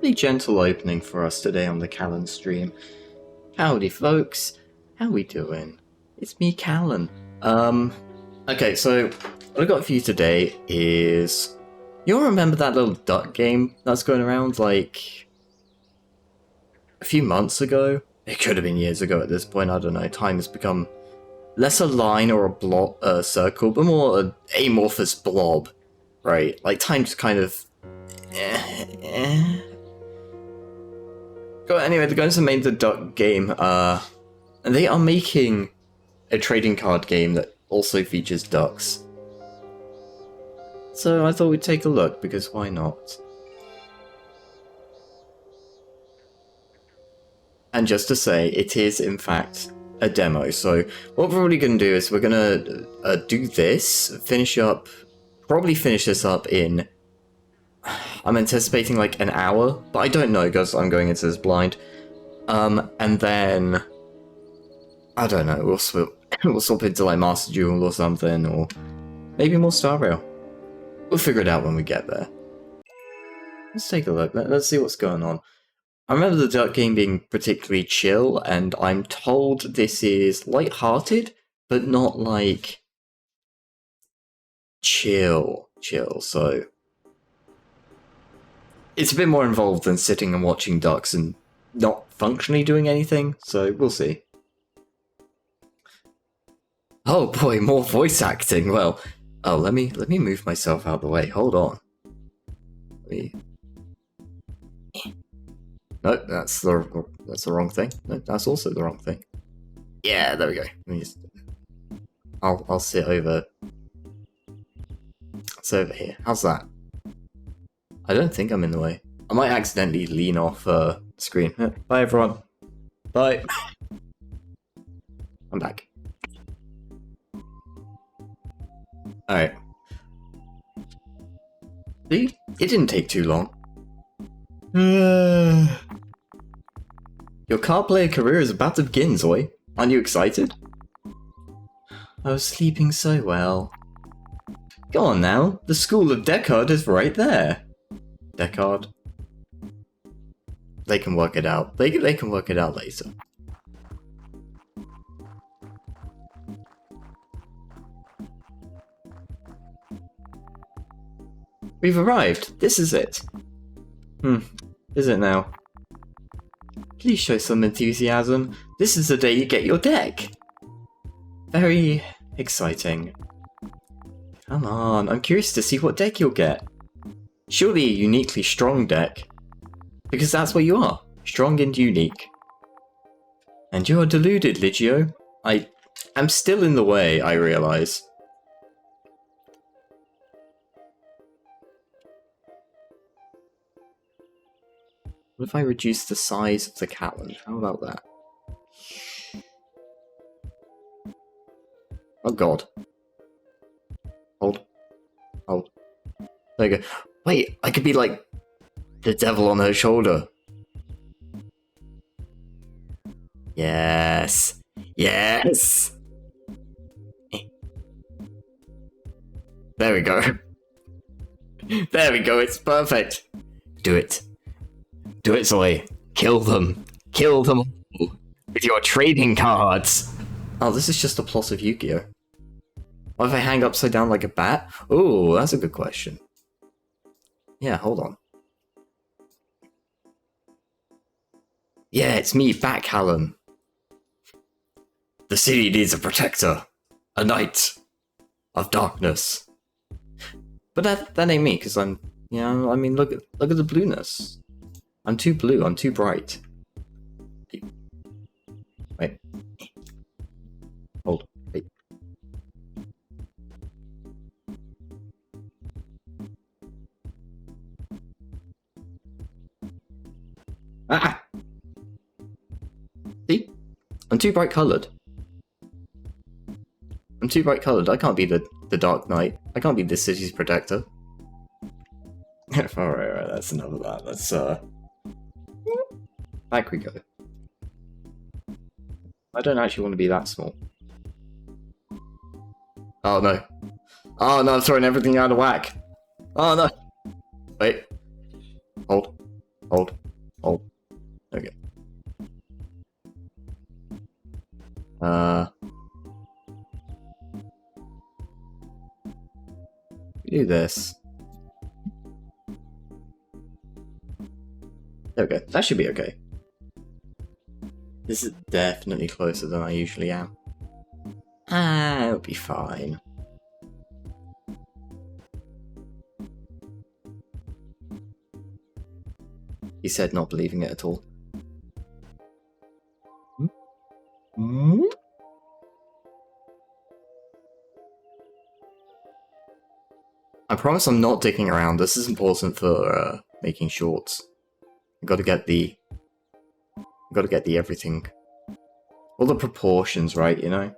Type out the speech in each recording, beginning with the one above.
relatively gentle opening for us today on the Callan stream. Howdy folks, how we doing? It's me, Callan. Okay, so what I got for you today is... You all remember that little duck game that's going around, like, a few months ago? It could have been years ago at this point, I don't know. Time has become less a line or a blob, circle, but more an amorphous blob, right? Like, time just kind of... Anyway, the guys that made the duck game, and they are making a trading card game that also features ducks. So I thought we'd take a look, because why not? And just to say, it is in fact a demo, so what we're probably going to do is we're going to do this, probably finish this up in... I'm anticipating like an hour, but I don't know because I'm going into this blind. And then... I don't know, we'll swap into like Master Duel or something, or maybe more Star Rail. We'll figure it out when we get there. Let's take a look, let's see what's going on. I remember the duck game being particularly chill, and I'm told this is light-hearted, but not like... chill, so... It's a bit more involved than sitting and watching ducks and not functionally doing anything, so we'll see. Oh boy, more voice acting. Well, oh, let me move myself out of the way. Hold on. No, that's the wrong thing. No, that's also the wrong thing. Yeah, there we go. Let me just... I'll sit over. It's over here. How's that? I don't think I'm in the way. I might accidentally lean off screen. Bye everyone. Bye. I'm back. Alright. See? It didn't take too long. Your card player career is about to begin, Zoe. Aren't you excited? I was sleeping so well. Go on now. The School of Decard is right there. Decard. They can work it out. They can work it out later. We've arrived. This is it. Is it now? Please show some enthusiasm. This is the day you get your deck. Very exciting. Come on, I'm curious to see what deck you'll get. Surely a uniquely strong deck. Because that's what you are. Strong and unique. And you are deluded, Ligio. I am still in the way, I realise. What if I reduce the size of the Callan? How about that? Oh god. Hold. There you go. Wait, I could be like the devil on her shoulder. Yes. Yes. There we go. There we go, it's perfect. Do it. Do it, Zoe. Kill them. Kill them all. With your trading cards. Oh, this is just a plot of Yu-Gi-Oh! What if I hang upside down like a bat? Ooh, that's a good question. Yeah, hold on. Yeah, it's me, Bat Callan. The city needs a protector. A knight of darkness. But that ain't me, because I'm, you know, I mean, look at the blueness. I'm too blue, I'm too bright. Wait. Hold. Wait. Ah! See? I'm too bright coloured. I'm too bright coloured. I can't be the Dark Knight. I can't be this city's protector. Alright, that's enough of that. Let's, back we go. I don't actually want to be that small. Oh no. Oh no, I'm throwing everything out of whack. Oh no. Wait. Hold. Do this. There we go. That should be okay. This is definitely closer than I usually am. It'll be fine. He said, not believing it at all. I promise I'm not dicking around. This is important for making shorts. I gotta get the everything. All the proportions right, you know?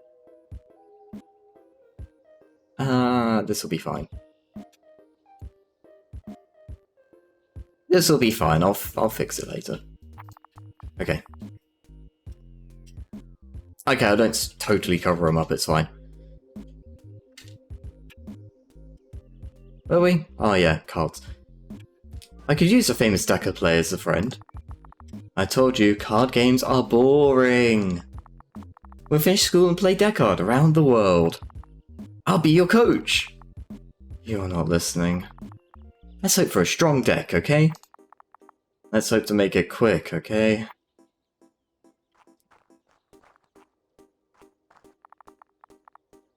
This'll be fine. This'll be fine, I'll fix it later. Okay. Okay, I don't totally cover them up, it's fine. Were we? Oh yeah, cards. I could use a famous Decker player as a friend. I told you, card games are boring. We'll finish school and play Deckard around the world. I'll be your coach. You're not listening. Let's hope for a strong deck, okay? Let's hope to make it quick, okay?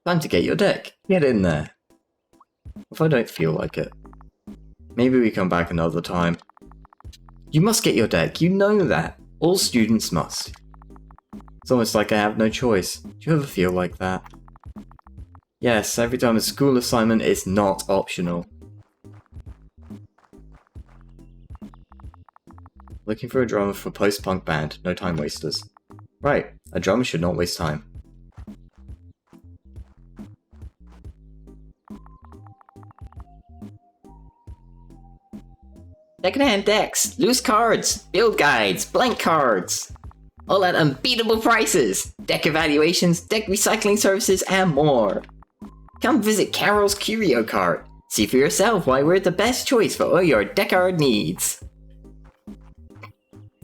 Time to get your deck. Get in there. If I don't feel like it. Maybe we come back another time. You must get your deck, you know that. All students must. It's almost like I have no choice. Do you ever feel like that? Yes, every time a school assignment is not optional. Looking for a drummer for post-punk band, no time wasters. Right, a drummer should not waste time. Secondhand decks, loose cards, build guides, blank cards. All at unbeatable prices. Deck evaluations, deck recycling services, and more. Come visit Carol's Curio Cart. See for yourself why we're the best choice for all your Deckard needs.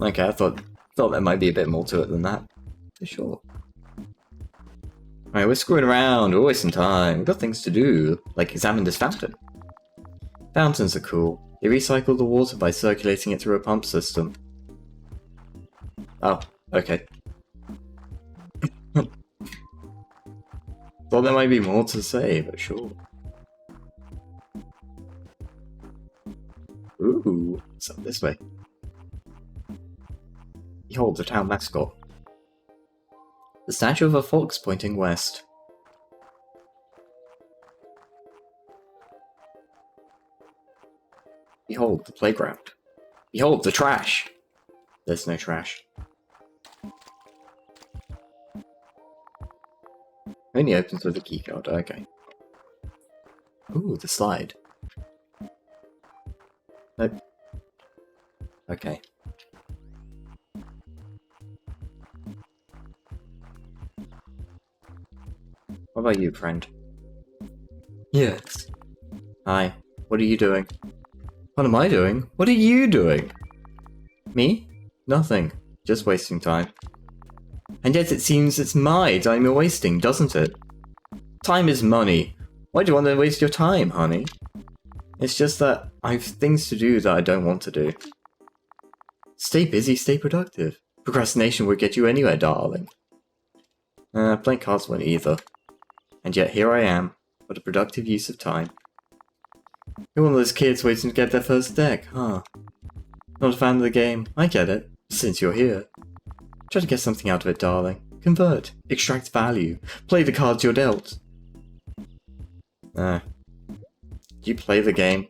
Okay, I thought there might be a bit more to it than that. For sure. Alright, we're screwing around, we're wasting time. We've got things to do, like examine this fountain. Fountains are cool. They recycle the water by circulating it through a pump system. Oh, okay. Thought there might be more to say, but sure. Ooh, it's up this way. Behold, the town mascot. The statue of a fox pointing west. Behold, the playground. Behold, the trash! There's no trash. Only opens with a keycard, okay. Ooh, the slide. Nope. Okay. What about you, friend? Yes. Hi. What are you doing? What am I doing? What are you doing? Me? Nothing. Just wasting time. And yet it seems it's my time you're wasting, doesn't it? Time is money. Why do you want to waste your time, honey? It's just that I have things to do that I don't want to do. Stay busy, stay productive. Procrastination would get you anywhere, darling. Playing cards won't either. And yet here I am. What a productive use of time. You're one of those kids waiting to get their first deck, huh? Not a fan of the game. I get it. Since you're here. Try to get something out of it, darling. Convert. Extract value. Play the cards you're dealt. Do you play the game?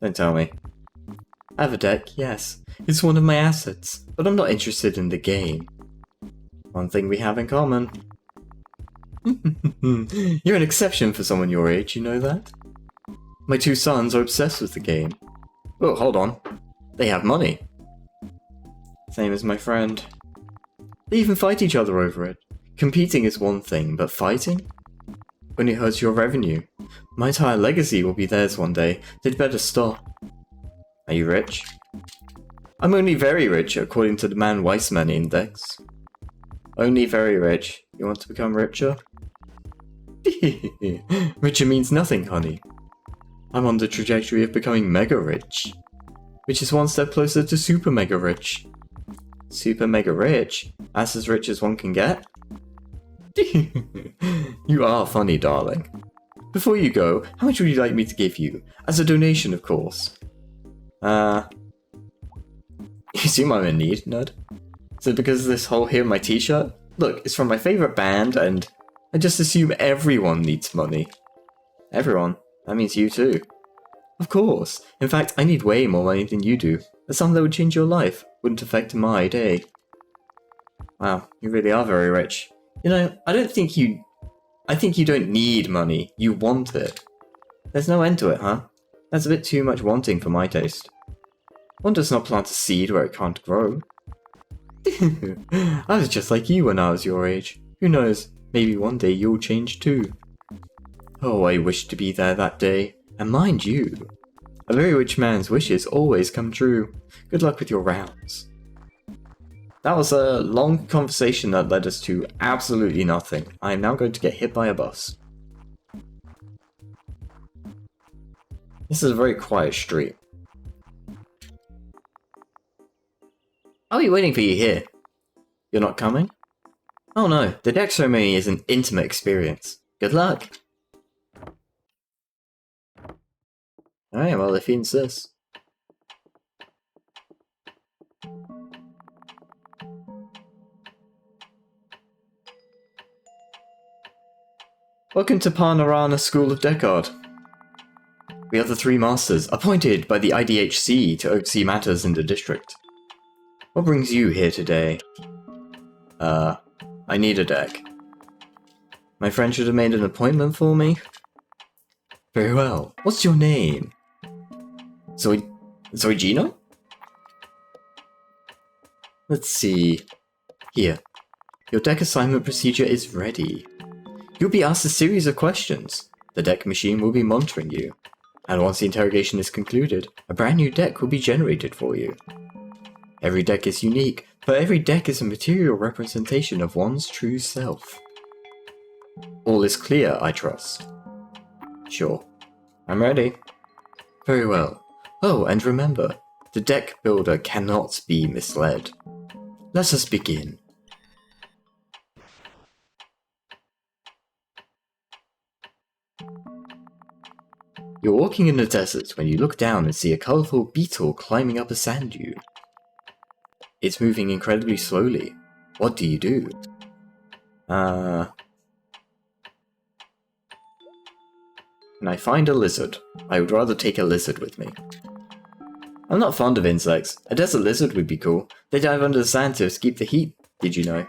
Don't tell me. I have a deck, yes. It's one of my assets. But I'm not interested in the game. One thing we have in common. You're an exception for someone your age, you know that? My two sons are obsessed with the game. Oh, hold on. They have money. Same as my friend. They even fight each other over it. Competing is one thing, but fighting? Only hurts your revenue. My entire legacy will be theirs one day. They'd better stop. Are you rich? I'm only very rich, according to the Man Weissman Index. Only very rich. You want to become richer? Richer means nothing, honey. I'm on the trajectory of becoming mega rich, which is one step closer to super mega rich. Super mega rich? That's as rich as one can get? You are funny, darling. Before you go, how much would you like me to give you? As a donation, of course. You assume I'm in need, nerd? Is it because of this hole here in my t-shirt? Look, it's from my favorite band, and I just assume everyone needs money. Everyone? That means you too. Of course. In fact, I need way more money than you do. A sum that would change your life. Wouldn't affect my day. Wow, you really are very rich. You know, I think you don't need money. You want it. There's no end to it, huh? That's a bit too much wanting for my taste. One does not plant a seed where it can't grow. I was just like you when I was your age. Who knows, maybe one day you'll change too. Oh, I wish to be there that day. And mind you, a very rich man's wishes always come true. Good luck with your rounds. That was a long conversation that led us to absolutely nothing. I am now going to get hit by a bus. This is a very quiet street. I'll be waiting for you here. You're not coming? Oh no, the deck ceremony is an intimate experience. Good luck! Alright, well, if he insists. Welcome to Panorana School of Deck Art. We are the three masters, appointed by the IDHC to oversee matters in the district. What brings you here today? I need a deck. My friend should have made an appointment for me? Very well. What's your name? Zoigino? Let's see. Here. Your deck assignment procedure is ready. You'll be asked a series of questions. The deck machine will be monitoring you. And once the interrogation is concluded, a brand new deck will be generated for you. Every deck is unique, but every deck is a material representation of one's true self. All is clear, I trust. Sure. I'm ready. Very well. Oh, and remember, the deck builder cannot be misled. Let us begin. You're walking in the desert when you look down and see a colourful beetle climbing up a sand dune. It's moving incredibly slowly. What do you do? Can I find a lizard? I would rather take a lizard with me. I'm not fond of insects. A desert lizard would be cool. They dive under the sand to escape the heat. Did you know?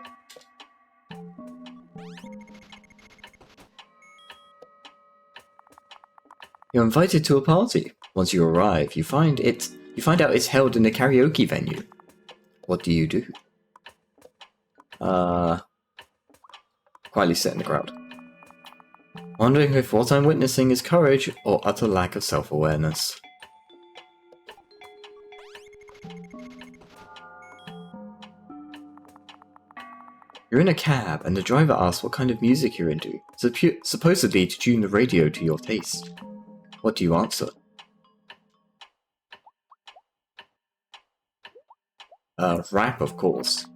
You're invited to a party. Once you arrive, you find out it's held in a karaoke venue. What do you do? Quietly sit in the crowd. Wondering if what I'm witnessing is courage or utter lack of self-awareness. You're in a cab and the driver asks what kind of music you're into, supposedly to tune the radio to your taste. What do you answer? Rap, of course.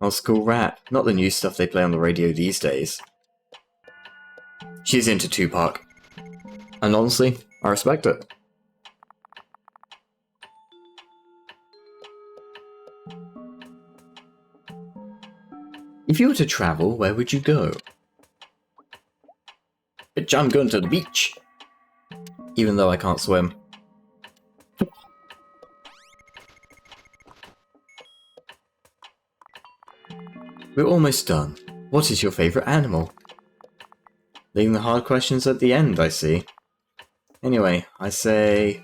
Old school rap, not the new stuff they play on the radio these days. She's into Tupac. And honestly, I respect it. If you were to travel, where would you go? Bitch, I'm going to the beach. Even though I can't swim. We're almost done. What is your favourite animal? Leaving the hard questions at the end, I see. Anyway, I say...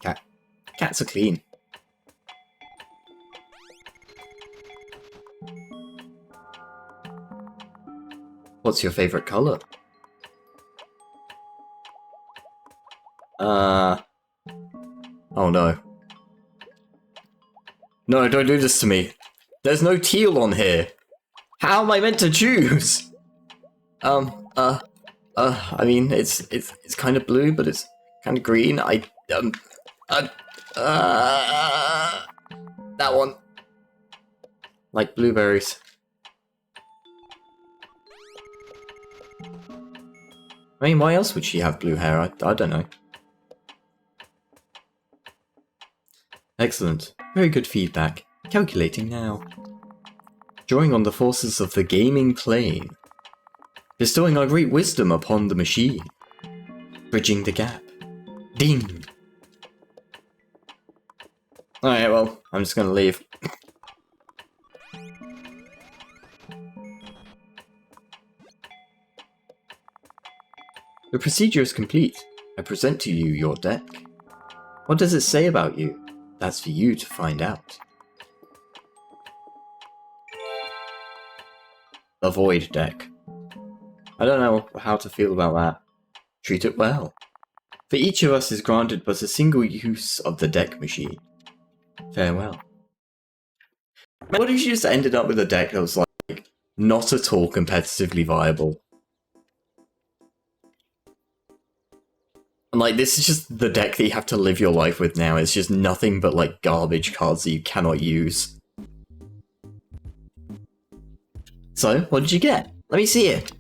cat. Cats are clean. What's your favourite colour? Oh no. No, don't do this to me. There's no teal on here. How am I meant to choose? I mean, it's kind of blue, but it's kind of green. That one. Like blueberries. I mean, why else would she have blue hair? I don't know. Excellent. Very good feedback. Calculating now. Drawing on the forces of the gaming plane. Bestowing our great wisdom upon the machine. Bridging the gap. Ding! Alright, well, I'm just gonna leave. The procedure is complete. I present to you your deck. What does it say about you? That's for you to find out. The Void deck. I don't know how to feel about that. Treat it well. For each of us is granted but a single use of the deck machine. Farewell. What if you just ended up with a deck that was like not at all competitively viable? And like, this is just the deck that you have to live your life with now. It's just nothing but like garbage cards that you cannot use. So, what did you get? Let me see it.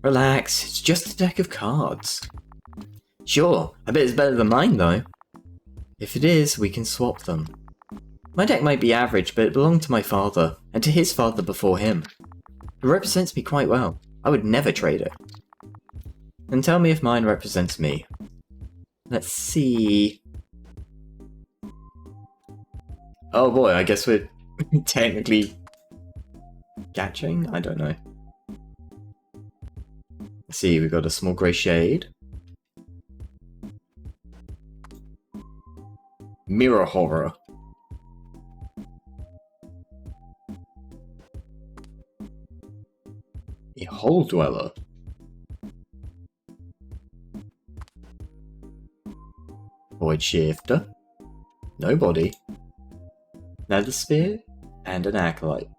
Relax, it's just a deck of cards. Sure, I bet it's better than mine though. If it is, we can swap them. My deck might be average, but it belonged to my father, and to his father before him. It represents me quite well. I would never trade it. And tell me if mine represents me. Let's see. Oh boy, I guess we're technically catching? I don't know. Let's see, we've got a small grey shade. Mirror horror. A hole dweller. Void shifter. Nobody. Nether sphere. And an acolyte.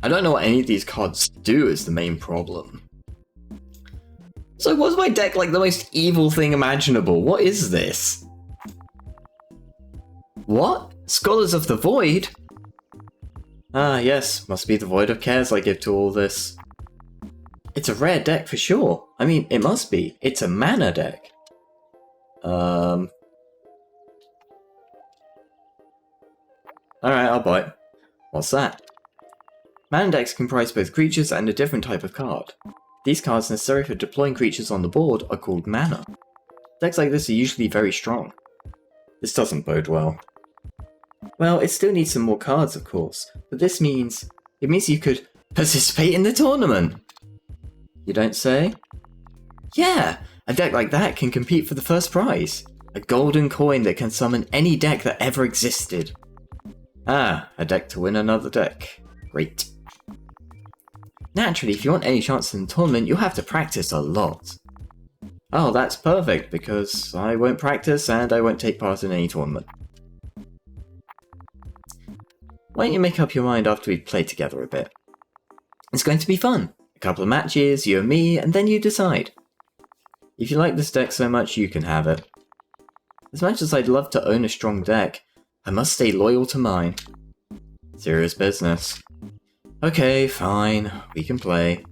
I don't know what any of these cards do is the main problem. So was my deck like the most evil thing imaginable? What is this? What? Scholars of the Void? Ah, yes, must be the Void of Cares I give to all this. It's a rare deck for sure. I mean, it must be. It's a mana deck. Alright, I'll buy it. What's that? Mana decks comprise both creatures and a different type of card. These cards necessary for deploying creatures on the board are called mana. Decks like this are usually very strong. This doesn't bode well. Well, it still needs some more cards, of course, but this means... it means you could participate in the tournament! You don't say? Yeah! A deck like that can compete for the first prize. A golden coin that can summon any deck that ever existed. Ah, a deck to win another deck. Great. Naturally, if you want any chance in the tournament, you'll have to practice a lot. Oh, that's perfect, because I won't practice and I won't take part in any tournament. Why don't you make up your mind after we've played together a bit? It's going to be fun. A couple of matches, you and me, and then you decide. If you like this deck so much, you can have it. As much as I'd love to own a strong deck, I must stay loyal to mine. Serious business. Okay, fine, we can play.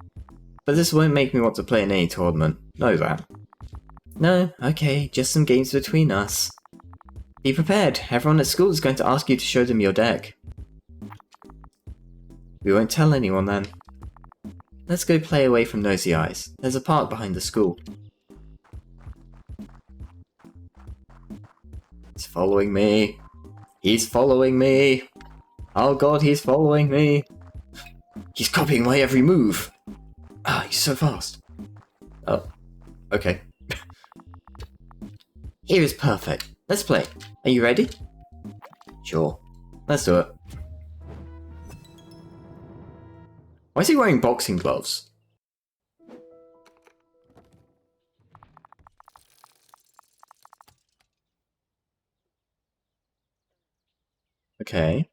But this won't make me want to play in any tournament, know that. No, okay, just some games between us. Be prepared, everyone at school is going to ask you to show them your deck. We won't tell anyone then. Let's go play away from nosy eyes. There's a park behind the school. He's following me. He's following me. Oh god, he's following me. He's copying my every move. Ah, he's so fast. Oh, okay. Here is perfect. Let's play. Are you ready? Sure. Let's do it. Why is he wearing boxing gloves? Okay.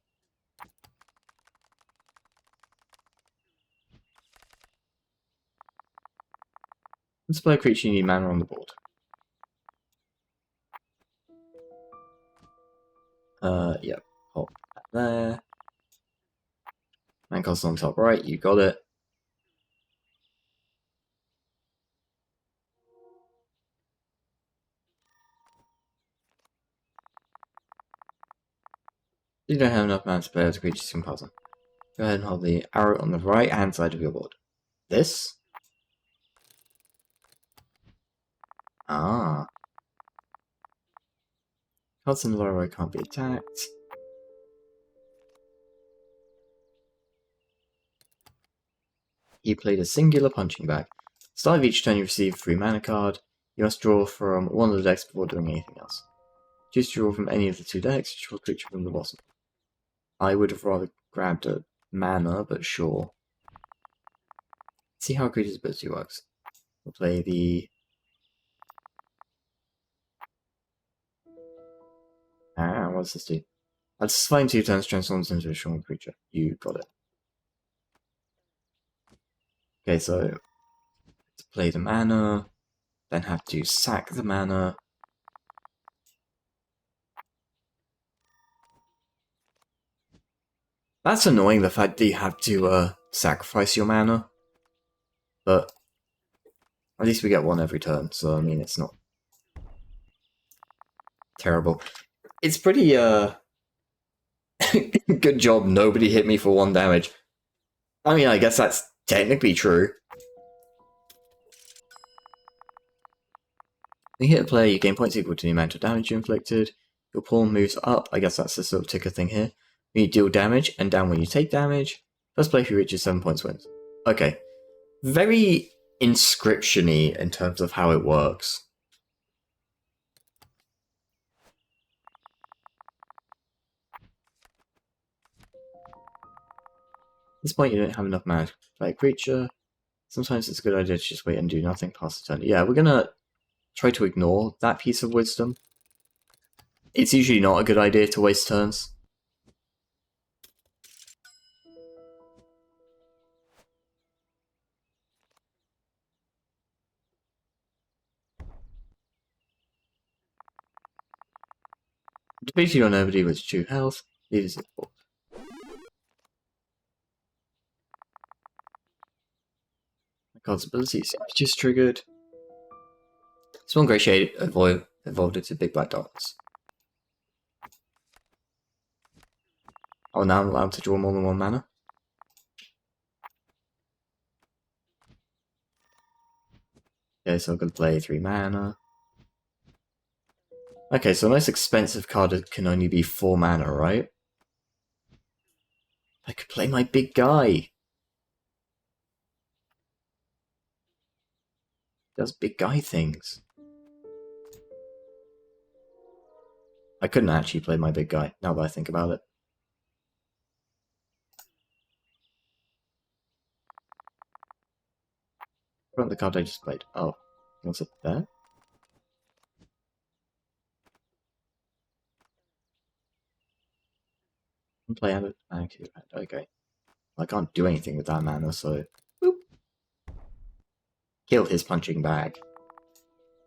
Display a creature you need mana on the board. Yep. Hold that there. Man cost on top right, you got it. You don't have enough mana to play as a creature can puzzle. Go ahead and hold the arrow on the right hand side of your board. This? Ah. Cards in the lower right can't be attacked. You played a singular punching bag. Start of each turn you receive a free mana card. You must draw from one of the decks before doing anything else. Choose to draw from any of the two decks, draw a creature from the bottom. I would have rather grabbed a mana, but sure. Let's see how a creature's ability works. We'll play the... what does this do? Let's find 2 turns, transforms into a strong creature. You got it. Okay, so to play the mana, then have to sack the mana. That's annoying, the fact that you have to sacrifice your mana. But at least we get one every turn, so I mean it's not terrible. It's pretty good job nobody hit me for 1 damage. I mean, I guess that's technically true. When you hit a player, you gain points equal to the amount of damage you inflicted. Your pawn moves up, I guess that's the sort of ticker thing here. When you deal damage, and down when you take damage. First player who reaches 7 points wins. Okay. Very Inscription-y in terms of how it works. At this point, you don't have enough mana to play a creature. Sometimes it's a good idea to just wait and do nothing past the turn. Yeah, we're gonna try to ignore that piece of wisdom. It's usually not a good idea to waste turns. Defeating your nobody with 2 health, leaves it board. My card's ability is just triggered. Small grey shade evolved into big black dots. Oh, now I'm allowed to draw more than 1 mana? Okay, so I'm going to play 3 mana. Okay, so a nice expensive card can only be 4 mana, right? I could play my big guy. Does big guy things. I couldn't actually play my big guy, now that I think about it. What about the card I just played? Oh, what's it there? Play out of active. Okay. I can't do anything with that mana, so... Boop. Kill his punching bag.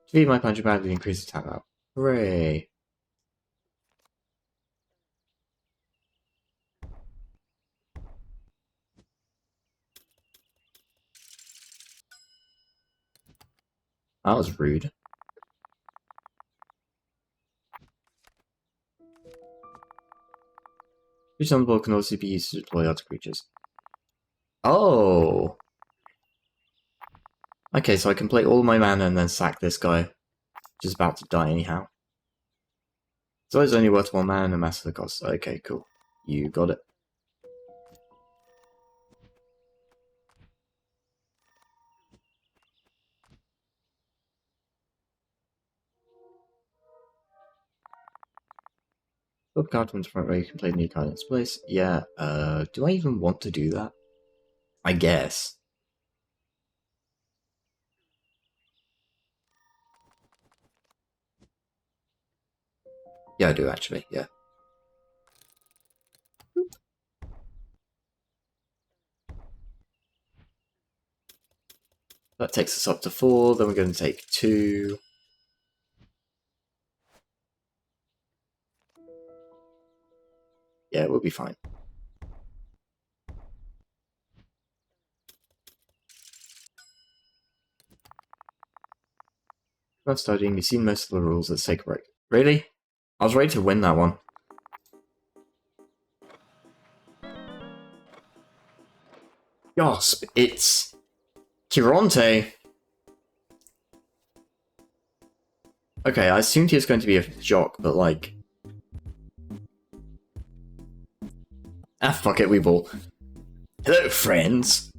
Defeat my punching bag with increased attack out. Hooray! That was rude. Creatures on the board can also be used to deploy other creatures. Oh! Okay, so I can play all my mana and then sack this guy, which is about to die anyhow. So it's only worth 1 mana no matter the cost. Okay, cool. You got it. Flip a card from the front row, you can play a new card in its place. Yeah, do I even want to do that? I guess. Yeah, I do actually, yeah. That takes us up to 4, then we're going to take 2. Yeah, we'll be fine. Not studying, you've seen most of the rules, let's take a break. Really? I was ready to win that one. Gasp, it's Kironte. Okay, I assumed he was going to be a jock, but like... Ah, fuck it, we ball. Hello, friends.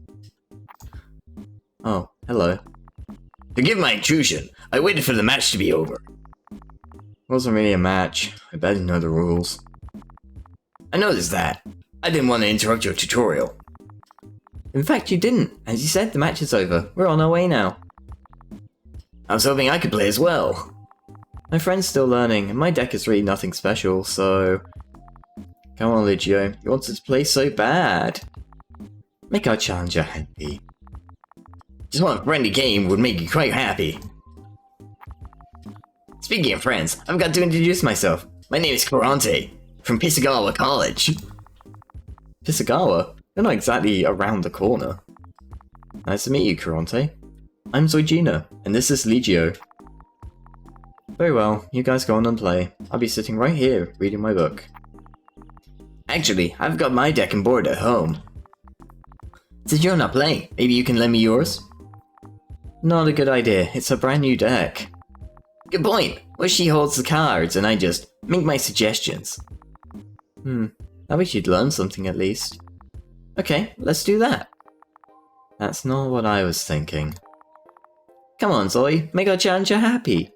Oh, hello. Forgive my intrusion. I waited for the match to be over. It wasn't really a match. I bet you know the rules. I noticed that. I didn't want to interrupt your tutorial. In fact, you didn't. As you said, the match is over. We're on our way now. I was hoping I could play as well. My friend's still learning, and my deck is really nothing special, so... Come on, Ligio. You wanted to play so bad. Make our challenger happy. Just one friendly game would make you quite happy. Speaking of friends, I've got to introduce myself. My name is Kironte, from Pisagawa College. Pisagawa? You're not exactly around the corner. Nice to meet you, Kironte. I'm Zoigina, and this is Ligio. Very well, you guys go on and play. I'll be sitting right here, reading my book. Actually, I've got my deck and board at home. Since you're not playing, maybe you can lend me yours? Not a good idea, it's a brand new deck. Good point. Well, she holds the cards, and I just make my suggestions. I wish you'd learn something at least. Okay, let's do that. That's not what I was thinking. Come on, Zoe, make our challenger happy.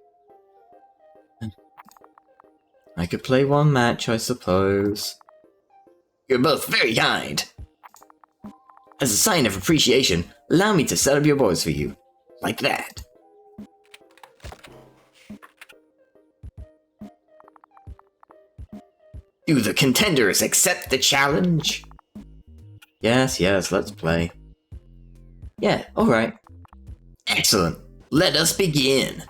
I could play one match, I suppose. You're both very kind. As a sign of appreciation, allow me to set up your boards for you. Like that. Do the contenders accept the challenge? Yes, let's play. Yeah, alright. Excellent. Let us begin.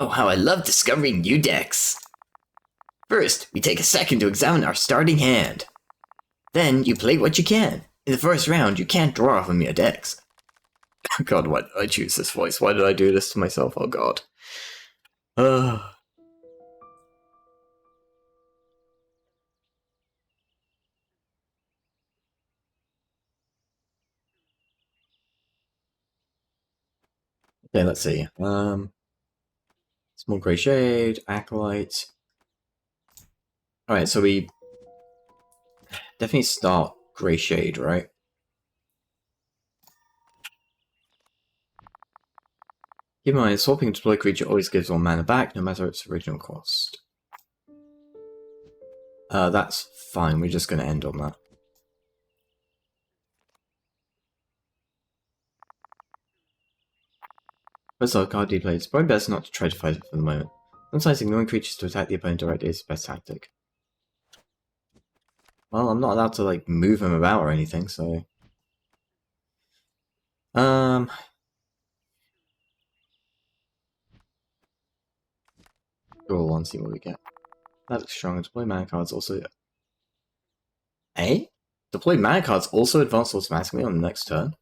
Oh, how I love discovering new decks. First, we take a second to examine our starting hand. Then, you play what you can. In the first round, you can't draw from your decks. God, why did I choose this voice? Why did I do this to myself? Oh god. Okay, let's see. Small Grey Shade, Acolyte. Alright, so we definitely start Grey Shade, right? Keep in mind, swapping a deploy creature always gives 1 mana back, no matter its original cost. That's fine, we're just going to end on that. First off, card played. It's probably best not to try to fight it for the moment. Sometimes ignoring creatures to attack the opponent directly is the best tactic. Well, I'm not allowed to, like, move him about or anything, so... Draw one, see what we get. That looks strong. Deploy mana cards also... Eh? Deploy mana cards also advance automatically on the next turn?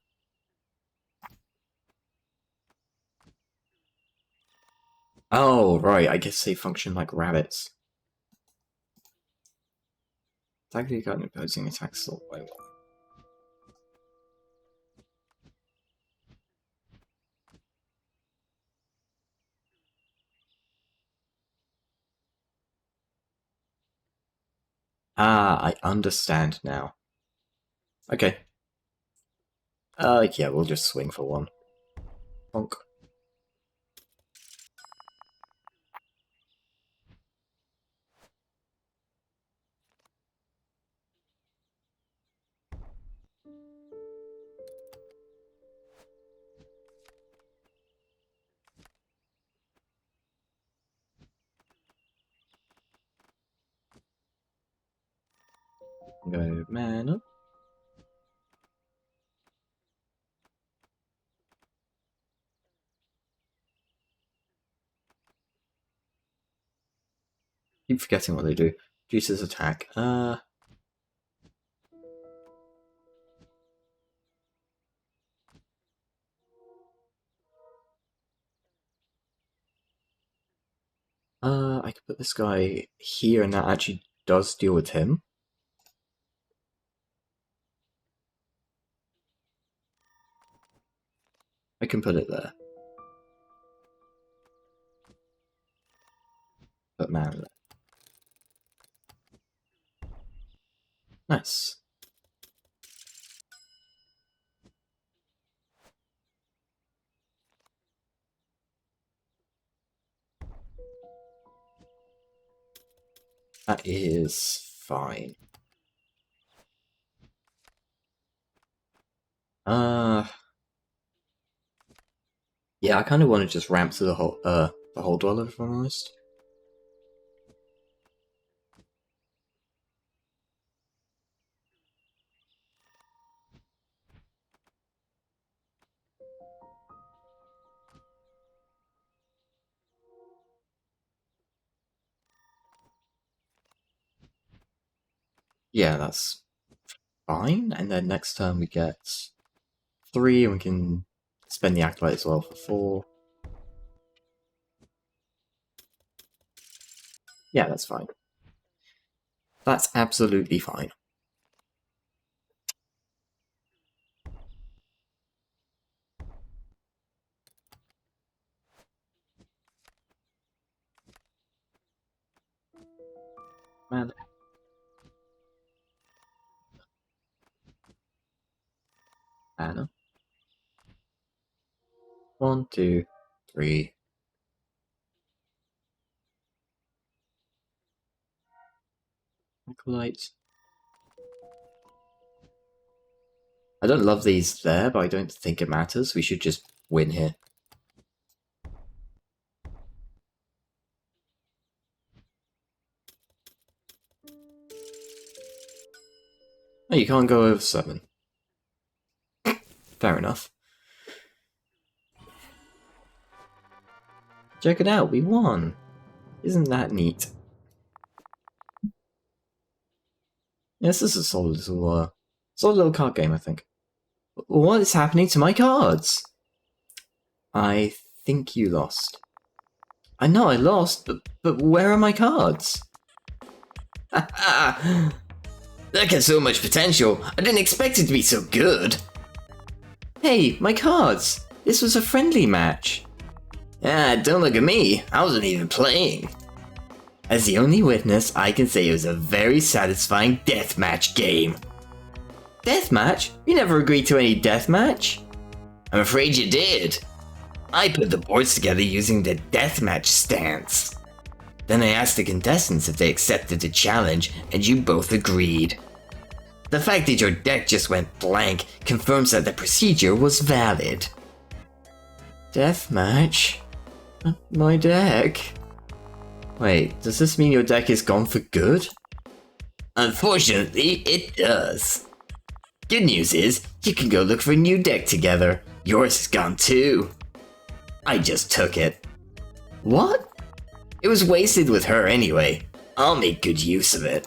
Oh, right, I guess they function like rabbits. Attack the card and opposing attack slot by 1. Ah, I understand now. Okay. Yeah, we'll just swing for 1. Bonk. Go mana. Keep forgetting what they do. Reduces attack. I could put this guy here, and that actually does deal with him. I can put it there. Put mana there. Nice. That is fine. Yeah, I kind of want to just ramp to the whole dweller, if I'm honest. Yeah, that's fine. And then next turn we get 3, and we can spend the Acolyte as well for 4. Yeah, that's fine. That's absolutely fine. Man. Anna. 1, 2, 3. Acolyte. I don't love these there, but I don't think it matters. We should just win here. Oh, you can't go over 7. Fair enough. Check it out, we won! Isn't that neat? Yes, this is a solid little card game, I think. What is happening to my cards? I think you lost. I know I lost, but where are my cards? That has so much potential. I didn't expect it to be so good. Hey, my cards! This was a friendly match. Ah, don't look at me. I wasn't even playing. As the only witness, I can say it was a very satisfying deathmatch game. Deathmatch? You never agreed to any deathmatch? I'm afraid you did. I put the boards together using the deathmatch stance. Then I asked the contestants if they accepted the challenge, and you both agreed. The fact that your deck just went blank confirms that the procedure was valid. Deathmatch? My deck? Wait, does this mean your deck is gone for good? Unfortunately, it does. Good news is, you can go look for a new deck together. Yours is gone too. I just took it. What? It was wasted with her anyway. I'll make good use of it.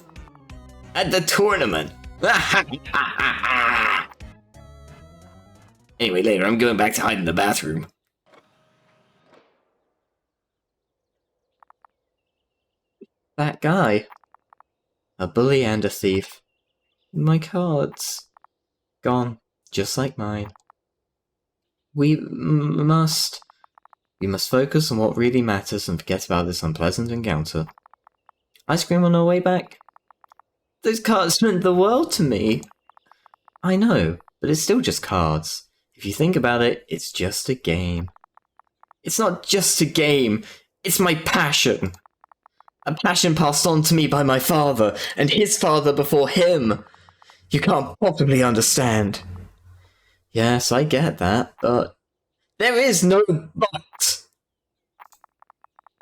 At the tournament. Anyway, later, I'm going back to hide in the bathroom. That guy. A bully and a thief. My cards. Gone. Just like mine. We must focus on what really matters and forget about this unpleasant encounter. Ice cream on our way back? Those cards meant the world to me. I know, but it's still just cards. If you think about it, it's just a game. It's not just a game, it's my passion. A passion passed on to me by my father, and his father before him. You can't possibly understand. Yes, I get that, but there is no but.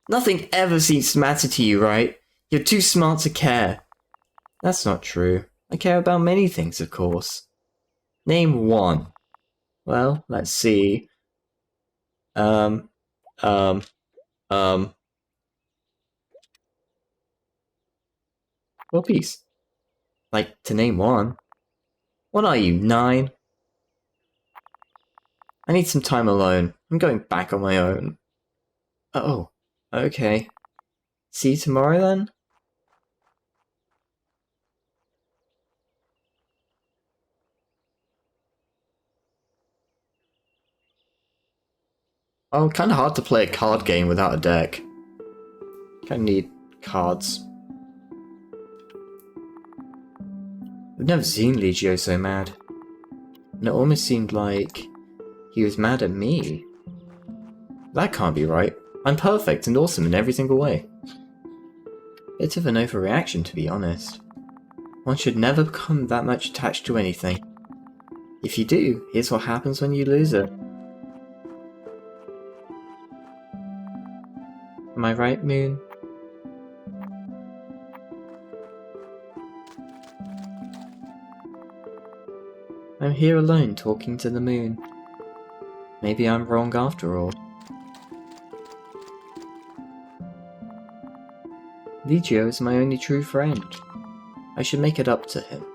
Nothing ever seems to matter to you, right? You're too smart to care. That's not true. I care about many things, of course. Name one. Well, let's see. Um, um, um. World peace. Like, to name one. What are you, 9? I need some time alone. I'm going back on my own. Oh, okay. See you tomorrow then? Oh, kinda hard to play a card game without a deck. Kinda need cards. I've never seen Legio so mad. And it almost seemed like he was mad at me. That can't be right. I'm perfect and awesome in every single way. Bit of an overreaction, to be honest. One should never become that much attached to anything. If you do, here's what happens when you lose it. Am I right, Moon? I'm here alone talking to the moon. Maybe I'm wrong after all. Legio is my only true friend. I should make it up to him.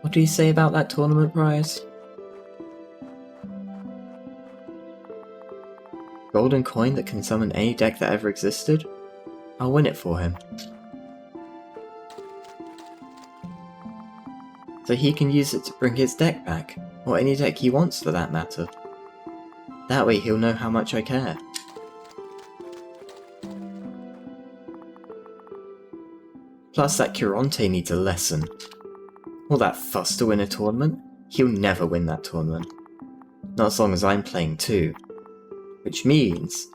What do you say about that tournament prize? Golden coin that can summon any deck that ever existed? I'll win it for him. So he can use it to bring his deck back, or any deck he wants for that matter. That way he'll know how much I care. Plus that Chironte needs a lesson. All that fuss to win a tournament? He'll never win that tournament. Not as long as I'm playing too. Which means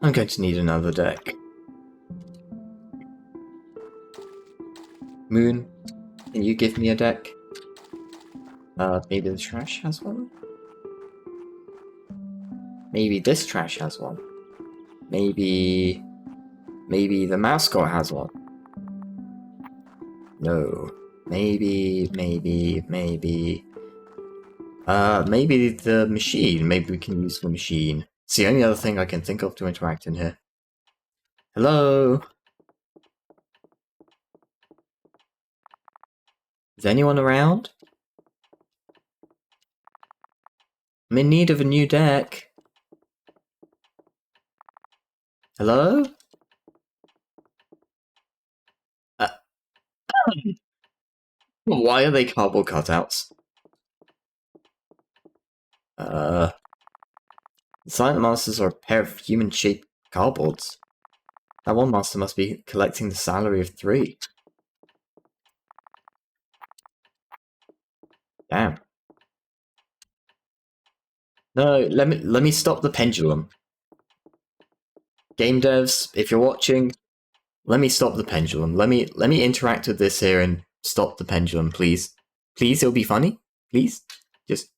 I'm going to need another deck. Moon, can you give me a deck? Maybe the trash has one? Maybe this trash has one. Maybe the mascot has one. No. Maybe the machine. Maybe we can use the machine. It's the only other thing I can think of to interact in here. Hello? Is anyone around? I'm in need of a new deck. Hello? Why are they cardboard cutouts? The Silent Masters are a pair of human-shaped cardboards. That one master must be collecting the salary of 3. Damn. No, let me stop the pendulum. Game devs, if you're watching, let me stop the pendulum. Let me interact with this here and stop the pendulum, please. Please, it'll be funny. Please, just.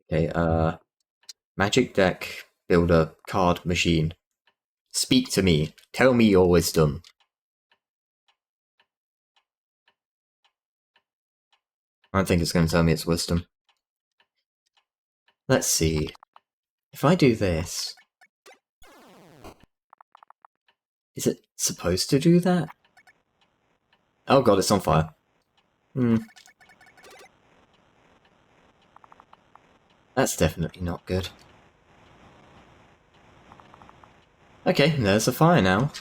Okay, magic deck builder card machine. Speak to me. Tell me your wisdom. I don't think it's going to tell me its wisdom. Let's see. If I do this... Is it supposed to do that? Oh god, it's on fire. That's definitely not good. Okay, there's a fire now.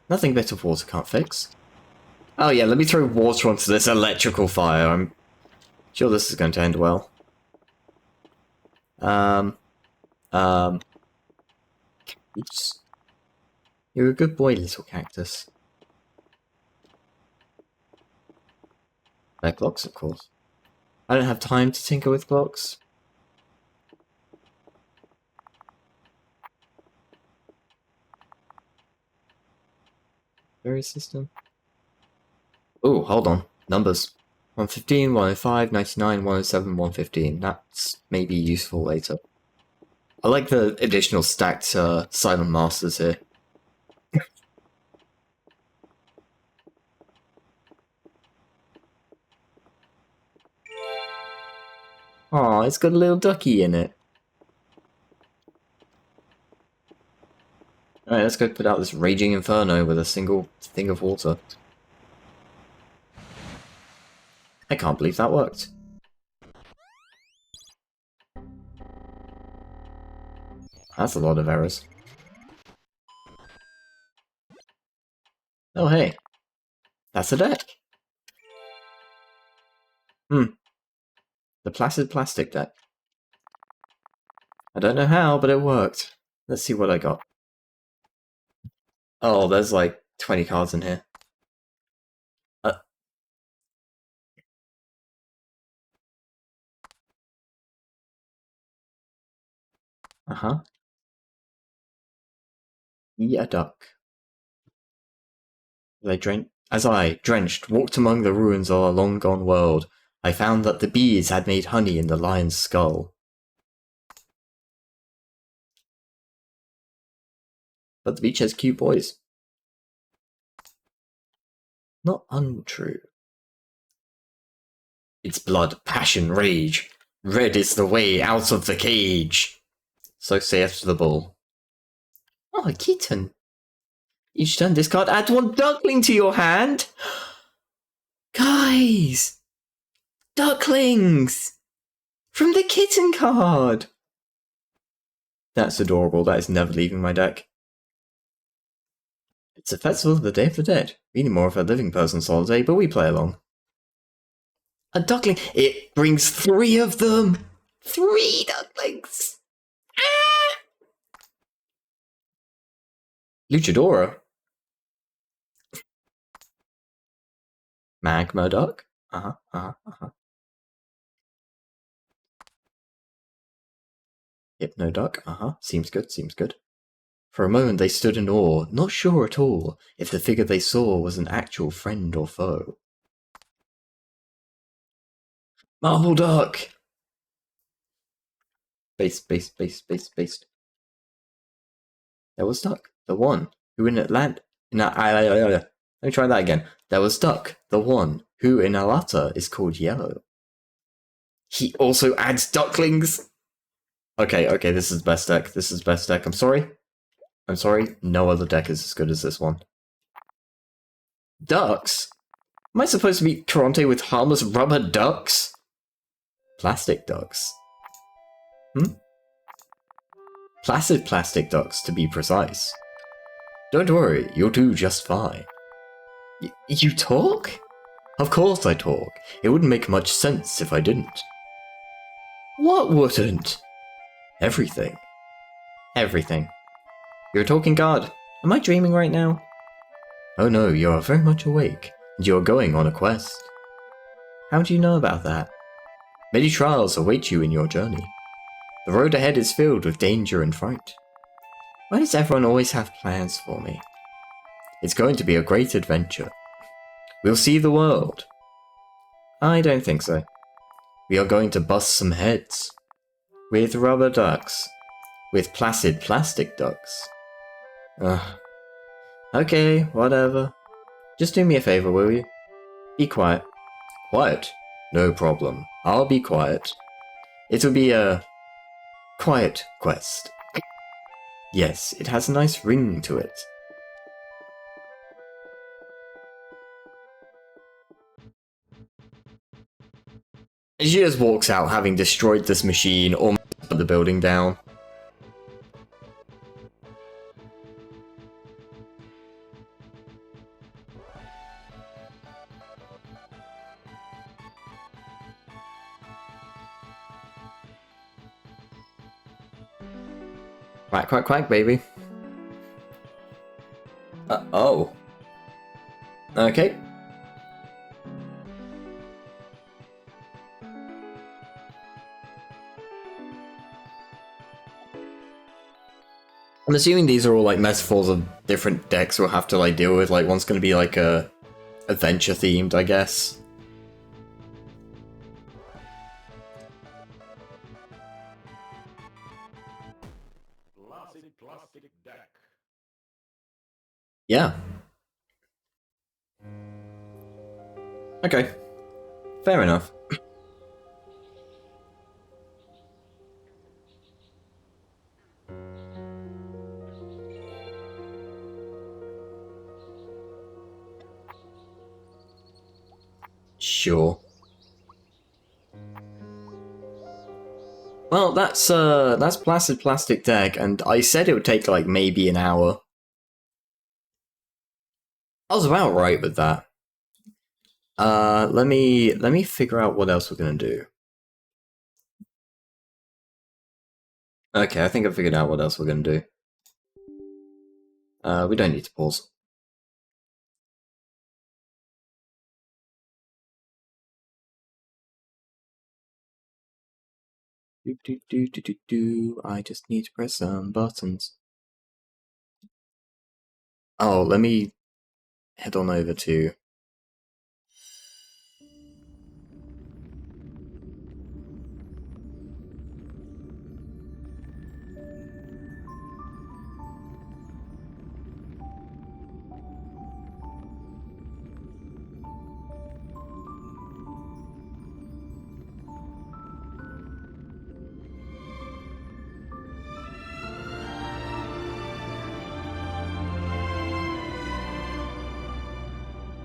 Nothing bit of water can't fix. Oh yeah, let me throw water onto this electrical fire. I'm sure this is going to end well. Oops. You're a good boy, little cactus. They're blocks, of course. I don't have time to tinker with blocks. Very system. Oh, hold on. Numbers. 115, 105, 99, 107, 115. That's maybe useful later. I like the additional stacked Silent Masters here. Aw, it's got a little ducky in it. Alright, let's go put out this raging inferno with a single thing of water. I can't believe that worked. That's a lot of errors. Oh hey. That's a deck. The Placid Plastic deck. I don't know how, but it worked. Let's see what I got. Oh, there's like 20 cards in here. Uh-huh. Yeah, duck. As I, drenched, walked among the ruins of a long-gone world, I found that the bees had made honey in the lion's skull. But the beach has cute boys. Not untrue. It's blood, passion, rage. Red is the way out of the cage. So saith the bull. Oh, a kitten. Each turn discard, add one duckling to your hand. Guys! Ducklings! From the kitten card! That's adorable. That is never leaving my deck. It's a festival of the Day of the Dead. Really more of a living person's holiday, but we play along. A duckling. It brings 3 of them! 3 ducklings! Ah! Luchadora. Magma duck. Hypno duck. Seems good, seems good. For a moment they stood in awe, not sure at all if the figure they saw was an actual friend or foe. Marble duck! Based. There was Duck, the one who in Atlanta. Let me try that again. There was Duck, the one who in Alata is called Yellow. He also adds ducklings! Okay, this is best deck. This is best deck. I'm sorry. No other deck is as good as this one. Ducks? Am I supposed to be Toronto with harmless rubber ducks? Plastic ducks. Placid plastic ducks, to be precise. Don't worry, you'll do just fine. You talk? Of course I talk. It wouldn't make much sense if I didn't. What wouldn't? Everything. Everything. You're a talking god. Am I dreaming right now? Oh no, you are very much awake, and you are going on a quest. How do you know about that? Many trials await you in your journey. The road ahead is filled with danger and fright. Why does everyone always have plans for me? It's going to be a great adventure. We'll see the world. I don't think so. We are going to bust some heads. With rubber ducks. With placid plastic ducks. Okay, whatever. Just do me a favor, will you? Be quiet. Quiet? No problem. I'll be quiet. It'll be a quiet quest. Yes, it has a nice ring to it. She just walks out having destroyed this machine or put the building down. Quack, quack, quack, baby. Oh. Okay. I'm assuming these are all like metaphors of different decks we'll have to like deal with. Like one's gonna be like a adventure themed, I guess. plastic deck. Yeah. Okay. Fair enough. Sure. Well, that's Placid Plastic Deck, and I said it would take like maybe an hour. I was about right with that. Let me figure out what else we're gonna do. Okay, I think I figured out what else we're gonna do. We don't need to pause. I just need to press some buttons. Oh, let me head on over to...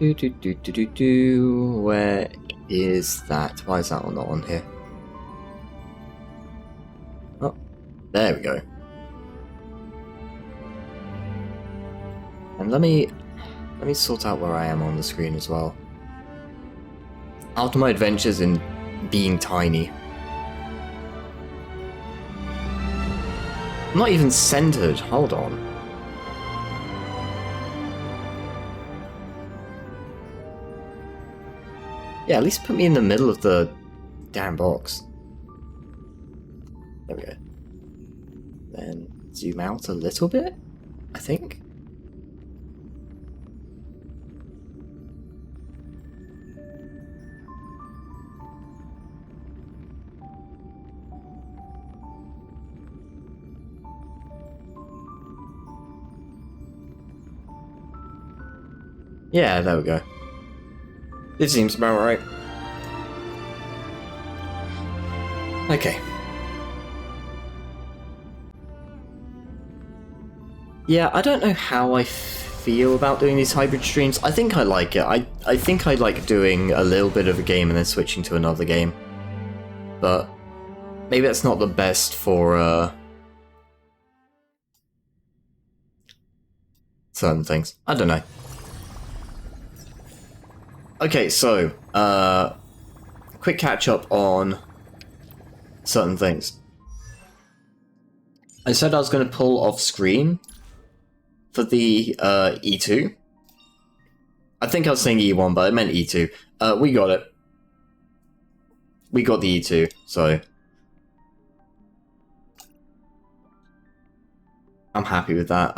Where is that? Why is that one not on here? Oh, there we go. And let me sort out where I am on the screen as well. After my adventures in being tiny. I'm not even centered. Hold on. Yeah, at least put me in the middle of the damn box. There we go. Then zoom out a little bit, I think. Yeah, there we go. This seems about right. Okay. Yeah, I don't know how I feel about doing these hybrid streams. I think I like it. I think I like doing a little bit of a game and then switching to another game. But maybe that's not the best for certain things. I don't know. Okay, so, quick catch up on certain things. I said I was going to pull off screen for the E2. I think I was saying E1, but I meant E2. We got it. We got the E2, so I'm happy with that.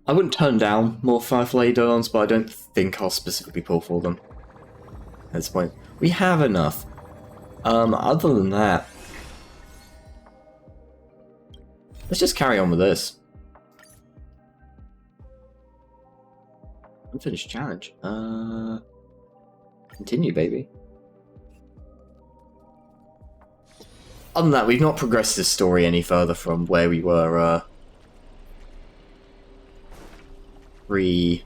I wouldn't turn down more Firefly Eidolons, but I don't think I'll specifically pull for them at this point. We have enough. Other than that, let's just carry on with this. Unfinished challenge. Continue, baby. Other than that, we've not progressed this story any further from where we were, We've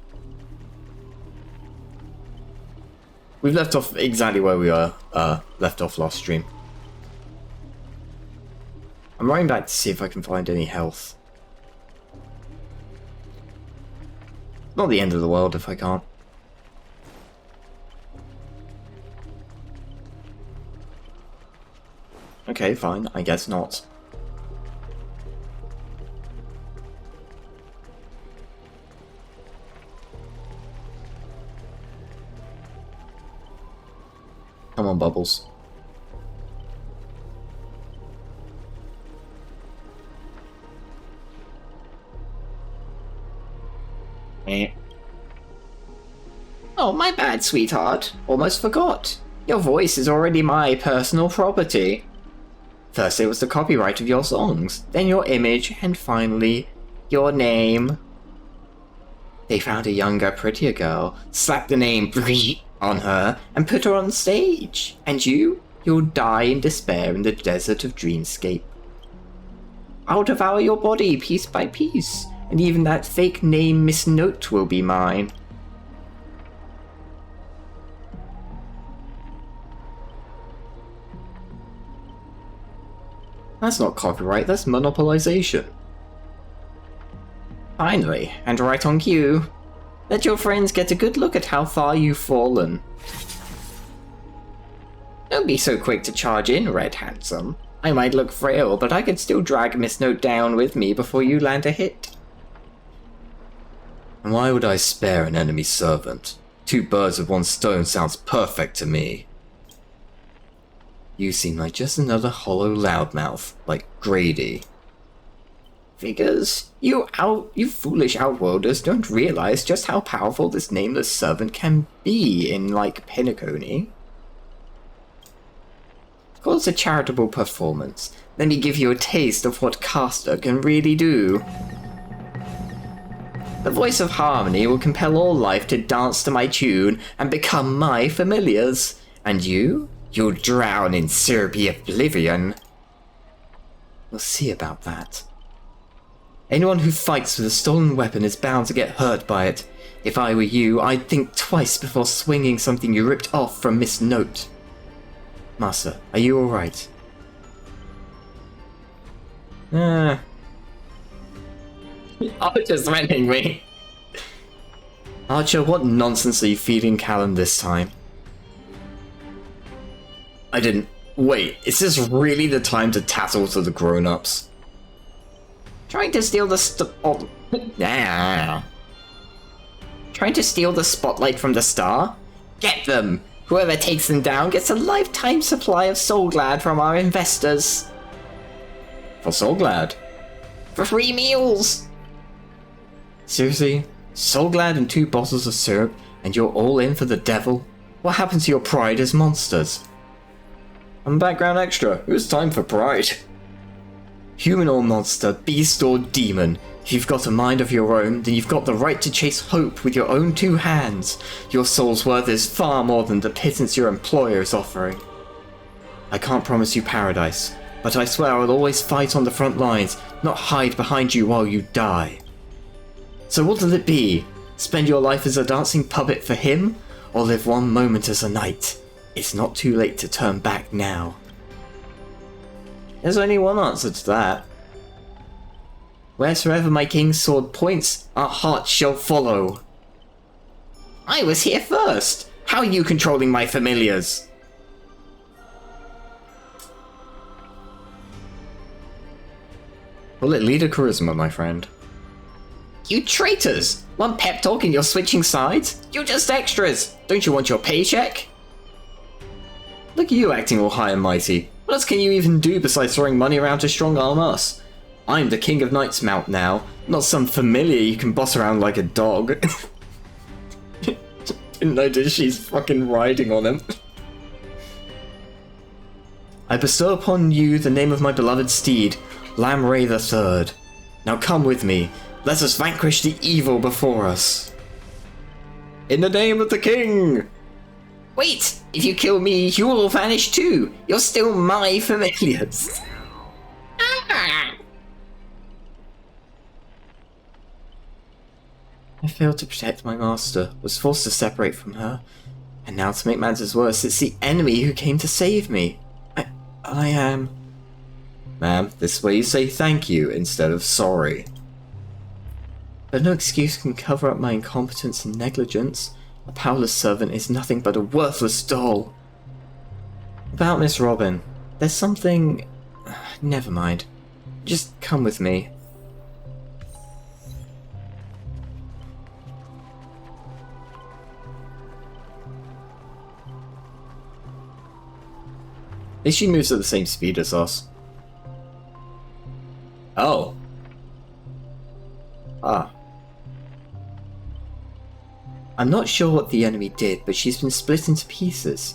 left off exactly where we were left off last stream. I'm running back to see if I can find any health. Not the end of the world if I can't. Okay, fine. I guess not. Come on, Bubbles. Oh, my bad, sweetheart. Almost forgot. Your voice is already my personal property. First it was the copyright of your songs, then your image, and finally, your name. They found a younger, prettier girl, slapped the name Brie on her, and put her on stage. And you'll die in despair in the desert of Dreamscape. I'll devour your body piece by piece, and even that fake name Miss Note will be mine. That's not copyright, that's monopolization. Finally, and right on cue, let your friends get a good look at how far you've fallen. Don't be so quick to charge in, Red Handsome. I might look frail, but I could still drag Miss Note down with me before you land a hit. And why would I spare an enemy servant? 2 birds with 1 stone sounds perfect to me. You seem like just another hollow loudmouth, like Grady. Figures, you foolish outworlders don't realize just how powerful this nameless servant can be in, like, Penacony. Call it a charitable performance. Let me give you a taste of what Caster can really do. The voice of harmony will compel all life to dance to my tune and become my familiars. And you'll drown in syrupy oblivion. We'll see about that. Anyone who fights with a stolen weapon is bound to get hurt by it. If I were you, I'd think twice before swinging something you ripped off from Miss Note. Master, are you alright? Archer's threatening me. Archer, what nonsense are you feeding Callum this time? I didn't... Wait, is this really the time to tattle to the grown-ups? Trying to steal the Trying to steal the spotlight from the star? Get them! Whoever takes them down gets a lifetime supply of Soulglad from our investors. For Soulglad? For free meals! Seriously? Soulglad and 2 bottles of syrup, and you're all in for the devil? What happened to your pride as monsters? I'm background extra. It was time for pride. Human or monster, beast or demon, if you've got a mind of your own, then you've got the right to chase hope with your own 2 hands. Your soul's worth is far more than the pittance your employer is offering. I can't promise you paradise, but I swear I'll always fight on the front lines, not hide behind you while you die. So what'll it be? Spend your life as a dancing puppet for him, or live one moment as a knight? It's not too late to turn back now. There's only one answer to that. Wheresoever my king's sword points, our hearts shall follow. I was here first! How are you controlling my familiars? Will it lead to charisma, my friend? You traitors! One pep talk and you're switching sides? You're just extras! Don't you want your paycheck? Look at you acting all high and mighty. What else can you even do besides throwing money around to strong-arm us? I'm the King of Knights Mount now, not some familiar you can boss around like a dog. Didn't notice she's fucking riding on him. I bestow upon you the name of my beloved steed, Lamray III. Now come with me. Let us vanquish the evil before us. In the name of the king! Wait! If you kill me, you will vanish too! You're still my familiars! I failed to protect my master, was forced to separate from her, and now to make matters worse, it's the enemy who came to save me. I am... Ma'am, this is where you say thank you instead of sorry. But no excuse can cover up my incompetence and negligence. A powerless servant is nothing but a worthless doll. About Miss Robin, there's something... Never mind. Just come with me. At least she moves at the same speed as us. Oh. Ah. I'm not sure what the enemy did, but she's been split into pieces.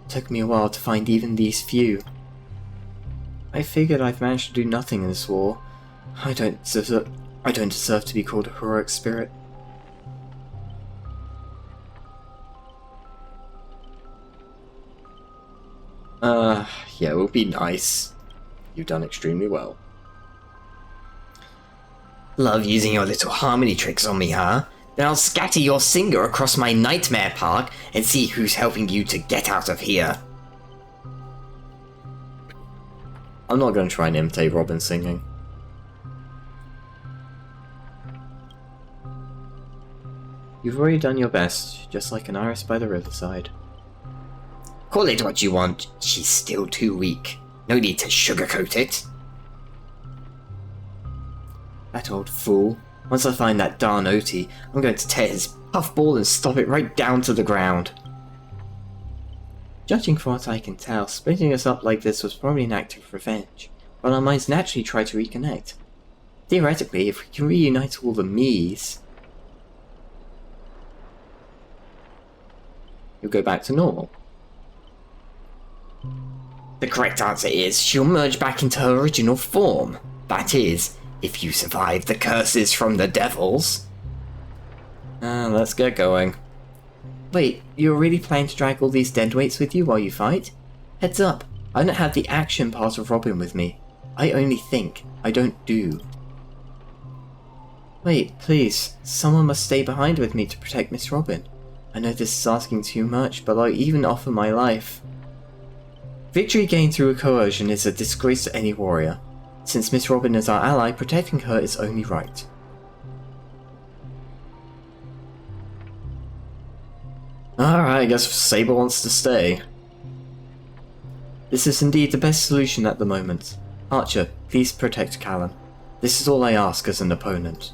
It took me a while to find even these few. I figured I've managed to do nothing in this war. I don't deserve to be called a heroic spirit. Yeah, it will be nice. You've done extremely well. Love using your little harmony tricks on me, huh? Then I'll scatter your singer across my nightmare park and see who's helping you to get out of here. I'm not going to try and imitate Robin singing. You've already done your best, just like an iris by the riverside. Call it what you want, she's still too weak. No need to sugarcoat it. That old fool. Once I find that darn Oti, I'm going to tear his puffball and stop it right down to the ground. Judging from what I can tell, splitting us up like this was probably an act of revenge, but our minds naturally try to reconnect. Theoretically, if we can reunite all the me's, you'll go back to normal. The correct answer is she'll merge back into her original form. That is, if you survive the curses from the devils. Let's get going. Wait, you're really planning to drag all these deadweights with you while you fight? Heads up, I don't have the action part of Robin with me. I only think, I don't do. Wait, please, someone must stay behind with me to protect Miss Robin. I know this is asking too much, but I'll even offer my life. Victory gained through coercion is a disgrace to any warrior. Since Miss Robin is our ally, protecting her is only right. Alright, I guess Saber wants to stay. This is indeed the best solution at the moment. Archer, please protect Callan. This is all I ask as an opponent.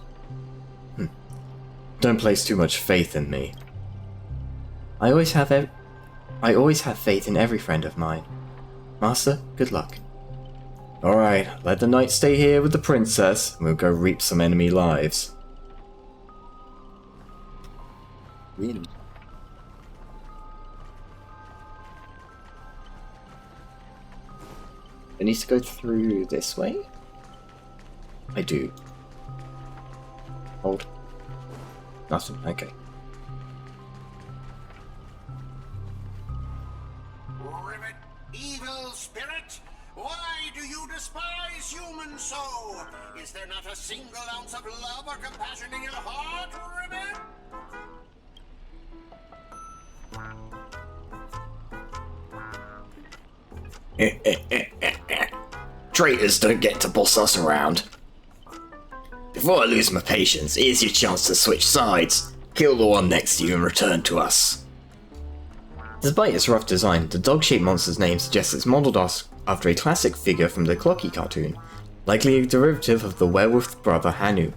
Don't place too much faith in me. I always have faith in every friend of mine. Master, good luck. Alright, let the knight stay here with the princess, and we'll go reap some enemy lives. Really? It needs to go through this way? I do. Hold. Nothing, okay. Ribbit, evil spirit! Why do you despise humans so? Is there not a single ounce of love or compassion in your heart, Ribbit? Traitors don't get to boss us around. Before I lose my patience, here's your chance to switch sides. Kill the one next to you and return to us. Despite its rough design, the dog-shaped monster's name suggests it's modelled after a classic figure from the Clocky cartoon, likely a derivative of the werewolf brother Hanu.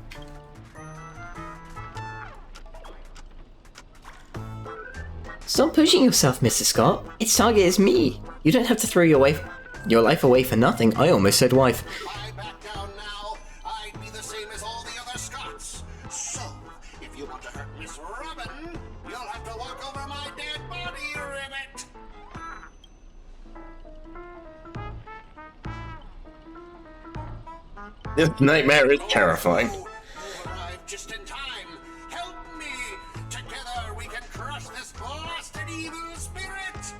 Stop pushing yourself, Mr. Scott. Its target is me. You don't have to throw your life away for nothing. I almost said wife. If I back down now, I'd be the same as all the other Scots. So, if you want to hurt Miss Robin, you'll have to walk over my dead body, Ribbit. This nightmare is terrifying. You arrived just in time. Help me. Together we can crush this blasted evil spirit.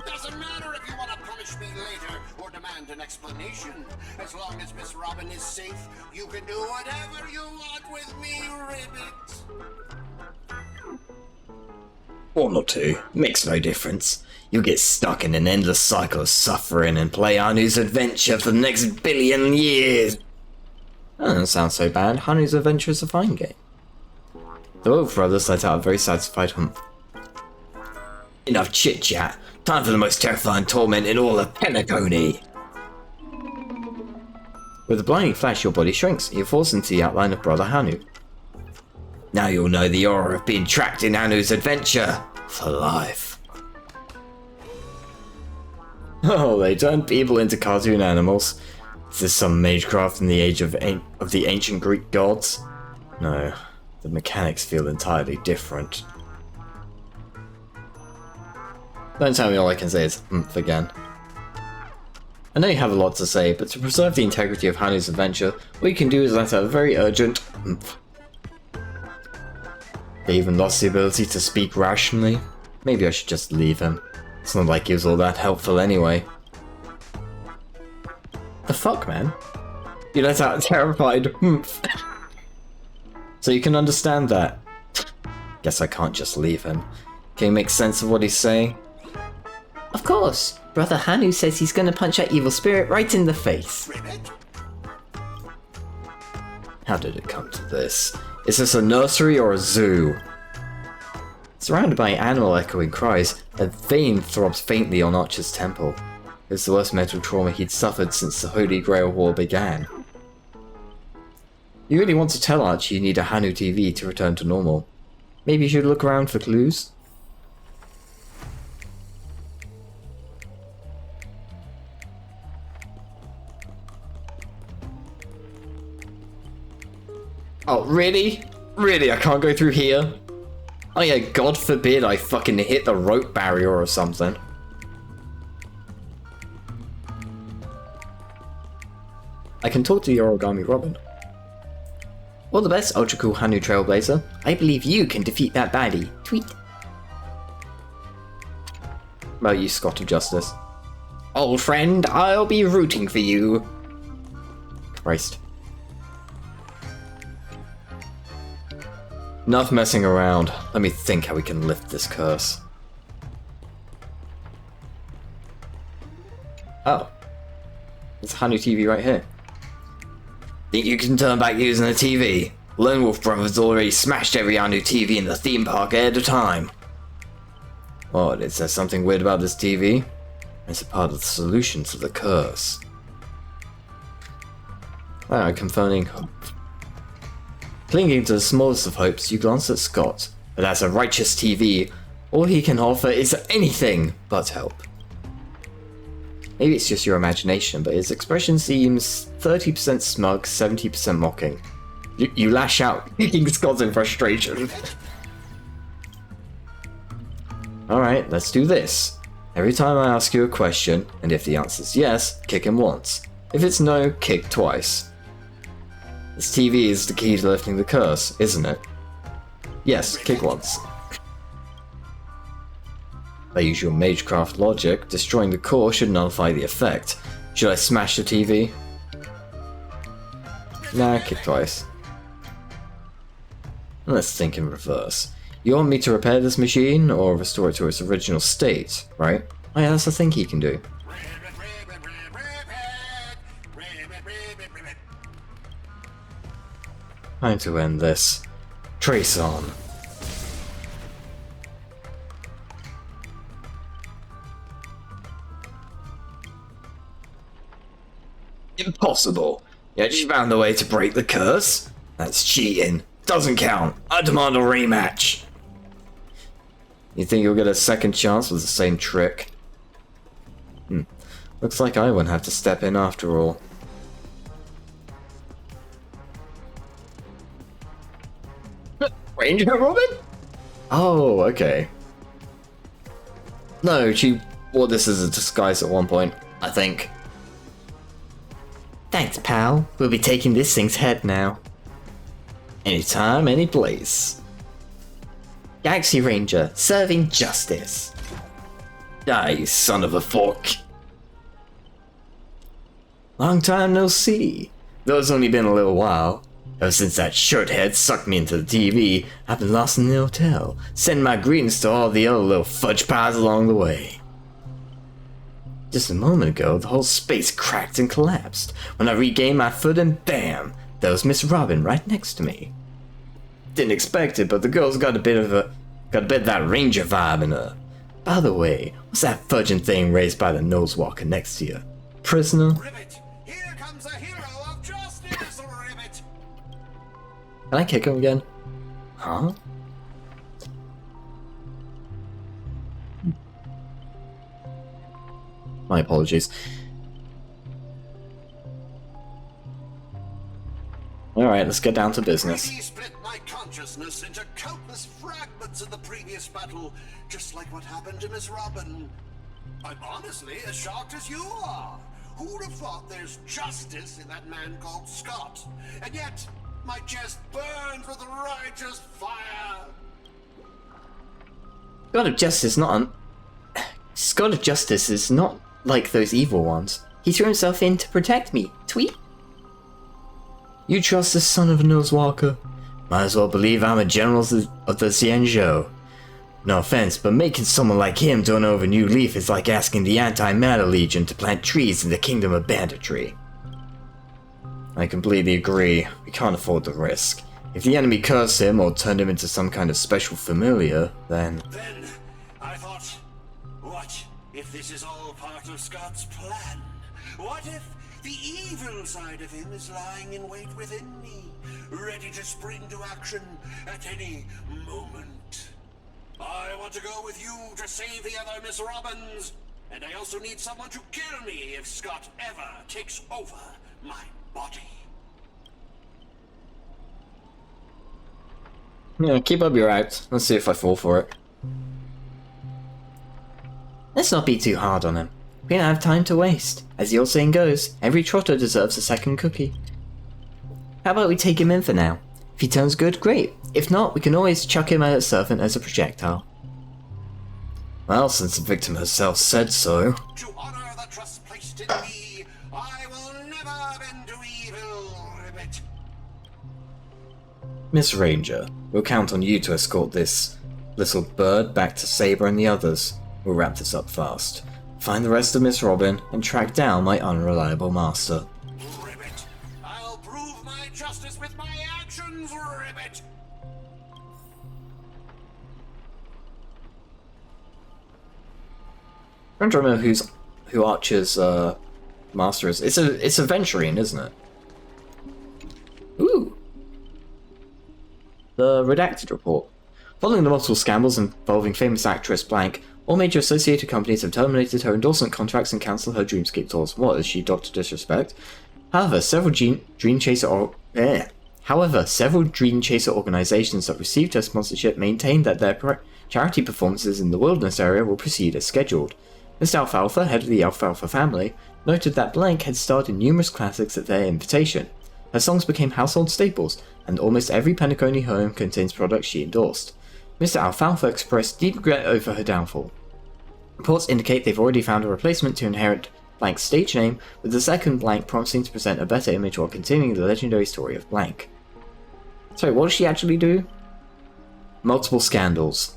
Doesn't matter if you want to punish me later or demand an explanation. As long as Miss Robin is safe, you can do whatever you want with me, Ribbit. One or two, makes no difference. You'll get stuck in an endless cycle of suffering and play Hanu's adventure for the next billion years. That doesn't sound so bad. Hanu's Adventure is a fine game. The Wolf brothers let out a very satisfied hump. Enough chit-chat. Time for the most terrifying torment in all of Penacony. With a blinding flash, your body shrinks, and you're forced into the outline of Brother Hanu. Now you'll know the horror of being trapped in Hanu's adventure for life. Oh, they turned people into cartoon animals. Is this some magecraft in the age of the ancient Greek gods? No, the mechanics feel entirely different. Don't tell me all I can say is again. I know you have a lot to say, but to preserve the integrity of Hanu's adventure, what you can do is let out a very urgent They even lost the ability to speak rationally. Maybe I should just leave him. It's not like he was all that helpful anyway. The fuck, man? You let out a terrified So you can understand that. Guess I can't just leave him. Can you make sense of what he's saying? Of course. Brother Hanu says he's gonna punch that evil spirit right in the face. Ribbit? How did it come to this? Is this a nursery or a zoo? Surrounded by animal echoing cries, a vein throbs faintly on Archer's temple. It's the worst mental trauma he'd suffered since the Holy Grail War began. You really want to tell Archie you need a Hanu TV to return to normal. Maybe you should look around for clues? Oh, really? Really, I can't go through here? Oh yeah, God forbid I fucking hit the rope barrier or something. I can talk to the Origami Robin. All the best, ultra cool Hanu Trailblazer. I believe you can defeat that baddie. Tweet. Well, you Scott of Justice. Old friend, I'll be rooting for you. Christ. Enough messing around. Let me think how we can lift this curse. Oh. There's a Hanu TV right here. Think you can turn back using a TV? Lone Wolf Brothers already smashed every Hanu TV in the theme park ahead of time. What, is there something weird about this TV? Is it part of the solution to the curse? Wow, confirming hope. Clinging to the smallest of hopes, you glance at Scott, but as a righteous TV, all he can offer is anything but help. Maybe it's just your imagination, but his expression seems 30% smug, 70% mocking. You lash out, kicking Scott in frustration. Alright, let's do this. Every time I ask you a question, and if the answer's yes, kick him once. If it's no, kick twice. This TV is the key to lifting the curse, isn't it? Yes, kick once. By usual Magecraft logic, destroying the core should nullify the effect. Should I smash the TV? Nah, kick twice. Let's think in reverse. You want me to repair this machine, or restore it to its original state, right? Oh yeah, that's the thing he can do. Time to end this. Trace on. Impossible! Yet you found a way to break the curse? That's cheating. Doesn't count. I demand a rematch. You think you'll get a second chance with the same trick? Looks like I won't have to step in after all. Ranger Robin? Oh, okay. No, she wore this as a disguise at one point, I think. Thanks, pal. We'll be taking this thing's head now. Anytime, any place. Galaxy Ranger, serving justice. Die, you son of a fork. Long time no see. Though it's only been a little while. Ever since that shirthead sucked me into the TV, I've been lost in the hotel. Send my greetings to all the other little fudge pies along the way. Just a moment ago, the whole space cracked and collapsed. When I regained my footing, bam! There was Miss Robin right next to me. Didn't expect it, but the girl's got a bit of that ranger vibe in her. By the way, what's that fudging thing raised by the nosewalker next to you? Prisoner? Ribbit, here comes a hero of justice, Ribbit. Can I kick him again? Huh? My apologies. Alright, let's get down to business. He split my consciousness into countless fragments in the previous battle, just like what happened to Miss Robin. I'm honestly as shocked as you are. Who'd have thought there's justice in that man called Scott? And yet, my chest burns with righteous fire. God of Justice God of Justice is not like those evil ones. He threw himself in to protect me. Tweet. You trust the son of a Noswalker? Might as well believe I'm a general of the Xianzhou. No offense, but making someone like him turn over a new leaf is like asking the Anti-Matter Legion to plant trees in the kingdom of banditry. I completely agree. We can't afford the risk. If the enemy cursed him or turned him into some kind of special familiar, then... Then, I thought, what if this is all part of Scott's plan? What if the evil side of him is lying in wait within me, ready to spring to action at any moment? I want to go with you to save the other Miss Robbins, and I also need someone to kill me if Scott ever takes over my body. Yeah, keep up your act. Let's see if I fall for it. Let's not be too hard on him. We don't have time to waste. As the old saying goes, every trotter deserves a second cookie. How about we take him in for now? If he turns good, great. If not, we can always chuck him at a servant as a projectile. Well, since the victim herself said so... To honor the trust placed in me, I will never bend to evil, Ribbit. Miss Ranger, we'll count on you to escort this little bird back to Saber and the others. We'll wrap this up fast. Find the rest of Miss Robin and track down my unreliable master. Ribbit, I'll prove my justice with my actions, Ribbit. I'm trying to remember who Archer's master is. It's a Venturine, isn't it? Ooh. The redacted report. Following the multiple scandals involving famous actress Blank, all major associated companies have terminated her endorsement contracts and cancelled her Dreamscape tours. What, is she Dr. Disrespect? However, several Dream Chaser organizations that received her sponsorship maintained that their charity performances in the wilderness area will proceed as scheduled. Mr. Alfalfa, head of the Alfalfa family, noted that Blank had starred in numerous classics at their invitation. Her songs became household staples, and almost every Penacony home contains products she endorsed. Mr. Alfalfa expressed deep regret over her downfall. Reports indicate they've already found a replacement to inherit Blank's stage name, with the second Blank promising to present a better image while continuing the legendary story of Blank. Sorry, what does she actually do? Multiple scandals.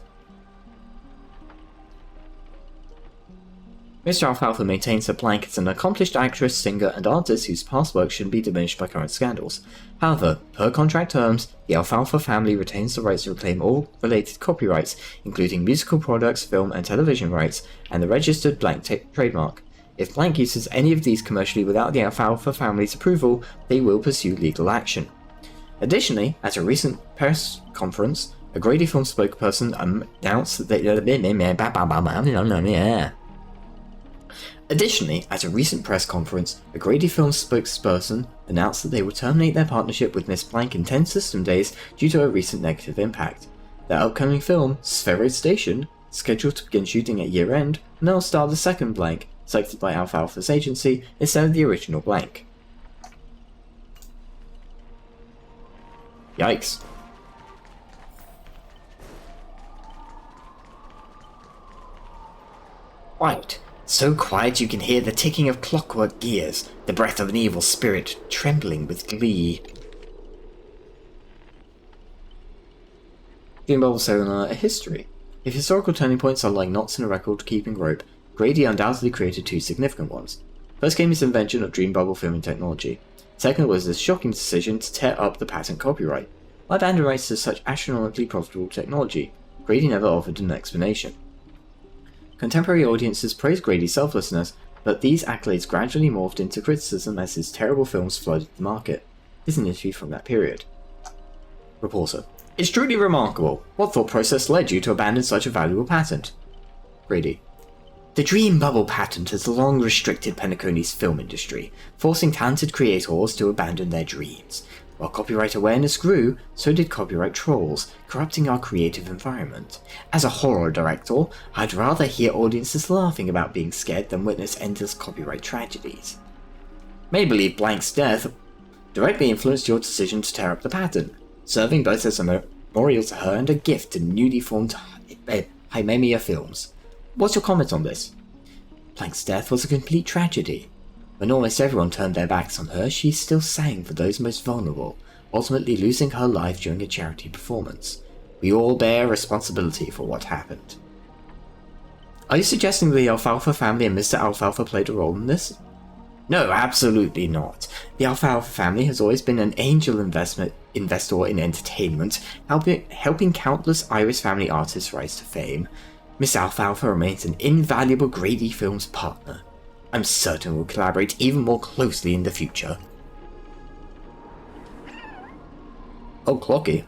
Mr. Alfalfa maintains that Blank is an accomplished actress, singer, and artist whose past work shouldn't be diminished by current scandals. However, per contract terms, the Alfalfa family retains the rights to reclaim all related copyrights, including musical products, film and television rights, and the registered Blank trademark. If Blank uses any of these commercially without the Alfalfa family's approval, they will pursue legal action. Additionally, at a recent press conference, a Grady Film spokesperson announced that they... Additionally, at a recent press conference, a Grady Films spokesperson announced that they will terminate their partnership with Miss Blank in 10 system days due to a recent negative impact. Their upcoming film, Spheroid Station, scheduled to begin shooting at year-end, will now star the second Blank, selected by Alfalfa's agency, instead of the original Blank. Yikes. Quiet. So quiet you can hear the ticking of clockwork gears, the breath of an evil spirit trembling with glee. Dream Bubble Sonar, a history. If historical turning points are like knots in a record-keeping rope, Grady undoubtedly created two significant ones. First came his invention of Dream Bubble filming technology. Second was his shocking decision to tear up the patent copyright. Why abandon rights to such astronomically profitable technology? Grady never offered an explanation. Contemporary audiences praised Grady's selflessness, but these accolades gradually morphed into criticism as his terrible films flooded the market. Here's an interview from that period. Reporter: It's truly remarkable. What thought process led you to abandon such a valuable patent? Grady: The Dream Bubble patent has long restricted Penacony's film industry, forcing talented creators to abandon their dreams. While copyright awareness grew, so did copyright trolls, corrupting our creative environment. As a horror director, I'd rather hear audiences laughing about being scared than witness endless copyright tragedies. Many believe Blank's death directly influenced your decision to tear up the pattern, serving both as a memorial to her and a gift to newly formed Hymemia Films. What's your comment on this? Blank's death was a complete tragedy. When almost everyone turned their backs on her, she still sang for those most vulnerable, ultimately losing her life during a charity performance. We all bear responsibility for what happened. Are you suggesting the Alfalfa family and Mr. Alfalfa played a role in this? No, absolutely not. The Alfalfa family has always been an angel investor in entertainment, helping countless Irish family artists rise to fame. Miss Alfalfa remains an invaluable Grady Films partner. I'm certain we'll collaborate even more closely in the future. Oh, Clocky.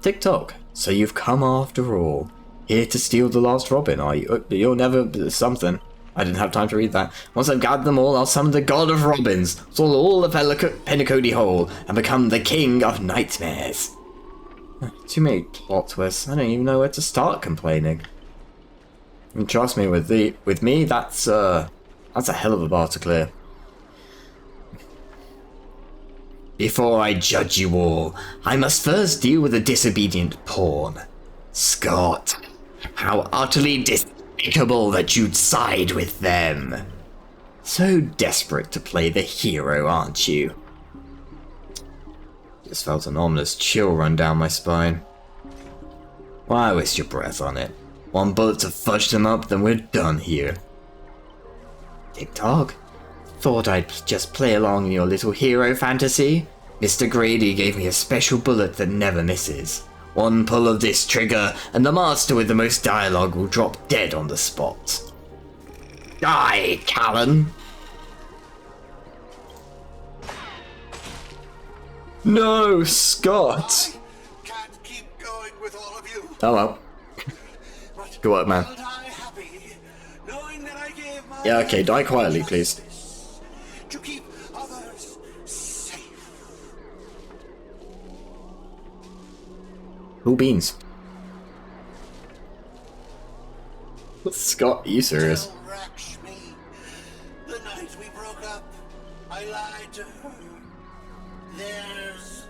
TikTok, so you've come after all. Here to steal the last Robin, are you? You're never something. I didn't have time to read that. Once I've gathered them all, I'll summon the God of Robins, swallow all the Penacody whole, and become the King of Nightmares. Too many plot twists. I don't even know where to start complaining. And trust me, with me, that's a hell of a bar to clear. Before I judge you all, I must first deal with the disobedient pawn. Scott, how utterly despicable that you'd side with them. So desperate to play the hero, aren't you? Just felt an ominous chill run down my spine. Why waste your breath on it? One bullet to fudge them up, then we're done here. TikTok? Thought I'd just play along in your little hero fantasy? Mr. Grady gave me a special bullet that never misses. One pull of this trigger, and the master with the most dialogue will drop dead on the spot. Die, Callan! No, Scott! I can't keep going with all of you. Oh well. But Good work, man. I'll die happy, knowing that I gave my Yeah, okay, die quietly, please. to keep others safe. Cool beans. Scott, are you serious? Tell Rakshmi, the night we broke up, I lied to her. There's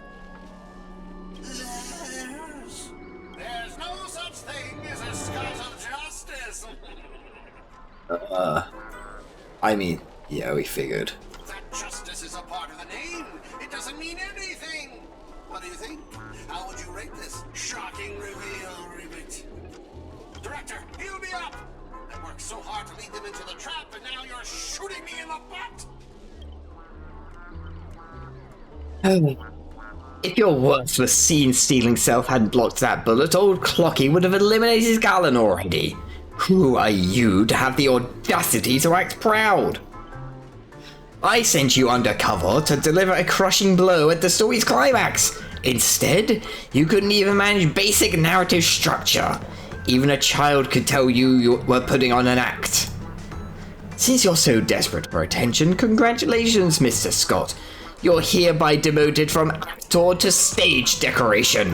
no such thing as a Scot of justice. I mean, yeah, we figured. That justice is a part of the name. It doesn't mean anything. What do you think? How would you rate this shocking reveal, Ribbit? Director, heal me up! I worked so hard to lead them into the trap, and now you're shooting me in the butt! If your worthless scene-stealing self hadn't blocked that bullet, old Clocky would have eliminated Gallon already. Who are you to have the audacity to act proud? I sent you undercover to deliver a crushing blow at the story's climax. Instead, you couldn't even manage basic narrative structure. Even a child could tell you were putting on an act. Since you're so desperate for attention, congratulations, Mr. Scott. You're hereby demoted from actor to stage decoration.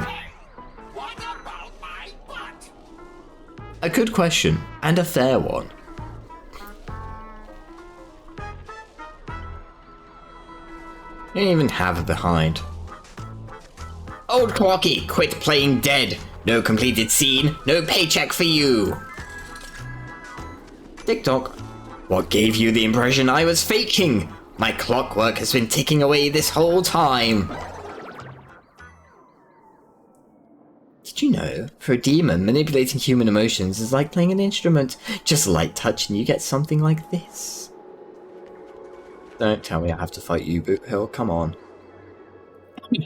What about my butt? A good question, and a fair one. You don't even have a behind. Old Clocky, quit playing dead. No completed scene, no paycheck for you. TikTok. What gave you the impression I was faking? My clockwork has been ticking away this whole time. Did you know, for a demon, manipulating human emotions is like playing an instrument. Just a light touch and you get something like this. Don't tell me I have to fight you, Boot Hill, come on.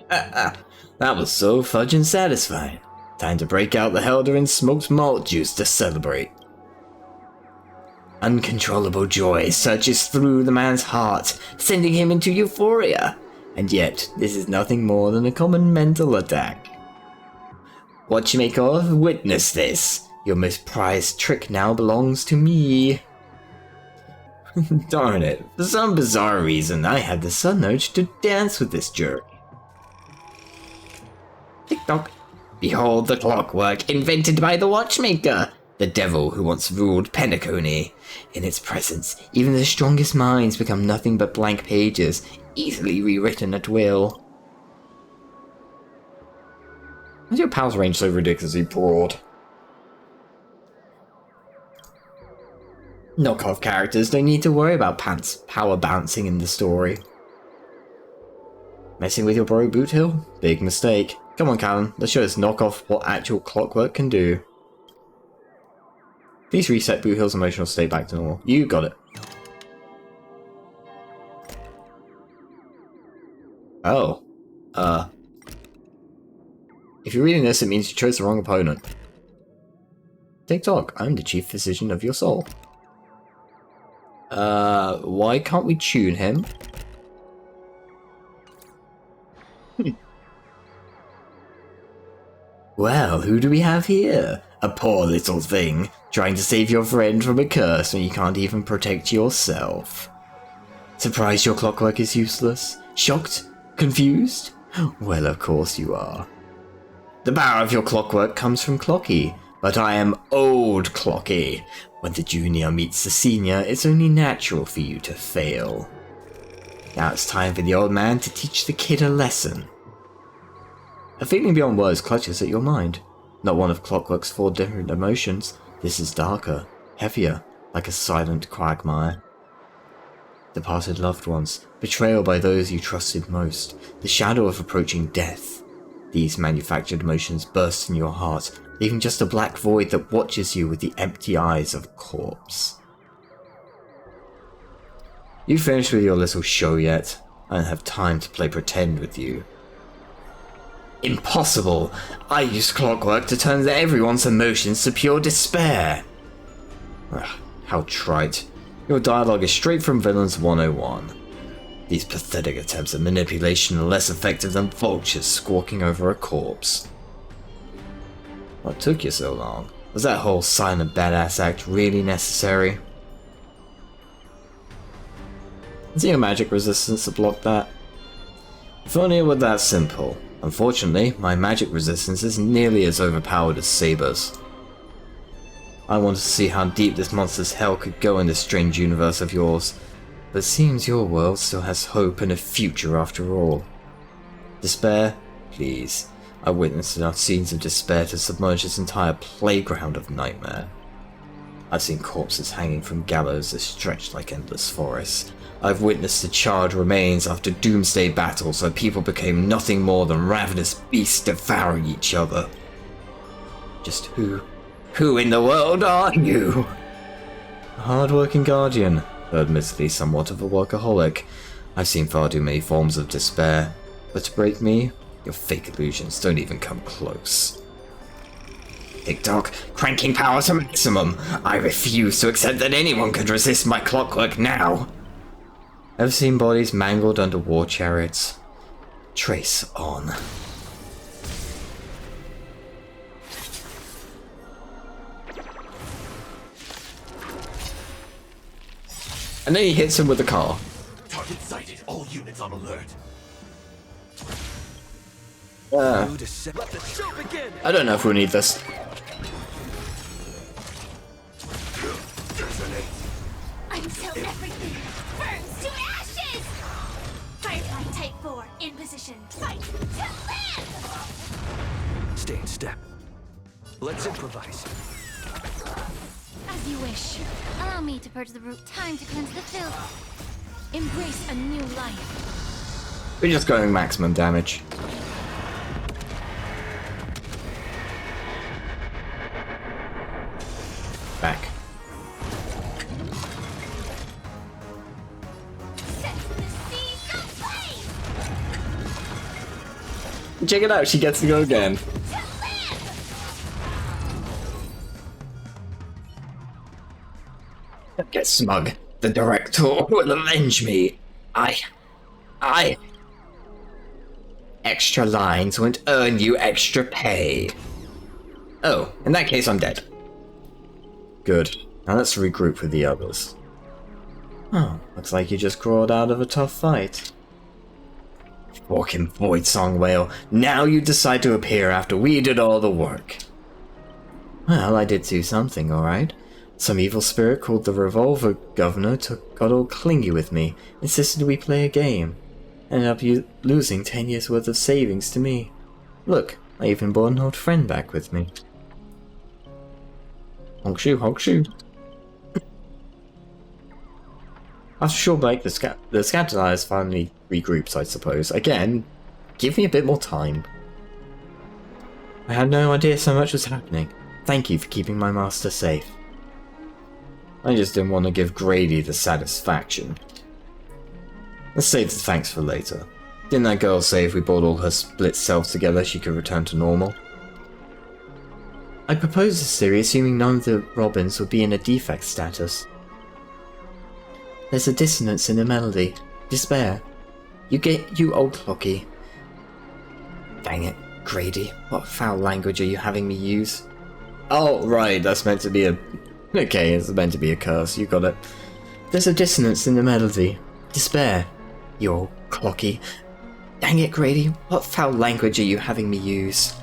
That was so fudging satisfying. Time to break out the Helderin smoked malt juice to celebrate. Uncontrollable joy surges through the man's heart, sending him into euphoria. And yet, this is nothing more than a common mental attack. Watchmaker, witness this. Your most prized trick now belongs to me. Darn it, for some bizarre reason, I had the sudden urge to dance with this jerk. Tick-tock. Behold the clockwork invented by the watchmaker. The devil who once ruled Penacony. In its presence, even the strongest minds become nothing but blank pages, easily rewritten at will. Why is your powers range so ridiculously broad? Knockoff characters don't need to worry about power bouncing in the story. Messing with your bro Boot Hill? Big mistake. Come on, Callum, let's show this knockoff what actual Clockwork can do. Please reset Boot Hill's emotional state back to normal. You got it. Oh. If you're reading this, it means you chose the wrong opponent. TikTok, I'm the chief physician of your soul. Why can't we tune him? Well, who do we have here? A poor little thing, trying to save your friend from a curse when you can't even protect yourself. Surprised your clockwork is useless? Shocked? Confused? Well, of course you are. The power of your clockwork comes from Clocky, but I am old Clocky. When the junior meets the senior, it's only natural for you to fail. Now it's time for the old man to teach the kid a lesson. A feeling beyond words clutches at your mind. Not one of Clockwork's 4 different emotions. This is darker, heavier, like a silent quagmire. Departed loved ones, betrayal by those you trusted most, the shadow of approaching death. These manufactured emotions burst in your heart, leaving just a black void that watches you with the empty eyes of a corpse. You finished with your little show yet? I don't have time to play pretend with you. Impossible! I used Clockwork to turn everyone's emotions to pure despair! Ugh, how trite. Your dialogue is straight from Villains 101. These pathetic attempts at manipulation are less effective than vultures squawking over a corpse. What took you so long? Was that whole silent badass act really necessary? Is there a magic resistance to block that? If only it were that simple. Unfortunately, my magic resistance is nearly as overpowered as Saber's. I wanted to see how deep this monster's hell could go in this strange universe of yours, but it seems your world still has hope and a future after all. Despair? Please. I witnessed enough scenes of despair to submerge this entire playground of nightmare. I've seen corpses hanging from gallows that stretched like endless forests. I've witnessed the charred remains after doomsday battles where people became nothing more than ravenous beasts devouring each other. Just who in the world are you? A hard-working guardian, though admittedly somewhat of a workaholic. I've seen far too many forms of despair, but to break me, your fake illusions don't even come close. TikTok, cranking power to maximum. I refuse to accept that anyone could resist my clockwork now. Ever seen bodies mangled under war chariots? Trace on. And then he hits him with the car. Target sighted. All units on alert. I don't know if we need this. Until everything burns to ashes! Firefly Type 4 in position. Fight to live! Stay in step. Let's improvise. As you wish. Allow me to purge the root. Time to cleanse the filth. Embrace a new life. We're just going maximum damage. Back. Set the seas aflame! Check it out, she gets to go again. To live! Don't get smug. The director will avenge me. I... Extra lines won't earn you extra pay. Oh, in that case I'm dead. Good. Now let's regroup with the others. Oh, looks like you just crawled out of a tough fight. Fucking Void Song Whale, now you decide to appear after we did all the work. Well, I did do something, alright. Some evil spirit called the Revolver Governor got all clingy with me, insisted we play a game. Ended up losing 10 years worth of savings to me. Look, I even brought an old friend back with me. Honk shoe, honk shoe. After sure break, the Scattered Eyes finally regroups, I suppose. Again, give me a bit more time. I had no idea so much was happening. Thank you for keeping my master safe. I just didn't want to give Grady the satisfaction. Let's save the thanks for later. Didn't that girl say if we brought all her split selves together she could return to normal? I proposed this theory assuming none of the Robins would be in a defect status. There's a dissonance in the melody. Despair. You old clocky. Dang it, Grady. What foul language are you having me use? Oh, right, that's meant to be a... Okay, it's meant to be a curse, you got it. There's a dissonance in the melody. Despair. You old clocky. Dang it, Grady. What foul language are you having me use?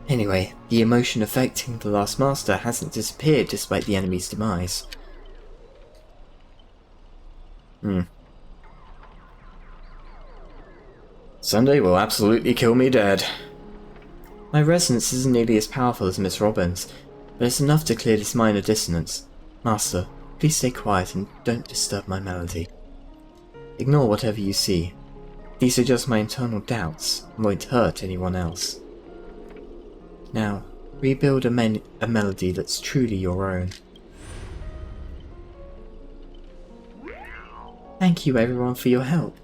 Anyway, the emotion affecting the last master hasn't disappeared despite the enemy's demise. Sunday will absolutely kill me dead. My resonance isn't nearly as powerful as Miss Robin's, but it's enough to clear this minor dissonance. Master, please stay quiet and don't disturb my melody. Ignore whatever you see. These are just my internal doubts and won't hurt anyone else. Now, rebuild a melody that's truly your own. Thank you everyone for your help.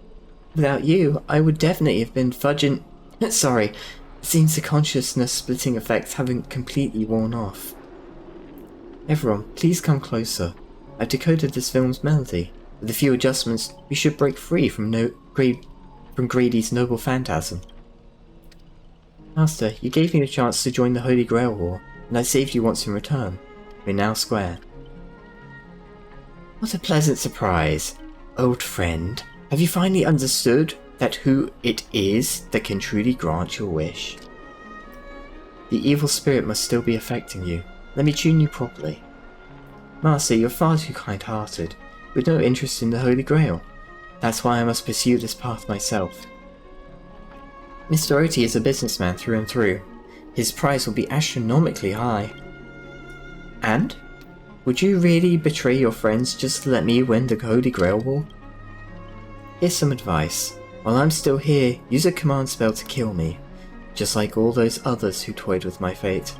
Without you, I would definitely have been fudging... Sorry, it seems the consciousness splitting effects haven't completely worn off. Everyone, please come closer. I've decoded this film's melody. With a few adjustments, we should break free from Grady's noble phantasm. Master, you gave me a chance to join the Holy Grail War, and I saved you once in return. We're now square. What a pleasant surprise. Old friend, have you finally understood that who it is that can truly grant your wish? The evil spirit must still be affecting you. Let me tune you properly. Master, you're far too kind-hearted, with no interest in the Holy Grail. That's why I must pursue this path myself. Mr. Oti is a businessman through and through. His price will be astronomically high. And? Would you really betray your friends just to let me win the Holy Grail War? Here's some advice. While I'm still here, use a command spell to kill me, just like all those others who toyed with my fate.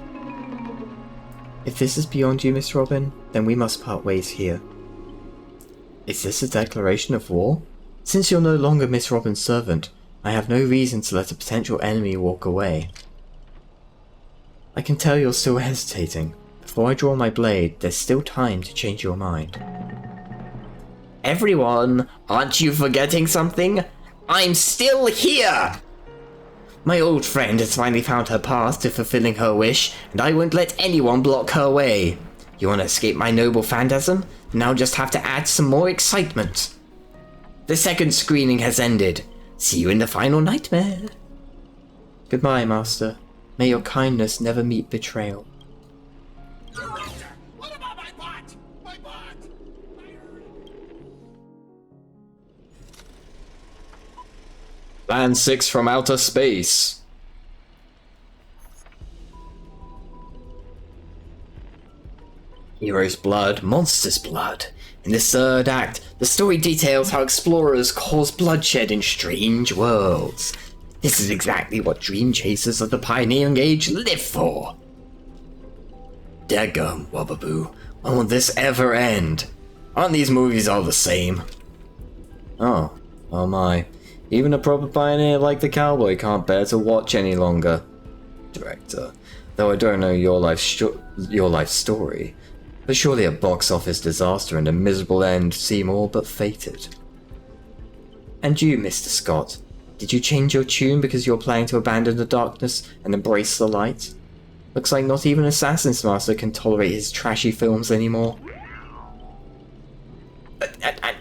If this is beyond you, Miss Robin, then we must part ways here. Is this a declaration of war? Since you're no longer Miss Robin's servant, I have no reason to let a potential enemy walk away. I can tell you're still hesitating. Before I draw my blade, there's still time to change your mind. Everyone, aren't you forgetting something? I'm still here! My old friend has finally found her path to fulfilling her wish, and I won't let anyone block her way. You want to escape my noble phantasm? Now just have to add some more excitement. The second screening has ended. See you in the final nightmare. Goodbye, Master. May your kindness never meet betrayal. Director, what about my bot? My bot! Plan 6 from outer space. Hero's blood, monster's blood. In this third act, the story details how explorers cause bloodshed in strange worlds. This is exactly what dream chasers of the pioneering age live for. Daggum, Wababoo. When will this ever end? Aren't these movies all the same? Oh my. Even a proper pioneer like the cowboy can't bear to watch any longer. Director, though I don't know your life story, but surely a box office disaster and a miserable end seem all but fated. And you, Mr. Scott, did you change your tune because you're planning to abandon the darkness and embrace the light? Looks like not even Assassin's Master can tolerate his trashy films anymore.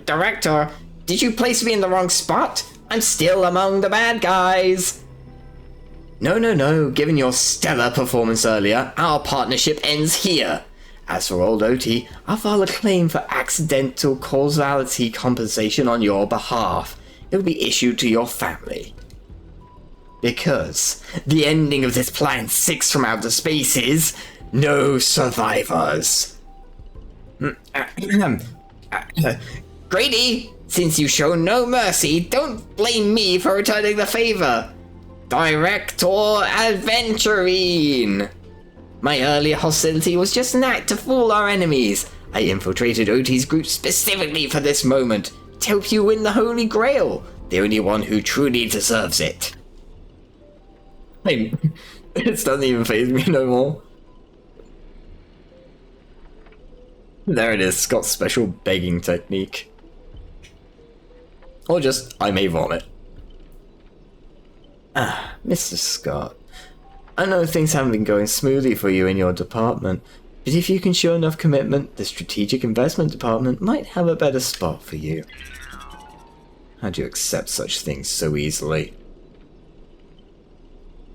Director, did you place me in the wrong spot? I'm still among the bad guys. No. Given your stellar performance earlier, our partnership ends here. As for old Oti, I'll file a claim for accidental causality compensation on your behalf. It'll be issued to your family. Because the ending of this Plan 6 from outer space is no survivors. Grady, since you show no mercy, don't blame me for returning the favor. Director Adventurine! My earlier hostility was just an act to fool our enemies. I infiltrated Oti's group specifically for this moment, to help you win the Holy Grail, the only one who truly deserves it. Hey, it doesn't even faze me no more. There it is, Scott's special begging technique. Or just, I may vomit. Ah, Mr. Scott. I know things haven't been going smoothly for you in your department, but if you can show enough commitment, the Strategic Investment Department might have a better spot for you. How'd you accept such things so easily?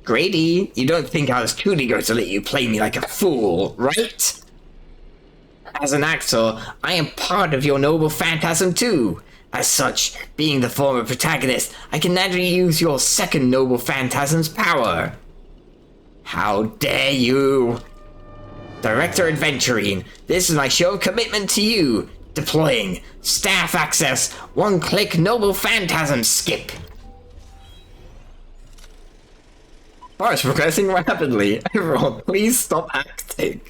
Grady, you don't think I was truly going to let you play me like a fool, right? As an actor, I am part of your noble phantasm too. As such, being the former protagonist, I can naturally use your second noble phantasm's power. How dare you! Director Adventurine, this is my show of commitment to you. Deploying staff access, one-click noble phantasm skip. Oh, it's progressing rapidly. Everyone, please stop acting.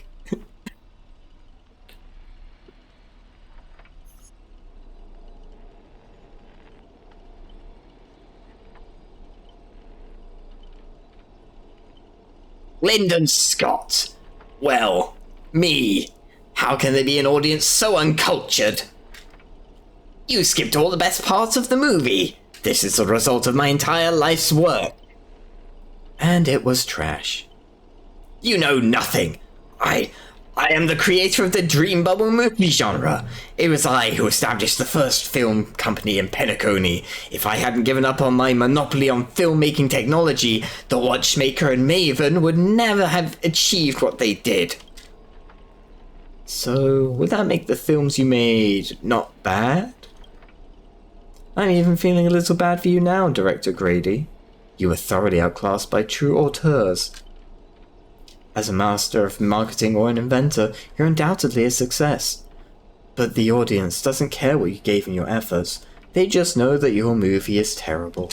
Lyndon Scott. Well, me. How can there be an audience so uncultured? You skipped all the best parts of the movie. This is the result of my entire life's work. And it was trash. You know nothing. I am the creator of the dream bubble movie genre. It was I who established the first film company in Penacony. If I hadn't given up on my monopoly on filmmaking technology, the Watchmaker and Maven would never have achieved what they did. So, would that make the films you made not bad? I'm even feeling a little bad for you now, Director Grady. You were thoroughly outclassed by true auteurs. As a master of marketing or an inventor, you're undoubtedly a success. But the audience doesn't care what you gave in your efforts. They just know that your movie is terrible.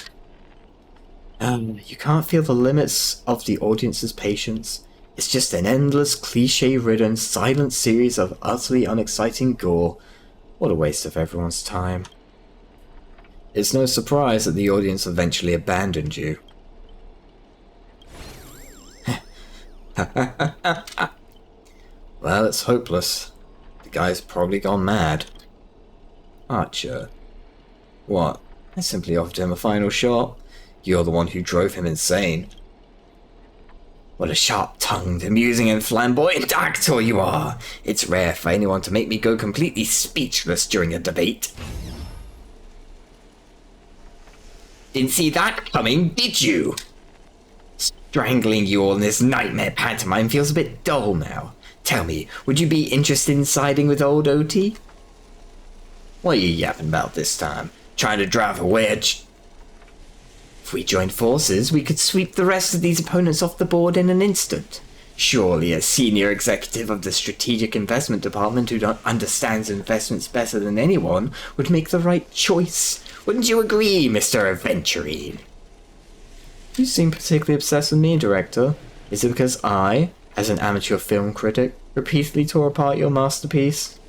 You can't feel the limits of the audience's patience. It's just an endless, cliche-ridden, silent series of utterly unexciting gore. What a waste of everyone's time. It's no surprise that the audience eventually abandoned you. Well, it's hopeless. The guy's probably gone mad. Archer. What? I simply offered him a final shot. You're the one who drove him insane. What a sharp-tongued, amusing and flamboyant actor you are! It's rare for anyone to make me go completely speechless during a debate. Didn't see that coming, did you? Strangling you all in this nightmare pantomime feels a bit dull now. Tell me, would you be interested in siding with old Oti? What are you yapping about this time? Trying to drive a wedge? If we joined forces, we could sweep the rest of these opponents off the board in an instant. Surely a senior executive of the Strategic Investment Department who understands investments better than anyone would make the right choice. Wouldn't you agree, Mr. Adventurine? You seem particularly obsessed with me, Director. Is it because I, as an amateur film critic, repeatedly tore apart your masterpiece?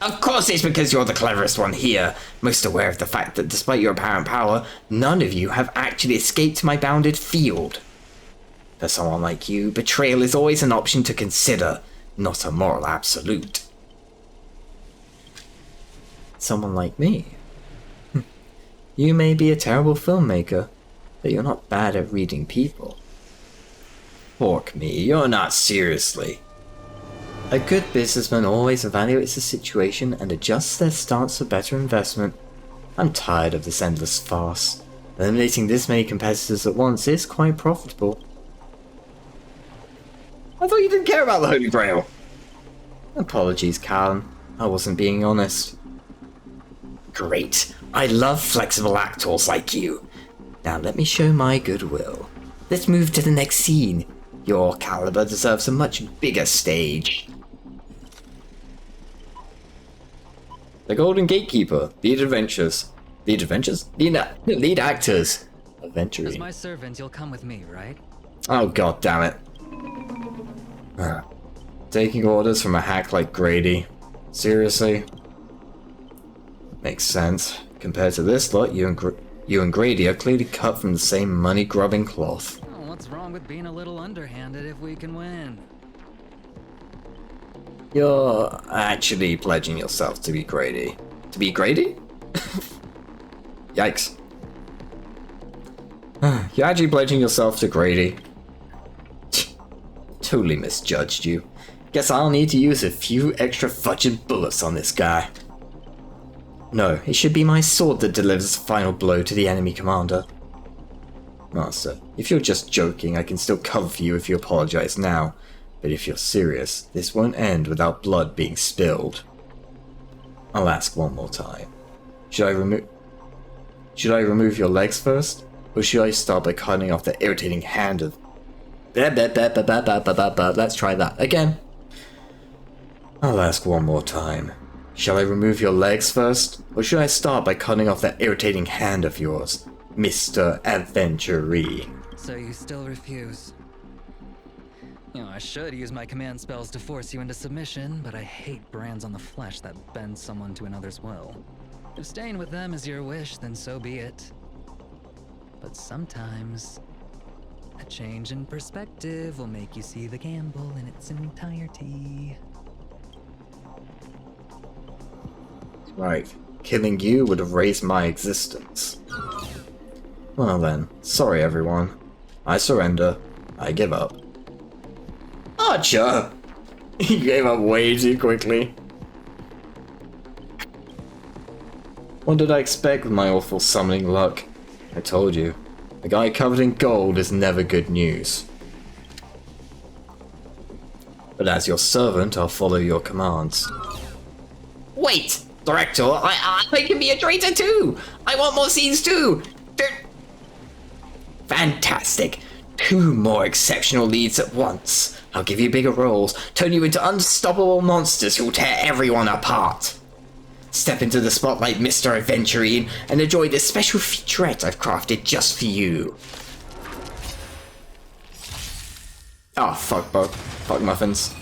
Of course it's because you're the cleverest one here, most aware of the fact that despite your apparent power, none of you have actually escaped my bounded field. For someone like you, betrayal is always an option to consider, not a moral absolute. Someone like me? You may be a terrible filmmaker, but you're not bad at reading people. Pork me, you're not seriously. A good businessman always evaluates the situation and adjusts their stance for better investment. I'm tired of this endless farce. Eliminating this many competitors at once is quite profitable. I thought you didn't care about the Holy Grail. Apologies, Callum. I wasn't being honest. Great. I love flexible actors like you. Now let me show my goodwill. Let's move to the next scene. Your caliber deserves a much bigger stage. The Golden Gatekeeper. Lead adventures. Lead adventures? Lead actors. As Adventuring. my servant, you'll come with me, right? Oh god damn it. Taking orders from a hack like Grady. Seriously? Makes sense. Compared to this lot, you and Grady are clearly cut from the same money-grubbing cloth. Oh, what's wrong with being a little underhanded if we can win? You're actually pledging yourself to be Grady. To be Grady? Yikes. You're actually pledging yourself to Grady. Totally misjudged you. Guess I'll need to use a few extra fudging bullets on this guy. No, it should be my sword that delivers the final blow to the enemy commander. Master, if you're just joking, I can still cover for you if you apologize now. But if you're serious, this won't end without blood being spilled. I'll ask one more time. Should I remove your legs first? Or should I start by cutting off the irritating hand of... Let's try that again. I'll ask one more time. Shall I remove your legs first? Or should I start by cutting off that irritating hand of yours, Mr. Aventurine? So you still refuse? You know, I should use my command spells to force you into submission, but I hate brands on the flesh that bend someone to another's will. If staying with them is your wish, then so be it. But sometimes, a change in perspective will make you see the gamble in its entirety. Right. Killing you would have raised my existence. Well then, sorry everyone. I surrender. I give up. Archer! He gave up way too quickly. What did I expect with my awful summoning luck? I told you. A guy covered in gold is never good news. But as your servant, I'll follow your commands. Wait! Director, I can be a traitor too! I want more scenes too! Fantastic! 2 more exceptional leads at once. I'll give you bigger roles, turn you into unstoppable monsters who'll tear everyone apart. Step into the spotlight, Mr. Aventurine, and enjoy this special featurette I've crafted just for you. Oh, fuck muffins.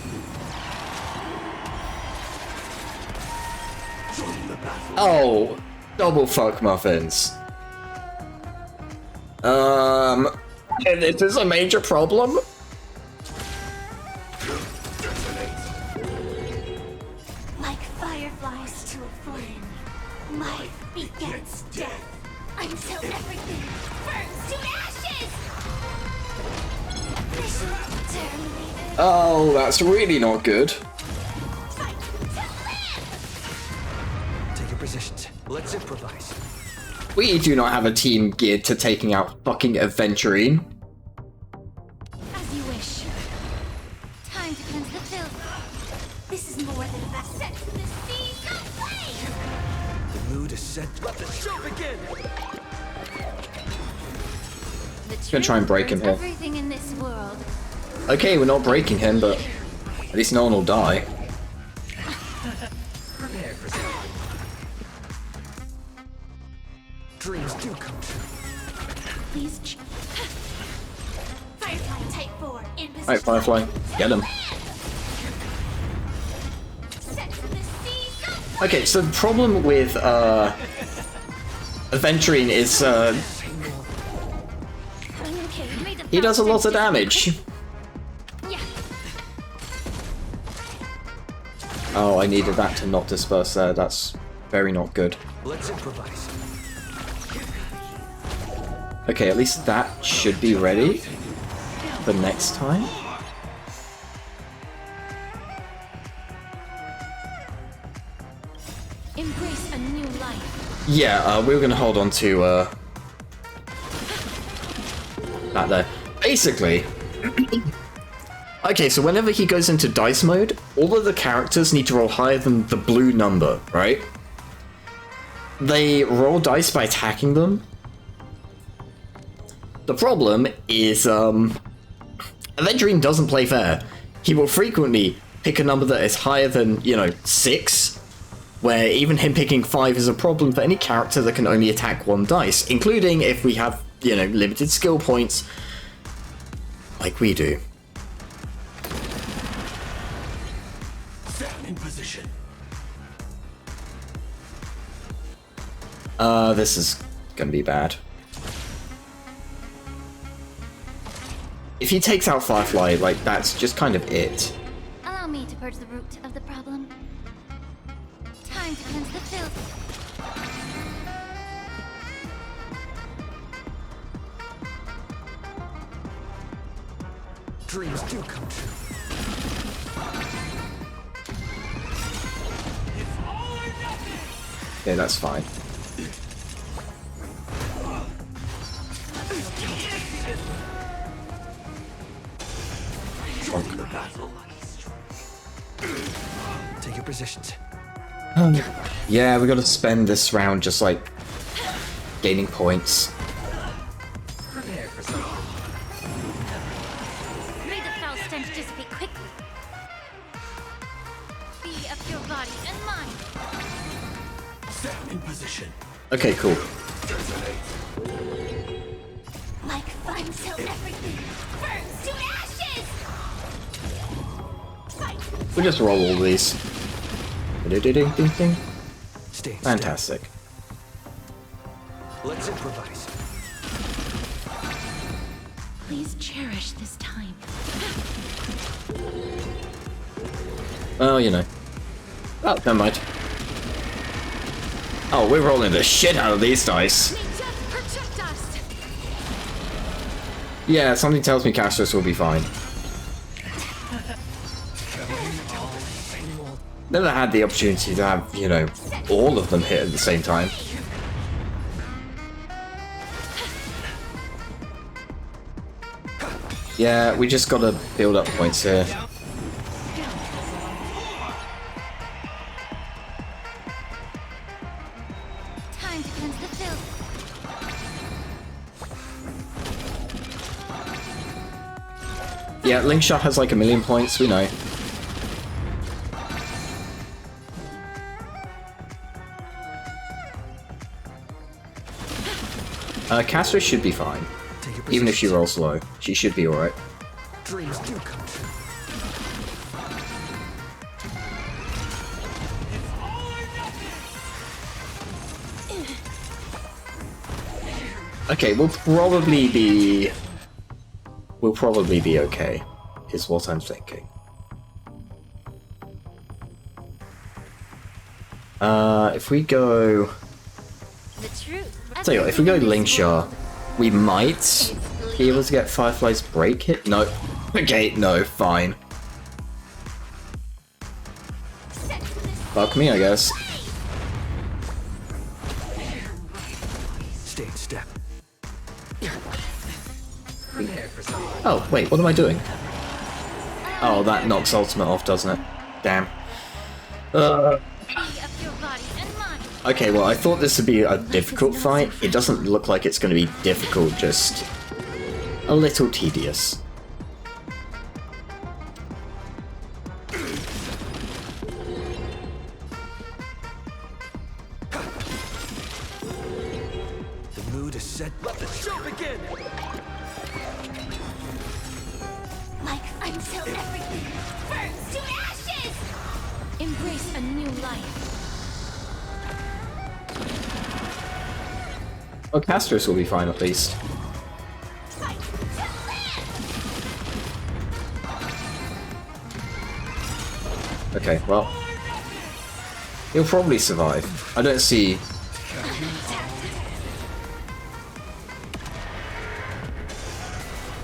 Oh, double fuck muffins. Is this a major problem? Like fireflies to a flame, life begets death until everything burns to ashes! Mission terminated. Oh, that's really not good. Fight to live! Take your positions. Let's improvise. We do not have a team geared to taking out fucking Aventurine. As you wish. Time to cleanse the filth. This is more than a set to the seas of flame! The mood is set. Let the show begin! The Gonna try and break him truth burns here. everything in this world. Okay, we're not breaking him, but at least no one will die. Prepare for something. Dreams do come true. Please. Firefly Type 4 in position. Alright, Firefly, get him. Set to the seas of Okay, so the problem with Aventurine is he does a lot of damage. Yeah. Oh, I needed that to not disperse there. That's very not good. Let's improvise. Okay, at least that should be ready for next time. Embrace a new life. Yeah, we were gonna hold on to that there. Basically, okay, so whenever he goes into dice mode, all of the characters need to roll higher than the blue number, right? They roll dice by attacking them. The problem is, Everdream doesn't play fair. He will frequently pick a number that is higher than, 6, where even him picking 5 is a problem for any character that can only attack one dice, including if we have, limited skill points, like we do. Set in position. This is gonna be bad. If he takes out Firefly, like, that's just kind of it. Allow me to purge the root of the problem. Time to cleanse the filth. Dreams do come true. Yeah, that's fine. Take your positions. Yeah, we gotta spend this round just, like, gaining points. Prepare for something. May the foul stench dissipate quickly. Be of your body and mind. Set in position. Okay, cool. Like fun till everything burns to ashes! Fight! We'll just roll all these. Ding-ding-ding-ding. Stay in step. Fantastic. Let's improvise. Please cherish this time. Well, Oh, never mind. Oh, we're rolling the shit out of these dice. May death protect us! Yeah, something tells me Castros will be fine. Never had the opportunity to have, all of them hit at the same time. Yeah, we just gotta build up points here. Time to cleanse the filth. Yeah, Linkshot has like 1,000,000 points, we know. Castro should be fine. Take your Even if she positions. rolls low, she should be alright. Dreams do come true. Okay, we'll probably be okay, is what I'm thinking. If we go... The truth. Tell you what, if we go Linkshot, we might be able to get Firefly's break hit. No. Okay, no, fine. Fuck me, I guess. Stay in step. Prepare for something. Oh, wait, what am I doing? Oh, that knocks Ultimate off, doesn't it? Damn. Be of your body and mind. Okay, well, I thought this would be a difficult fight. It doesn't look like it's going to be difficult, just a little tedious. The mood is set. Let the show begin! Like until everything burns to ashes! Embrace a new life. Well, Castros will be fine at least. Fight to live! Okay, well, he'll probably survive. I don't see...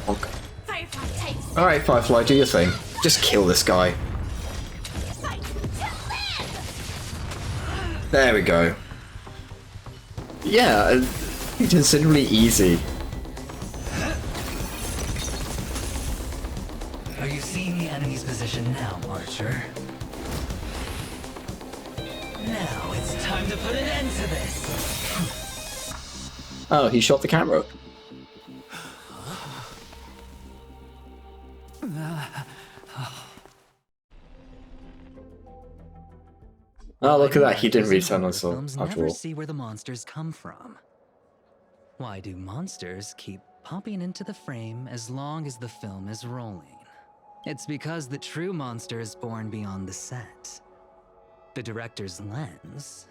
Okay. Firefly takes Alright, Firefly, do your thing. Just kill this guy. fight to live! There we go. Yeah, considerably easy. enemy's position now, Archer. Now it's time to put an end to this! Oh, he shot the camera. Oh, look at that. He didn't return on soul Films after never all. see where the monsters come from. Why do monsters keep popping into the frame as long as the film is rolling? It's because the true monster is born beyond the set. The director's lens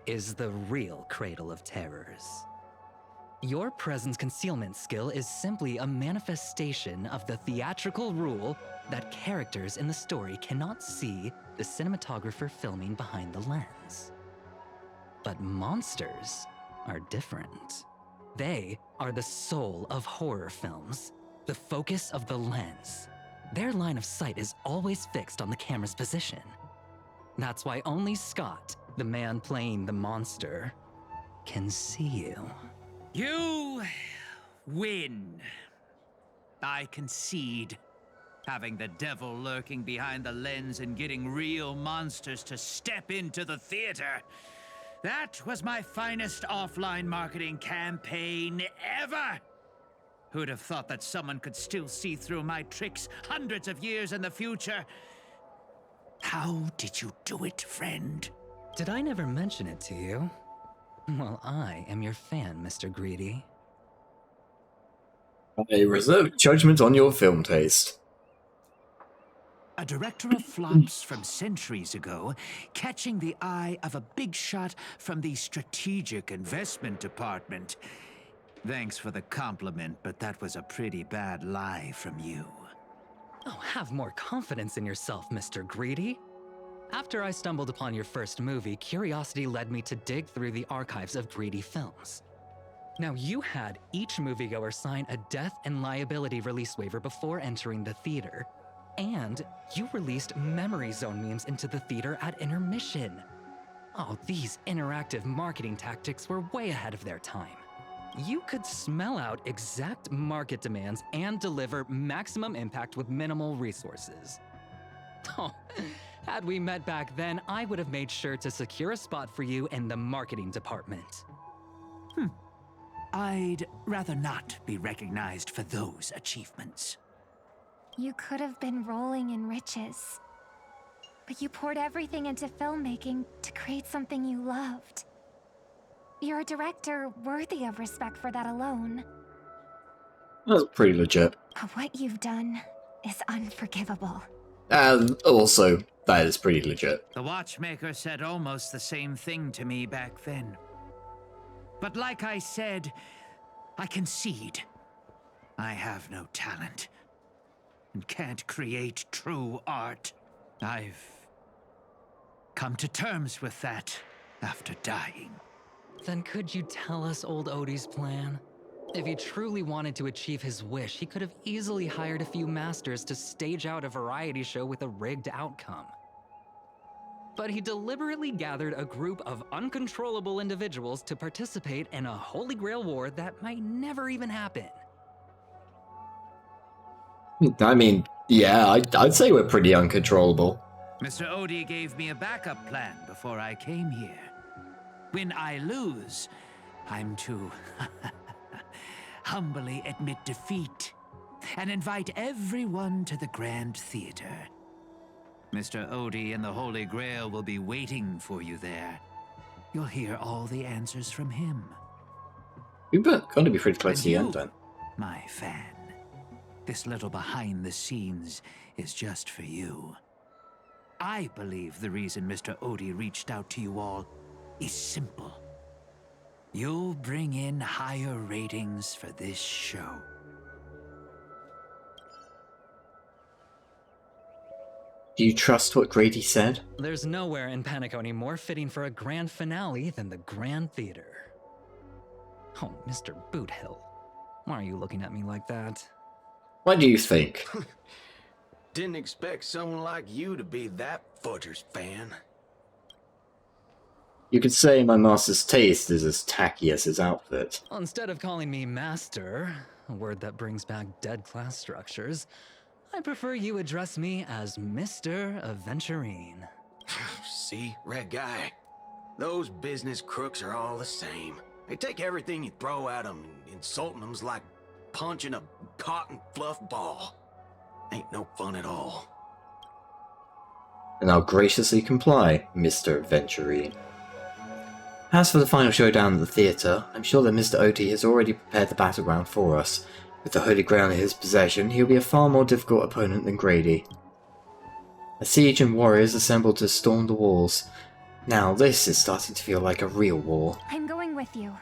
is the real cradle of terrors. Your presence concealment skill is simply a manifestation of the theatrical rule that characters in the story cannot see the cinematographer filming behind the lens. But monsters are different. They are the soul of horror films, the focus of the lens. Their line of sight is always fixed on the camera's position. That's why only Scott, the man playing the monster, can see you. You win. I concede. Having the devil lurking behind the lens and getting real monsters to step into the theater. That was my finest offline marketing campaign ever. Who'd have thought that someone could still see through my tricks hundreds of years in the future? How did you do it, friend? Did I never mention it to you? Well, I am your fan, Mr. Greedy. I reserve judgment on your film taste. A director of flops from centuries ago, catching the eye of a big shot from the strategic investment department. Thanks for the compliment, but that was a pretty bad lie from you. Oh, have more confidence in yourself, Mr. Greedy. After I stumbled upon your first movie, curiosity led me to dig through the archives of Greedy films. Now, you had each moviegoer sign a death and liability release waiver before entering the theater. And you released Memory Zone memes into the theater at intermission. Oh, these interactive marketing tactics were way ahead of their time. You could smell out exact market demands and deliver maximum impact with minimal resources. Oh, had we met back then, I would have made sure to secure a spot for you in the marketing department. I'd rather not be recognized for those achievements. You could have been rolling in riches. But you poured everything into filmmaking to create something you loved. You're a director worthy of respect for that alone. That's pretty legit. But what you've done is unforgivable. And also, that is pretty legit. The watchmaker said almost the same thing to me back then. But like I said, I concede. I have no talent and can't create true art. I've come to terms with that after dying. Then could you tell us old Odie's plan? If he truly wanted to achieve his wish, he could have easily hired a few masters to stage out a variety show with a rigged outcome. But he deliberately gathered a group of uncontrollable individuals to participate in a Holy Grail war that might never even happen. I mean, yeah, I'd say we're pretty uncontrollable. Mr. Odie gave me a backup plan before I came here. When I lose, I'm to humbly admit defeat and invite everyone to the Grand Theater. Mr. Odie and the Holy Grail will be waiting for you there. You'll hear all the answers from him. We're going to be pretty close to the And end you, then. my fan, this little behind the scenes is just for you. I believe the reason Mr. Odie reached out to you all is simple. You'll bring in higher ratings for this show. Do you trust what Grady said? There's nowhere in Panaconii more fitting for a grand finale than the Grand Theater. Oh, Mr. Boothill, why are you looking at me like that? What do you think? Didn't expect someone like you to be that Fudger's fan. You could say my master's taste is as tacky as his outfit. Well, instead of calling me Master, a word that brings back dead class structures, I prefer you address me as Mr. Aventurine. See, Red Guy? Those business crooks are all the same. They take everything you throw at them, and insulting them's like punching a cotton fluff ball. Ain't no fun at all. And I'll graciously comply, Mr. Aventurine. As for the final showdown at the theatre, I'm sure that Mr. Oti has already prepared the battleground for us. With the Holy Grail in his possession, he'll be a far more difficult opponent than Grady. A siege and warriors assembled to storm the walls. Now this is starting to feel like a real war. I'm going with you.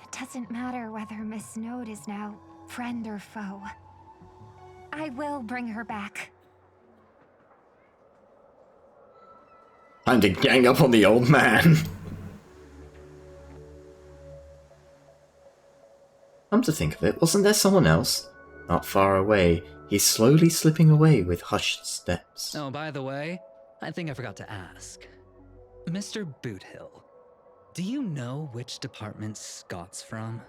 It doesn't matter whether Miss Snowd is now friend or foe. I will bring her back. Time to gang up on the old man. Come to think of it, wasn't there someone else? Not far away, he's slowly slipping away with hushed steps. Oh, by the way, I think I forgot to ask. Mr. Boothill, do you know which department Scott's from?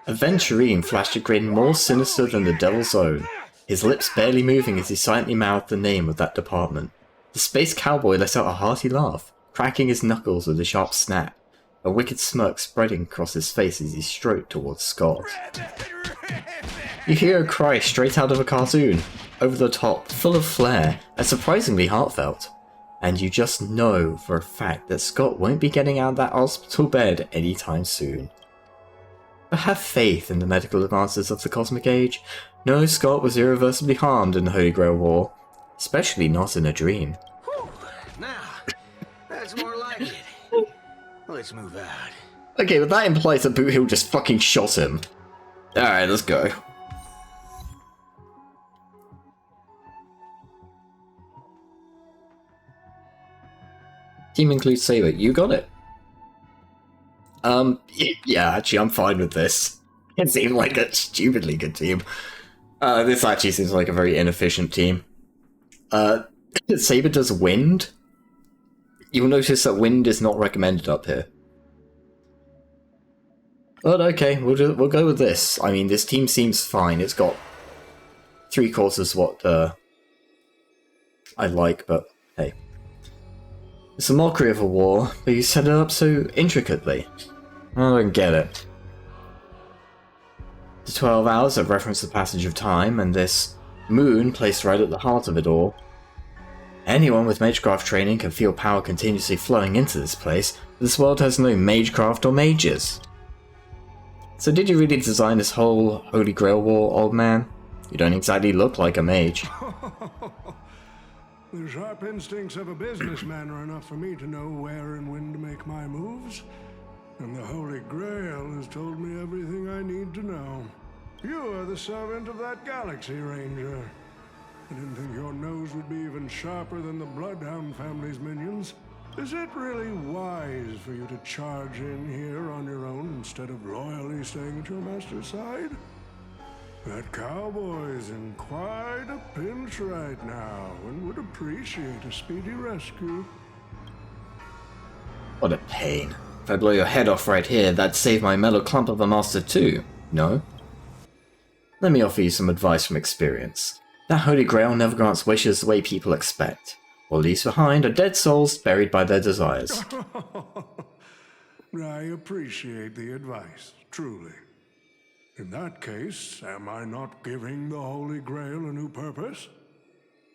Aventurine flashed a grin more sinister than the devil's own, his lips barely moving as he silently mouthed the name of that department. The space cowboy let out a hearty laugh, cracking his knuckles with a sharp snap, a wicked smirk spreading across his face as he strode towards Scott. You hear a cry straight out of a cartoon, over the top, full of flair, and surprisingly heartfelt. And you just know for a fact that Scott won't be getting out of that hospital bed anytime soon. But have faith in the medical advances of the Cosmic Age. No Scott was irreversibly harmed in the Holy Grail War, especially not in a dream. Whew. Now, that's more like it. Let's move out. Okay, but that implies that Boothill just fucking shot him. Alright, let's go. Team includes Saber. You got it. Yeah, actually, I'm fine with this. It seemed like a stupidly good team. This actually seems like a very inefficient team. Saber does wind. You'll notice that wind is not recommended up here. But okay, we'll go with this. I mean, this team seems fine. It's got 3/4 what I like, but hey. It's a mockery of a war, but you set it up so intricately. I don't get it. The 12 hours that reference the passage of time, and this moon placed right at the heart of it all. Anyone with magecraft training can feel power continuously flowing into this place, but this world has no magecraft or mages. So did you really design this whole Holy Grail war, old man? You don't exactly look like a mage. The sharp instincts of a businessman are enough for me to know where and when to make my moves. And the Holy Grail has told me everything I need to know. You are the servant of that Galaxy Ranger. I didn't think your nose would be even sharper than the Bloodhound family's minions. Is it really wise for you to charge in here on your own instead of loyally staying at your master's side? That cowboy's in quite a pinch right now and would appreciate a speedy rescue. What a pain. If I blow your head off right here, that'd save my mellow clump of a master too, no? Let me offer you some advice from experience. That Holy Grail never grants wishes the way people expect, or leaves behind are dead souls buried by their desires. I appreciate the advice, truly. In that case, am I not giving the Holy Grail a new purpose?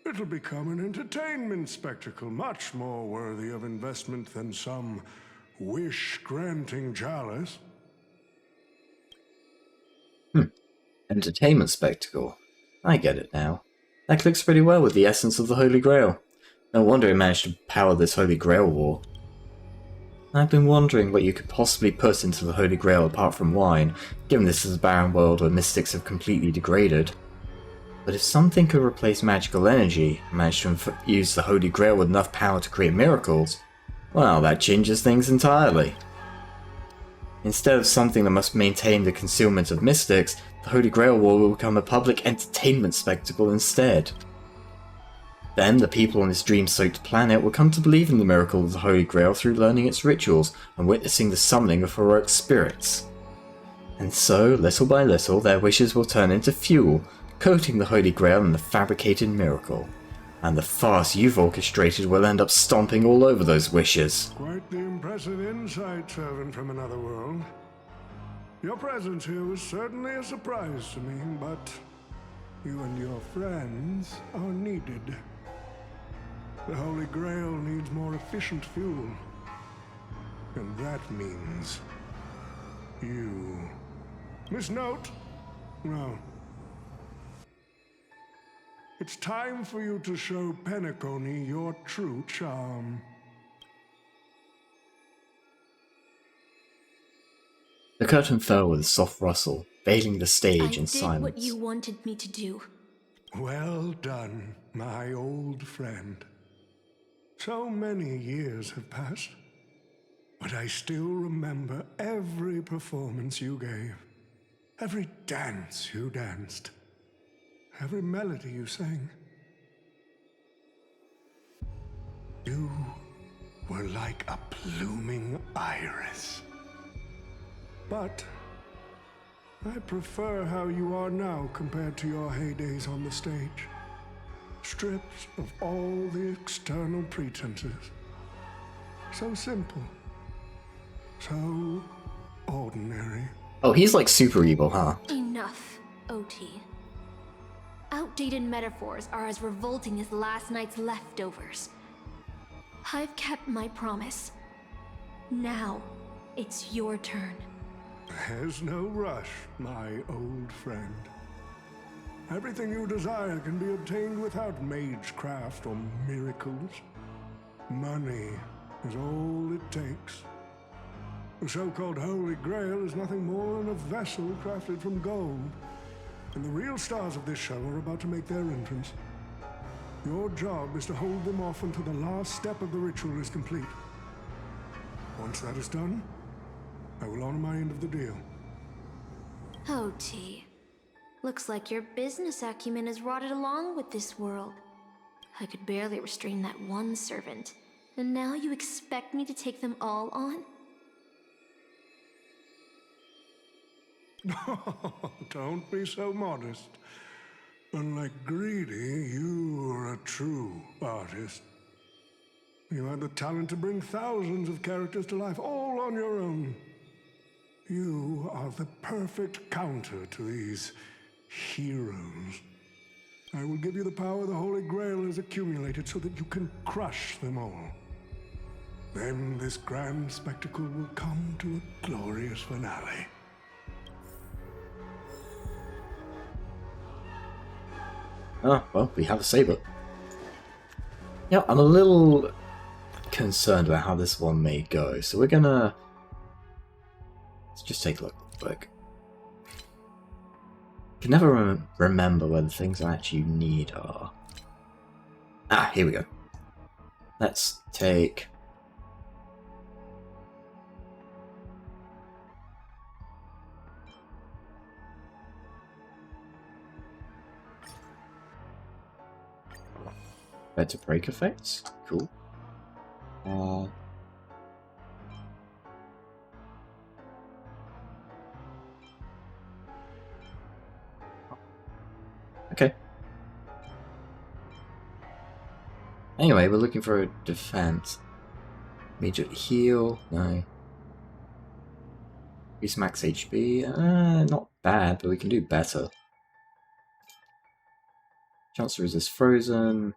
It'll become an entertainment spectacle much more worthy of investment than some wish-granting chalice. Entertainment spectacle. I get it now. That clicks pretty well with the essence of the Holy Grail. No wonder it managed to power this Holy Grail war. I've been wondering what you could possibly put into the Holy Grail apart from wine, given this is a barren world where mystics have completely degraded. But if something could replace magical energy, and manage to infuse the Holy Grail with enough power to create miracles, well, that changes things entirely. Instead of something that must maintain the concealment of mystics, the Holy Grail War will become a public entertainment spectacle instead. Then the people on this dream-soaked planet will come to believe in the miracle of the Holy Grail through learning its rituals and witnessing the summoning of heroic spirits. And so, little by little, their wishes will turn into fuel, coating the Holy Grail in the fabricated miracle. And the farce you've orchestrated will end up stomping all over those wishes. Quite the impressive insight, servant from another world. Your presence here was certainly a surprise to me, but you and your friends are needed. The Holy Grail needs more efficient fuel. And that means you. Miss Note? No. It's time for you to show Penacony your true charm. The curtain fell with a soft rustle, veiling the stage in I did silence. what you wanted me to do. Well done, my old friend. So many years have passed, but I still remember every performance you gave, every dance you danced, every melody you sang. You were like a blooming iris. But I prefer how you are now compared to your heydays on the stage. Stripped of all the external pretenses. So simple. So ordinary. Oh, he's like super evil, huh? Enough, OT. Outdated metaphors are as revolting as last night's leftovers. I've kept my promise. Now, it's your turn. There's no rush, my old friend. Everything you desire can be obtained without magecraft or miracles. Money is all it takes. The so-called Holy Grail is nothing more than a vessel crafted from gold. And the real stars of this show are about to make their entrance. Your job is to hold them off until the last step of the ritual is complete. Once that is done, I will honor my end of the deal. OT. Looks like your business acumen has rotted along with this world. I could barely restrain that one servant, and now you expect me to take them all on? Don't be so modest. Unlike Greedy, you are a true artist. You have the talent to bring thousands of characters to life all on your own. You are the perfect counter to these heroes. I will give you the power the Holy Grail has accumulated so that you can crush them all. Then this grand spectacle will come to a glorious finale. Oh, well, we have a saber. Yeah, I'm a little concerned about how this one may go, so we're gonna... Let's just take a look real quick. Can never remember where the things I actually need are. Ah, here we go. Let's take... Better break effects? Cool. Okay. Anyway, we're looking for a defense. Immediate heal? No. Use max HP? Not bad, but we can do better. Chance to resist frozen.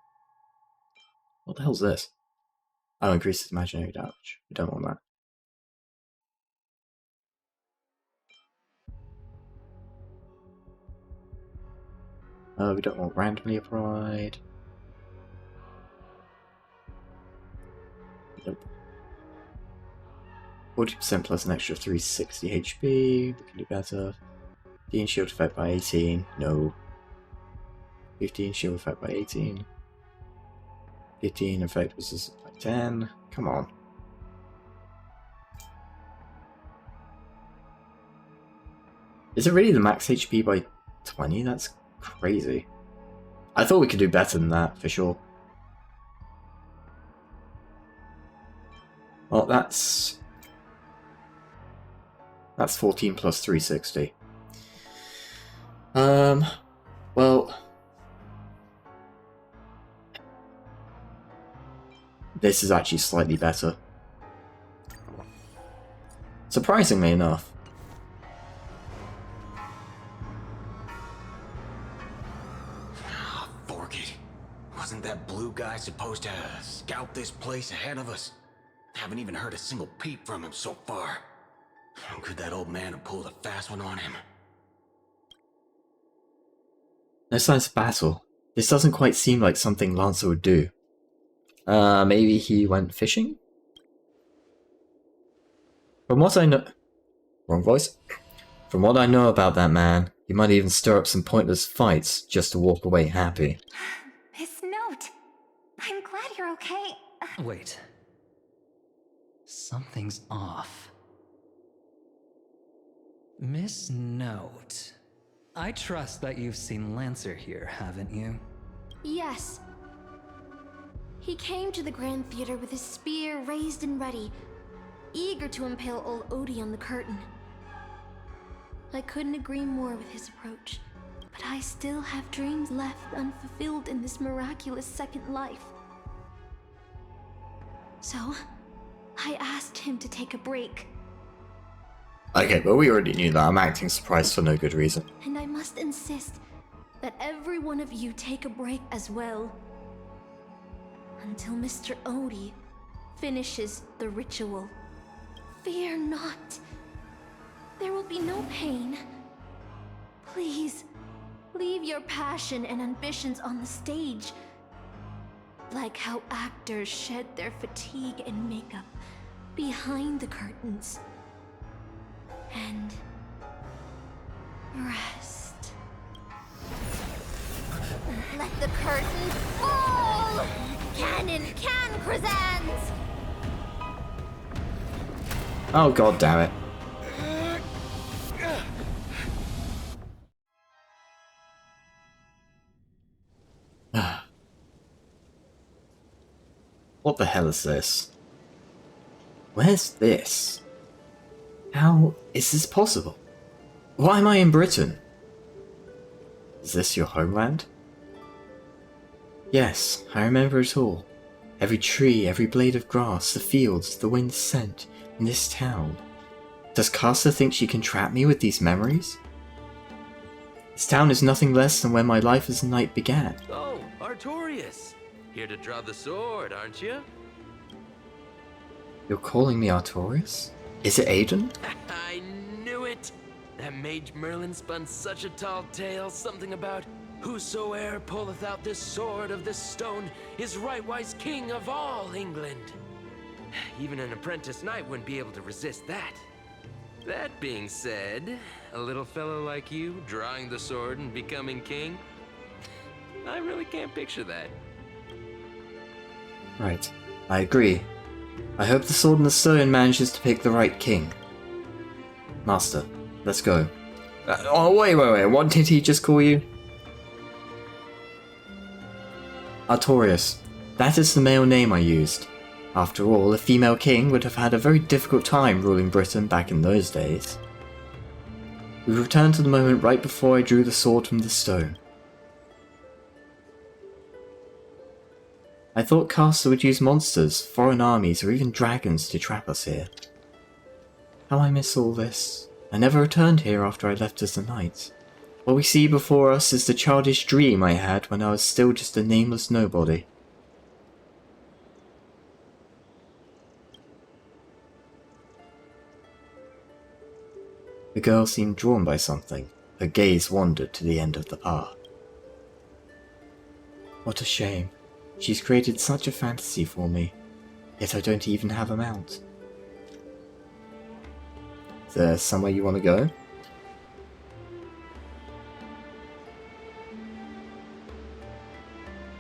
What the hell's this? Oh, increases imaginary damage. We don't want that. We don't want randomly applied. Nope. 40% plus an extra 360 HP. We can do better. 15 shield effect by 18. No. 15 shield effect by 18. 15 effect was by 10. Come on. Is it really the max HP by 20? That's crazy. I thought we could do better than that, for sure. Well, that's... That's 14 plus 360. Well... This is actually slightly better. Surprisingly enough. Oh, fork it. Wasn't that blue guy supposed to scout this place ahead of us? Haven't even heard a single peep from him so far. How could that old man have pulled a fast one on him? No signs of battle. This doesn't quite seem like something Lancer would do. Maybe he went fishing? From what I know... Wrong voice. From what I know about that man, he might even stir up some pointless fights just to walk away happy. Miss Note, I'm glad you're okay. Wait. Something's off. Miss Note. I trust that you've seen Lancer here, haven't you? Yes. He came to the Grand Theater with his spear raised and ready, eager to impale old Odie on the curtain. I couldn't agree more with his approach, but I still have dreams left unfulfilled in this miraculous second life. So, I asked him to take a break. Okay, but we already knew that. I'm acting surprised for no good reason. And I must insist that every one of you take a break as well. Until Mr. Odie finishes the ritual. Fear not. There will be no pain. Please, leave your passion and ambitions on the stage. Like how actors shed their fatigue and makeup behind the curtains. And rest. Let the curtain fall! Cannon can, Crescens! Oh god damn it. What the hell is this? Where's this? How is this possible? Why am I in Britain? Is this your homeland? Yes, I remember it all. Every tree, every blade of grass, the fields, the wind's scent, in this town. Does Casa think she can trap me with these memories? This town is nothing less than where my life as a knight began. Oh, Artorias! Here to draw the sword, aren't you? You're calling me Artorias? Is it Aiden? I knew it! That mage Merlin spun such a tall tale, something about whosoe'er pulleth out this sword of this stone is rightwise king of all England. Even an apprentice knight wouldn't be able to resist that. That being said, a little fellow like you drawing the sword and becoming king, I really can't picture that. Right, I agree. I hope the Sword in the Stone manages to pick the right king. Master, let's go. Oh, wait, what did he just call you? Artorias. That is the male name I used. After all, a female king would have had a very difficult time ruling Britain back in those days. We returned to the moment right before I drew the sword from the stone. I thought Casa would use monsters, foreign armies, or even dragons to trap us here. How I miss all this. I never returned here after I left as a knight. What we see before us is the childish dream I had when I was still just a nameless nobody. The girl seemed drawn by something. Her gaze wandered to the end of the path. What a shame. She's created such a fantasy for me, yet I don't even have a mount. Is there somewhere you want to go?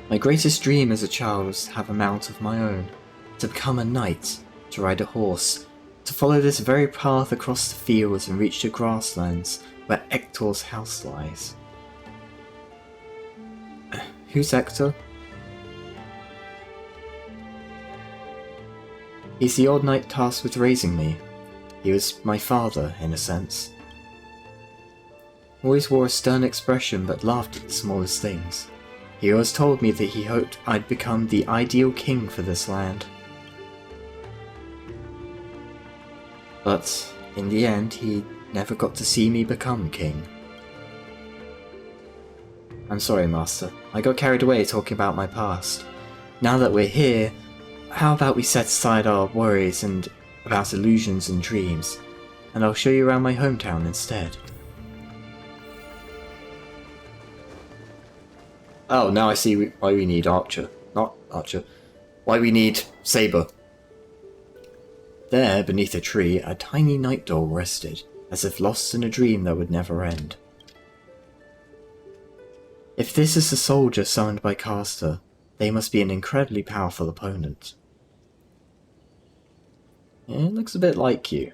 My greatest dream as a child was to have a mount of my own, to become a knight, to ride a horse, to follow this very path across the fields and reach the grasslands where Ector's house lies. Who's Ector? He's the old knight tasked with raising me. He was my father, in a sense. Always wore a stern expression but laughed at the smallest things. He always told me that he hoped I'd become the ideal king for this land. But in the end, he never got to see me become king. I'm sorry, Master. I got carried away talking about my past. Now that we're here, how about we set aside our worries and about illusions and dreams, and I'll show you around my hometown instead. Oh, now I see why we need Archer. Not Archer. Why we need Saber. There, beneath a tree, a tiny night doll rested, as if lost in a dream that would never end. If this is the soldier summoned by Caster, they must be an incredibly powerful opponent. Yeah, it looks a bit like you.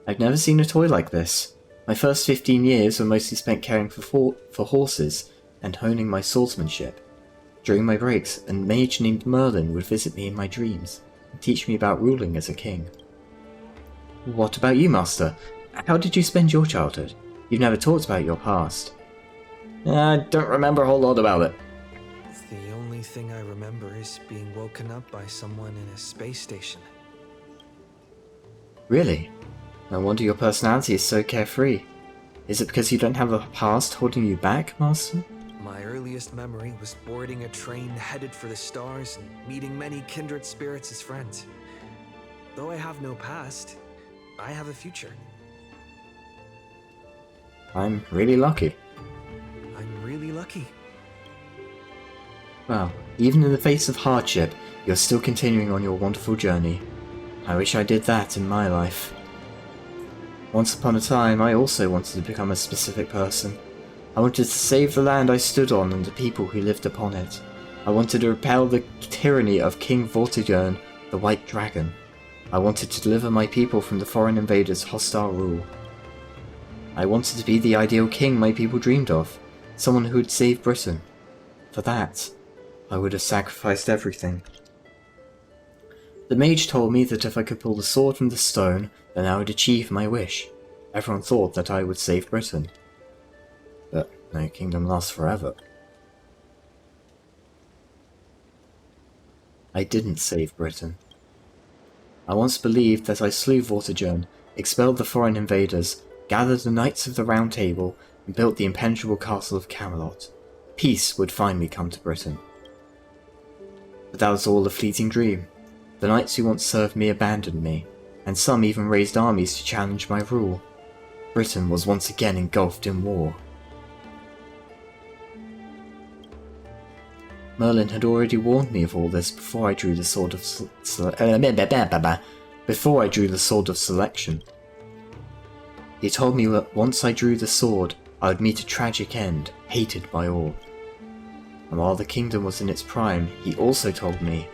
I've never seen a toy like this. My first 15 years were mostly spent caring for horses and honing my swordsmanship. During my breaks, a mage named Merlin would visit me in my dreams and teach me about ruling as a king. What about you, Master? How did you spend your childhood? You've never talked about your past. I don't remember a whole lot about it. The only thing I remember is being woken up by someone in a space station. Really? No wonder your personality is so carefree. Is it because you don't have a past holding you back, Master? My earliest memory was boarding a train headed for the stars and meeting many kindred spirits as friends. Though I have no past, I have a future. I'm really lucky. I'm really lucky. Well, even in the face of hardship, you're still continuing on your wonderful journey. I wish I did that in my life. Once upon a time, I also wanted to become a specific person. I wanted to save the land I stood on and the people who lived upon it. I wanted to repel the tyranny of King Vortigern, the White Dragon. I wanted to deliver my people from the foreign invaders' hostile rule. I wanted to be the ideal king my people dreamed of, someone who would save Britain. For that, I would have sacrificed everything. The mage told me that if I could pull the sword from the stone, then I would achieve my wish. Everyone thought that I would save Britain. But no kingdom lasts forever. I didn't save Britain. I once believed that I slew Vortigern, expelled the foreign invaders, gathered the Knights of the Round Table, and built the impenetrable castle of Camelot. Peace would finally come to Britain. But that was all a fleeting dream. The knights who once served me abandoned me, and some even raised armies to challenge my rule. Britain was once again engulfed in war. Merlin had already warned me of all this before I drew the sword of selection. He told me that once I drew the sword, I would meet a tragic end, hated by all. And while the kingdom was in its prime, he also told me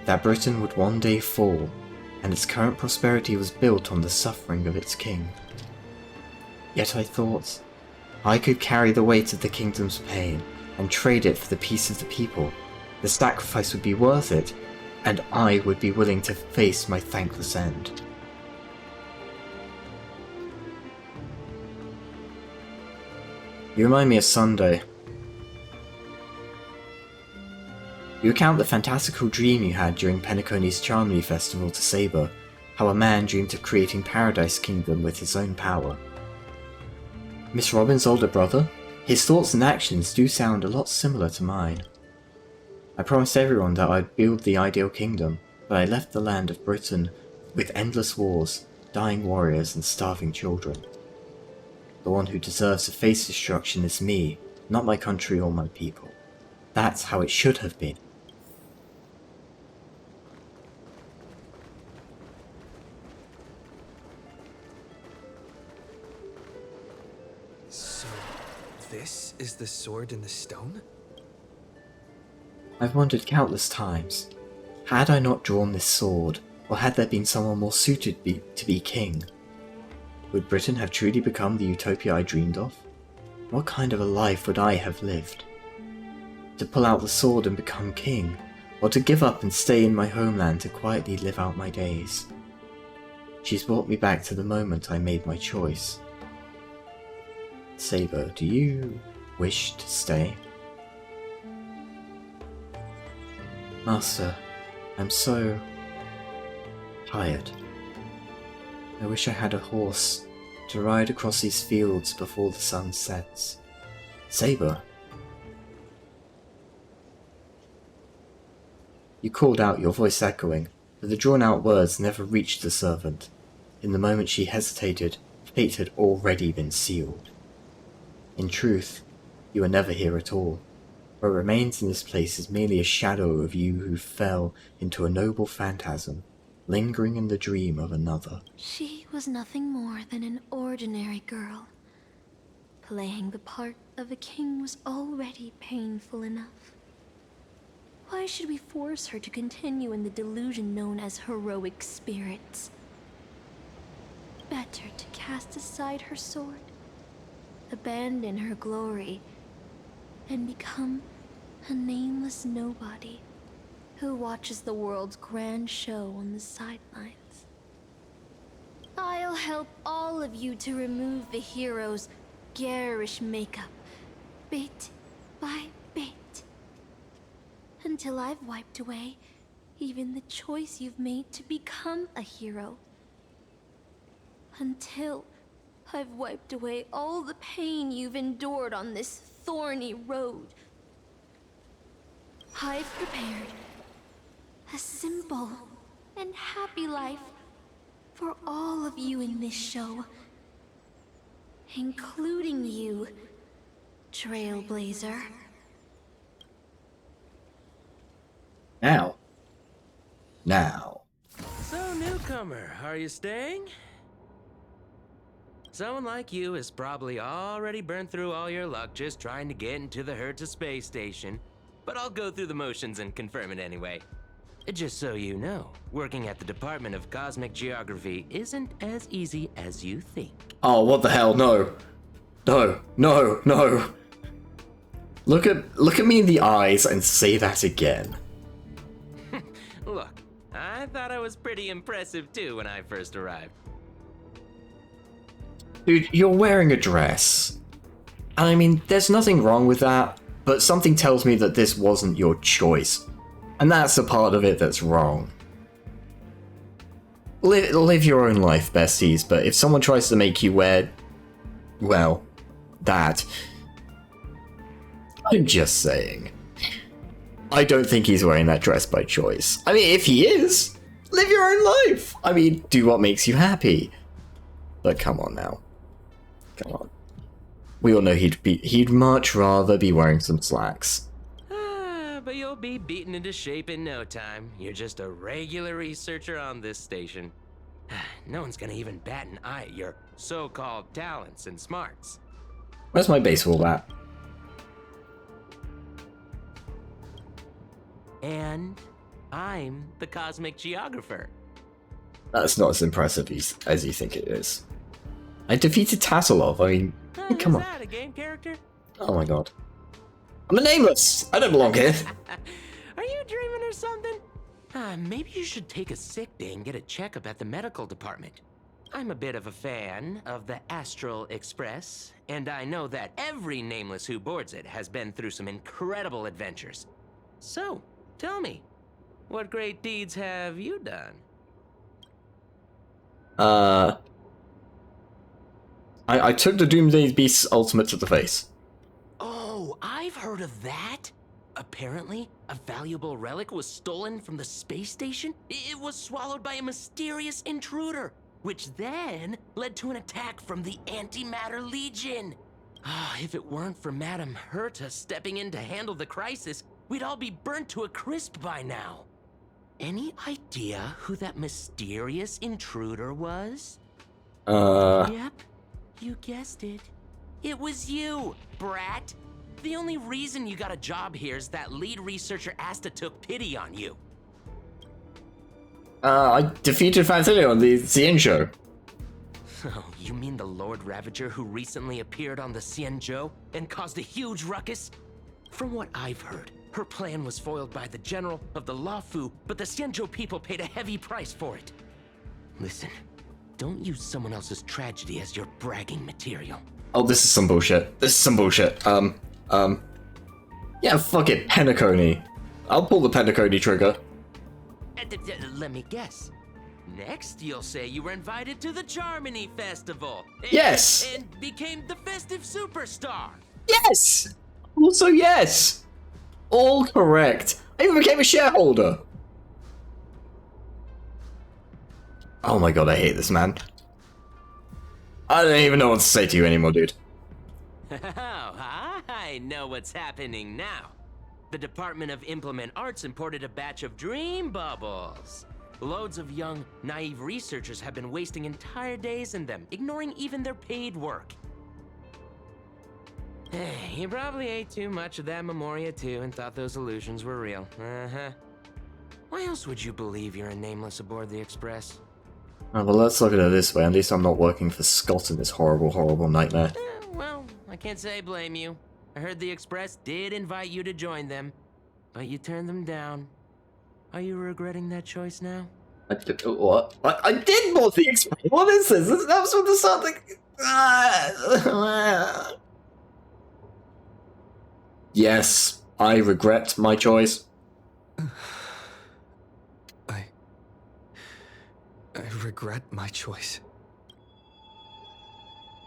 that Britain would one day fall, and its current prosperity was built on the suffering of its king. Yet I thought, I could carry the weight of the kingdom's pain, and trade it for the peace of the people. The sacrifice would be worth it, and I would be willing to face my thankless end. You remind me of Sunday. You recount the fantastical dream you had during Penacony's Charmony Festival to Saber, how a man dreamed of creating Paradise Kingdom with his own power. Miss Robin's older brother? His thoughts and actions do sound a lot similar to mine. I promised everyone that I'd build the ideal kingdom, but I left the land of Britain with endless wars, dying warriors and starving children. The one who deserves to face destruction is me, not my country or my people. That's how it should have been. So, this is the sword in the stone? I've wondered countless times, had I not drawn this sword, or had there been someone more suited to be king? Would Britain have truly become the utopia I dreamed of? What kind of a life would I have lived? To pull out the sword and become king, or to give up and stay in my homeland to quietly live out my days? She's brought me back to the moment I made my choice. Saber, do you wish to stay? Master, I'm so tired. I wish I had a horse to ride across these fields before the sun sets. Saber? You called out, your voice echoing, but the drawn-out words never reached the servant. In the moment she hesitated, fate had already been sealed. In truth, you were never here at all. What remains in this place is merely a shadow of you who fell into a noble phantasm, lingering in the dream of another. She was nothing more than an ordinary girl. Playing the part of a king was already painful enough. Why should we force her to continue in the delusion known as heroic spirits? Better to cast aside her sword, abandon her glory, and become a nameless nobody who watches the world's grand show on the sidelines. I'll help all of you to remove the hero's garish makeup, bit by bit, until I've wiped away even the choice you've made to become a hero. Until I've wiped away all the pain you've endured on this thorny road. I've prepared a simple and happy life for all of you in this show, including you, Trailblazer. Now. So, newcomer, are you staying? Someone like you has probably already burned through all your luck just trying to get into the Herta space station, but I'll go through the motions and confirm it anyway. Just so you know, working at the Department of Cosmic Geography isn't as easy as you think. Oh, what the hell? No. No, no, no. Look at me in the eyes and say that again. Look, I thought I was pretty impressive too when I first arrived. Dude, you're wearing a dress. I mean, there's nothing wrong with that, but something tells me that this wasn't your choice. And that's the part of it that's wrong. Live your own life, besties, but if someone tries to make you wear, well, that, I'm just saying. I don't think he's wearing that dress by choice. I mean, if he is, live your own life. I mean, do what makes you happy. But come on now. Come on. We all know he'd much rather be wearing some slacks. But you'll be beaten into shape in no time. You're just a regular researcher on this station. No one's gonna even bat an eye at your so-called talents and smarts. Where's my baseball bat? And I'm the Cosmic Geographer. That's not as impressive as you think it is. I defeated Tasselov, I mean, come on. Is that a game character? Oh my god. I'm a nameless! I don't belong here. Are you dreaming or something? Maybe you should take a sick day and get a checkup at the medical department. I'm a bit of a fan of the Astral Express, and I know that every nameless who boards it has been through some incredible adventures. So, tell me, what great deeds have you done? I took the Doomsday Beast's ultimate to the face. Oh, I've heard of that. Apparently, a valuable relic was stolen from the space station. It was swallowed by a mysterious intruder, which then led to an attack from the Antimatter Legion. If it weren't for Madame Herta stepping in to handle the crisis, we'd all be burnt to a crisp by now. Any idea who that mysterious intruder was? Yep, you guessed it. It was you, brat. The only reason you got a job here is that lead researcher Asta took pity on you. I defeated Fantilio on the CN show. Oh, you mean the Lord Ravager who recently appeared on the Xianzhou and caused a huge ruckus? From what I've heard, her plan was foiled by the general of the Luofu, but the Xianzhou people paid a heavy price for it. Listen, don't use someone else's tragedy as your bragging material. Oh, this is some bullshit. This is some bullshit. Yeah, fuck it, Penacony. I'll pull the Penacony trigger. Let me guess. Next, you'll say you were invited to the Charmony Festival. Yes! And became the festive superstar. Yes! Also, yes! All correct. I even became a shareholder. Oh my god, I hate this man. I don't even know what to say to you anymore, dude. Oh, I know what's happening now. The Department of Implement Arts imported a batch of dream bubbles. Loads of young, naive researchers have been wasting entire days in them, ignoring even their paid work. You probably ate too much of that Memoria too and thought those illusions were real. Uh-huh. Why else would you believe you're a nameless aboard the Express? Oh, well, let's look at it this way. At least I'm not working for Scott in this horrible, horrible nightmare. Well, I can't say I blame you. I heard the Express did invite you to join them, but you turned them down. Are you regretting that choice now? What? I did want the Express. What is this? That was from the start. Yes, I regret my choice. I regret my choice.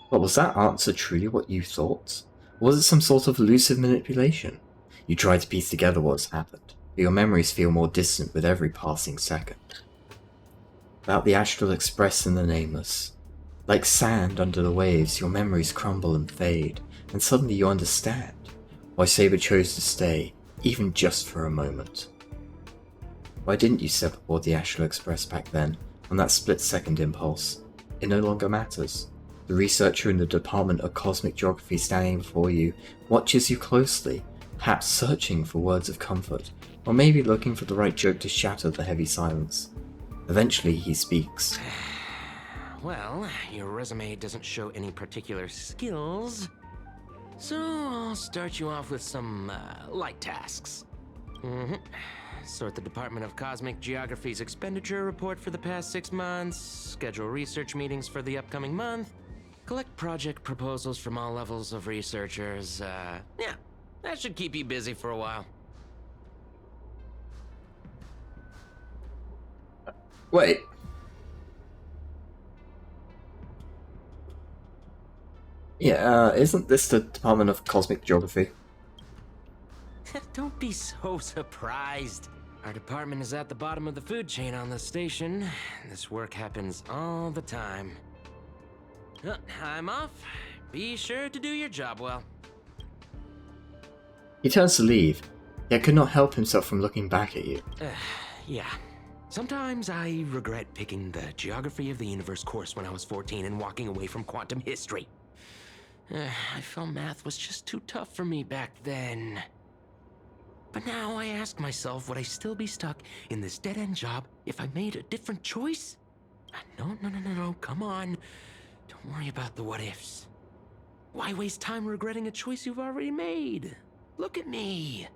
But was that answer truly what you thought? Or was it some sort of elusive manipulation? You tried to piece together what's happened, but your memories feel more distant with every passing second. About the Astral Express and the Nameless. Like sand under the waves, your memories crumble and fade, and suddenly you understand why Saber chose to stay, even just for a moment. Why didn't you step aboard the Astral Express back then, on that split-second impulse? It no longer matters. The researcher in the Department of Cosmic Geography standing before you watches you closely, perhaps searching for words of comfort, or maybe looking for the right joke to shatter the heavy silence. Eventually he speaks. Well, your resume doesn't show any particular skills, so I'll start you off with some light tasks. Sort the Department of Cosmic Geography's expenditure report for the past 6 months, schedule research meetings for the upcoming month, collect project proposals from all levels of researchers. Yeah, that should keep you busy for a while. Wait. Yeah, isn't this the Department of Cosmic Geography? Don't be so surprised. Our department is at the bottom of the food chain on the station. This work happens all the time. I'm off. Be sure to do your job well. He turns to leave, yet could not help himself from looking back at you. Yeah. Sometimes I regret picking the Geography of the Universe course when I was 14 and walking away from quantum history. I felt math was just too tough for me back then. But now I ask myself, would I still be stuck in this dead-end job if I made a different choice? No, come on. Don't worry about the what-ifs. Why waste time regretting a choice you've already made? Look at me.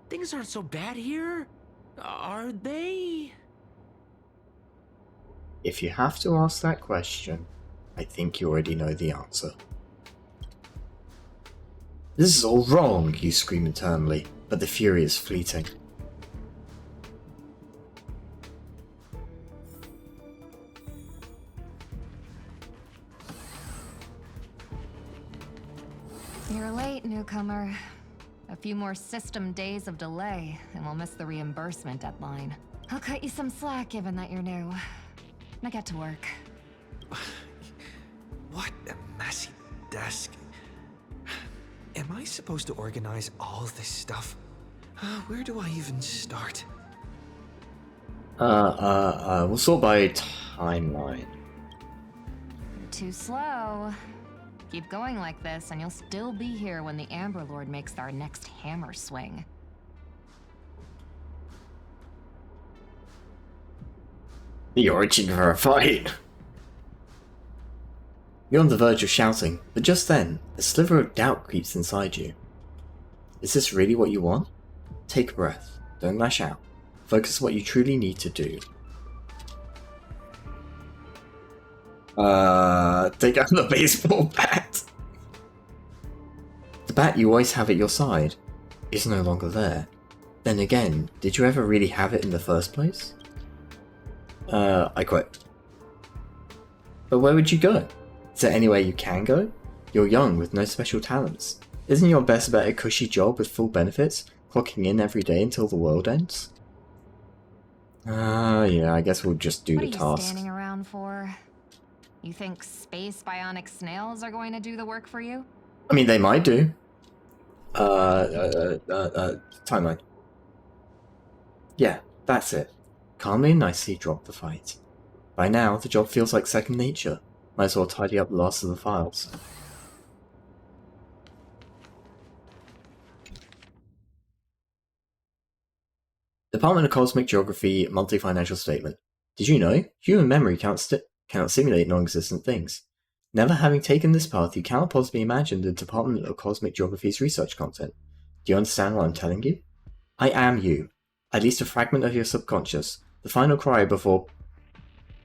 Things aren't so bad here, are they? If you have to ask that question, I think you already know the answer. This is all wrong, you scream internally, but the fury is fleeting. You're late, newcomer. A few more system days of delay, and we'll miss the reimbursement deadline. I'll cut you some slack given that you're new. Now get to work. What a messy desk. Am I supposed to organize all this stuff? Where do I even start? We'll sort by timeline. You're too slow. Keep going like this, and you'll still be here when the Amber Lord makes our next hammer swing. You're itching for a fight. You're on the verge of shouting, but just then, a sliver of doubt creeps inside you. Is this really what you want? Take a breath. Don't lash out. Focus on what you truly need to do. Take out the baseball bat. The bat you always have at your side is no longer there. Then again, did you ever really have it in the first place? I quit. But where would you go? Is there anywhere you can go? You're young with no special talents. Isn't your best bet a cushy job with full benefits, clocking in every day until the world ends? Yeah, I guess we'll just do the task. What are you standing around for? You think space bionic snails are going to do the work for you? I mean, they might do. Timeline. Yeah, that's it. Calmly and nicely drop the fight. By now, the job feels like second nature. Might as well tidy up the last of the files. Department of Cosmic Geography Monthly Financial Statement. Did you know? Human memory cannot simulate non-existent things. Never having taken this path, you cannot possibly imagine the Department of Cosmic Geography's research content. Do you understand what I'm telling you? I am you. At least a fragment of your subconscious. The final cry before...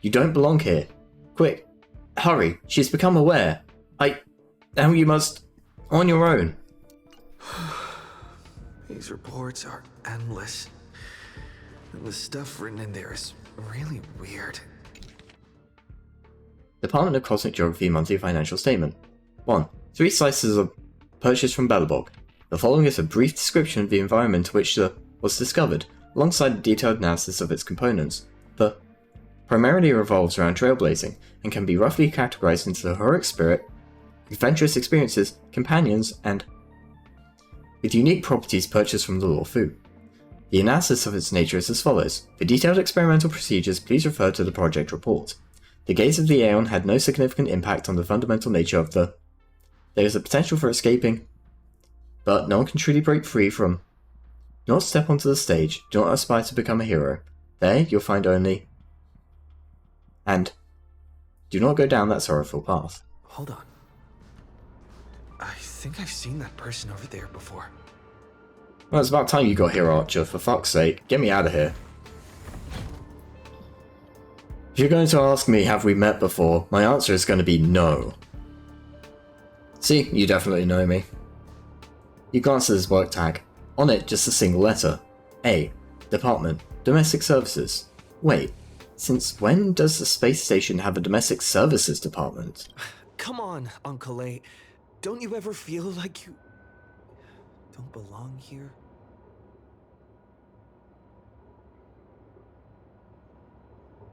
You don't belong here. Quick. Hurry. She's become aware. Now you must... On your own. These reports are endless. And the stuff written in there is really weird. Department of Cosmic Geography Monthly Financial Statement. 1. 3 slices of purchased from Belobog. The following is a brief description of the environment in which was discovered, alongside a detailed analysis of its components. The primarily revolves around trailblazing, and can be roughly categorized into the heroic spirit, adventurous experiences, companions, and with unique properties purchased from the Lorfu. The analysis of its nature is as follows. For detailed experimental procedures, please refer to the project report. The gaze of the Aeon had no significant impact on the fundamental nature of the... There is a potential for escaping, but no one can truly break free from... Do not step onto the stage, do not aspire to become a hero. There, you'll find only... And... Do not go down that sorrowful path. Hold on. I think I've seen that person over there before. Well, it's about time you got here, Archer. For fuck's sake, get me out of here. If you're going to ask me, have we met before, my answer is going to be no. See, you definitely know me. You glance at his work tag. On it, just a single letter. A. Department. Domestic Services. Wait, since when does the space station have a Domestic Services department? Come on, Uncle A. Don't you ever feel like you don't belong here?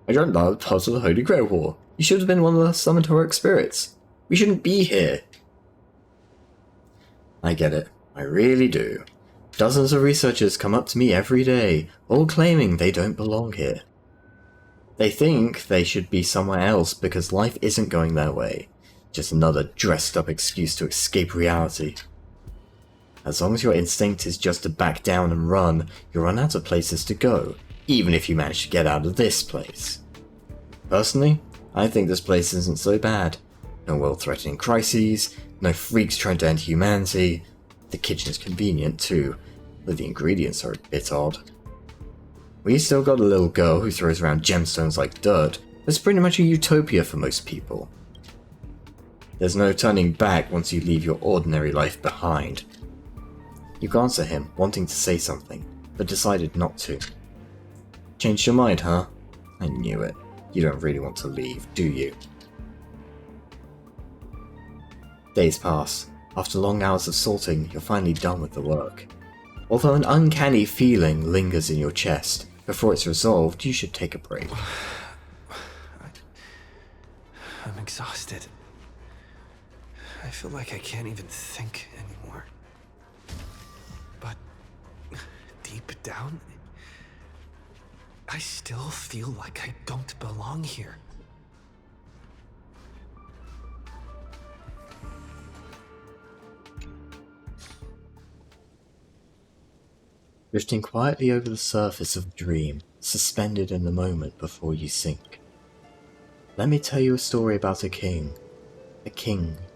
I dreamt that was part of the Holy Grail War. You should have been one of the summoned heroic spirits. We shouldn't be here. I get it. I really do. Dozens of researchers come up to me every day, all claiming they don't belong here. They think they should be somewhere else because life isn't going their way. Just another dressed up excuse to escape reality. As long as your instinct is just to back down and run, you'll run out of places to go, even if you manage to get out of this place. Personally, I think this place isn't so bad. No world-threatening crises, no freaks trying to end humanity. The kitchen is convenient too, though the ingredients are a bit odd. We still got a little girl who throws around gemstones like dirt, but it's pretty much a utopia for most people. There's no turning back once you leave your ordinary life behind. You glance at him, wanting to say something, but decided not to. Changed your mind, huh? I knew it. You don't really want to leave, do you? Days pass. After long hours of sorting, you're finally done with the work. Although an uncanny feeling lingers in your chest, before it's resolved, you should take a break. I'm exhausted. I feel like I can't even think anymore. But deep down, I still feel like I don't belong here. Drifting quietly over the surface of the dream, suspended in the moment before you sink. Let me tell you a story about a king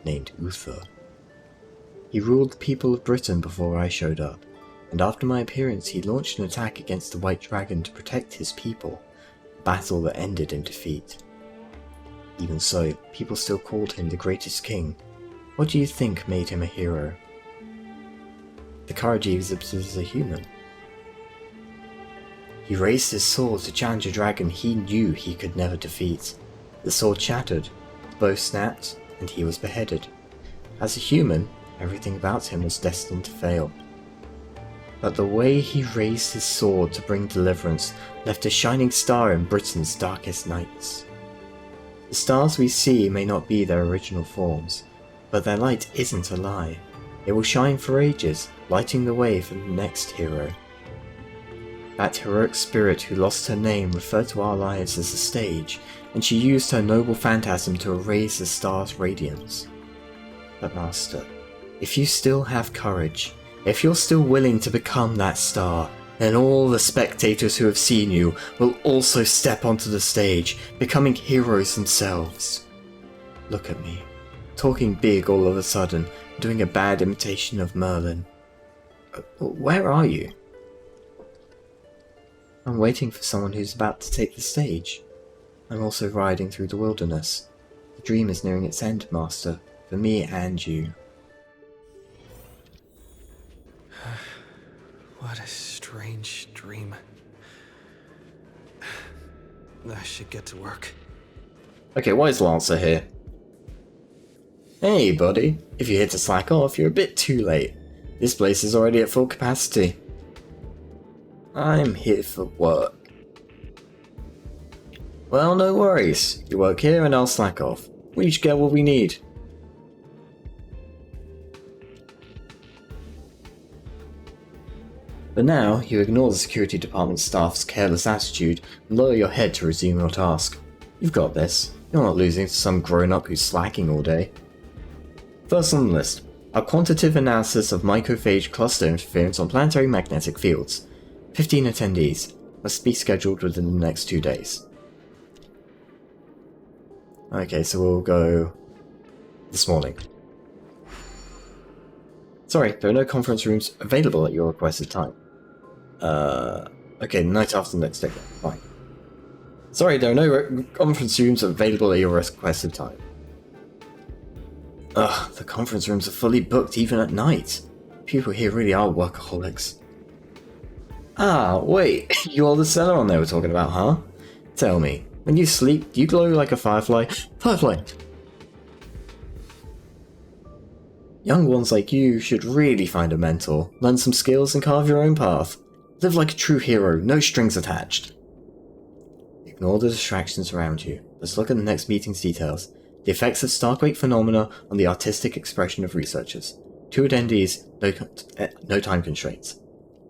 named Uther. He ruled the people of Britain before I showed up, and after my appearance he launched an attack against the White Dragon to protect his people, a battle that ended in defeat. Even so, people still called him the greatest king. What do you think made him a hero? The courage he exhibited as a human. He raised his sword to challenge a dragon he knew he could never defeat. The sword shattered, the bow snapped, and he was beheaded. As a human, everything about him was destined to fail. But the way he raised his sword to bring deliverance left a shining star in Britain's darkest nights. The stars we see may not be their original forms, but their light isn't a lie. It will shine for ages, lighting the way for the next hero. That heroic spirit who lost her name referred to our lives as a stage, and she used her noble phantasm to erase the star's radiance. But Master, if you still have courage, if you're still willing to become that star, then all the spectators who have seen you will also step onto the stage, becoming heroes themselves. Look at me, talking big all of a sudden, doing a bad imitation of Merlin. Where are you? I'm waiting for someone who's about to take the stage. I'm also riding through the wilderness. The dream is nearing its end, Master, for me and you. What a strange dream. I should get to work. Okay, why is Lancer here? Hey, buddy. If you're here to slack off, you're a bit too late. This place is already at full capacity. I'm here for work. Well, no worries. You work here and I'll slack off. We each get what we need. But now, you ignore the security department staff's careless attitude and lower your head to resume your task. You've got this. You're not losing to some grown-up who's slacking all day. First on the list, a quantitative analysis of microphage cluster interference on planetary magnetic fields. 15 attendees. Must be scheduled within the next 2 days. Okay, so we'll go this morning. Sorry, there are no conference rooms available at your requested time. Okay, night after the next day. Fine. Sorry, there are no conference rooms available at your requested time. Ugh, the conference rooms are fully booked even at night. People here really are workaholics. Ah, wait, you're the Celeron they were talking about, huh? Tell me, when you sleep, do you glow like a firefly? Firefly! Young ones like you should really find a mentor, learn some skills and carve your own path. Live like a true hero, no strings attached. Ignore the distractions around you. Let's look at the next meeting's details. The effects of Starquake phenomena on the artistic expression of researchers. 2 attendees, no time constraints.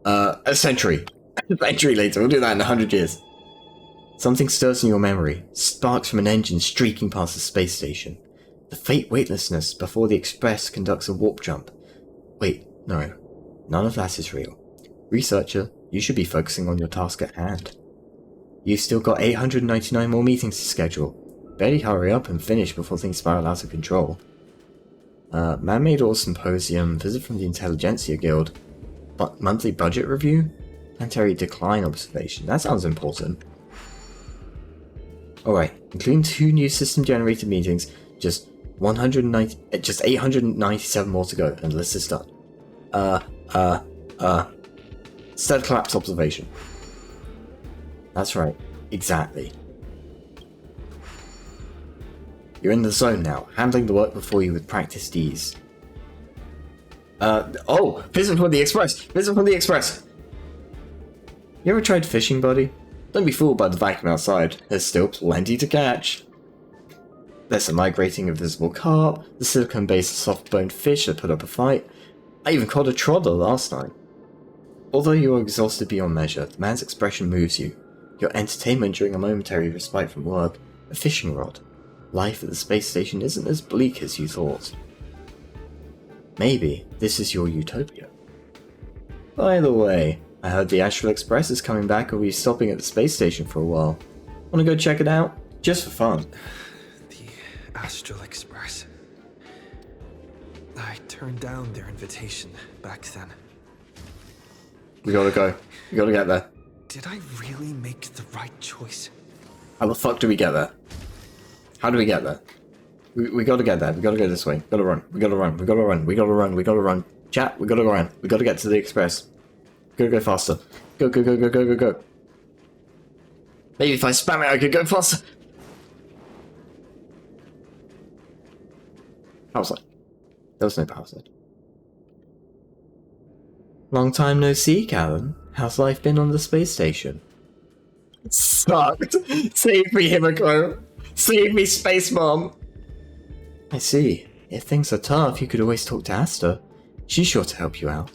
A century. A century later, we'll do that in 100 years. Something stirs in your memory, sparks from an engine streaking past the space station. The fate weightlessness before the Express conducts a warp jump. Wait, no. None of that is real. Researcher, you should be focusing on your task at hand. You've still got 899 more meetings to schedule. Better hurry up and finish before things spiral out of control. Man-made ore symposium, visit from the Intelligentsia Guild. Monthly budget review? Planetary decline observation. That sounds important. Alright, including 2 new system-generated meetings, just 897 more to go, and the list is done. Stead collapse observation. That's right, exactly. You're in the zone now, handling the work before you with practiced ease. Visit from the Express! Visit from the Express! You ever tried fishing, buddy? Don't be fooled by the vacuum outside, there's still plenty to catch. There's a migrating invisible carp, the silicone-based soft-boned fish that put up a fight. I even caught a trodder last night. Although you are exhausted beyond measure, the man's expression moves you. Your entertainment during a momentary respite from work, a fishing rod. Life at the space station isn't as bleak as you thought. Maybe this is your utopia. By the way, I heard the Astral Express is coming back and we'll be stopping at the space station for a while. Wanna go check it out? Just for fun. The Astral Express. I turned down their invitation back then. We gotta go. We gotta get there. Did I really make the right choice? How the fuck do we get there? How do we get there? We gotta get there. We gotta go this way. Gotta run. We gotta run. We gotta run. We gotta run. We gotta run. Chat, we gotta run. We gotta get to the express. Gotta go faster. Go, go, go, go, go, go, go. Maybe if I spam it, I could go faster. Power slide. There was no power slide. Long time no see, Callan. How's life been on the space station? It sucked. Save me, Himiko. Save me, Space Mom. I see. If things are tough, you could always talk to Asta. She's sure to help you out.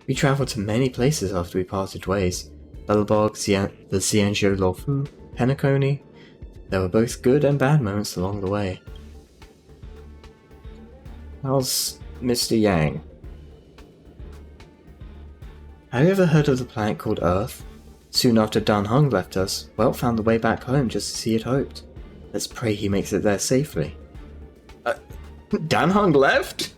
We travelled to many places after we parted ways. Belobog, the Xianzhou Luofu, Penacony. There were both good and bad moments along the way. How's Mr. Yang? Have you ever heard of the planet called Earth? Soon after Dan Heng left us, Welt found the way back home just as he had hoped. Let's pray he makes it there safely. Dan Heng left?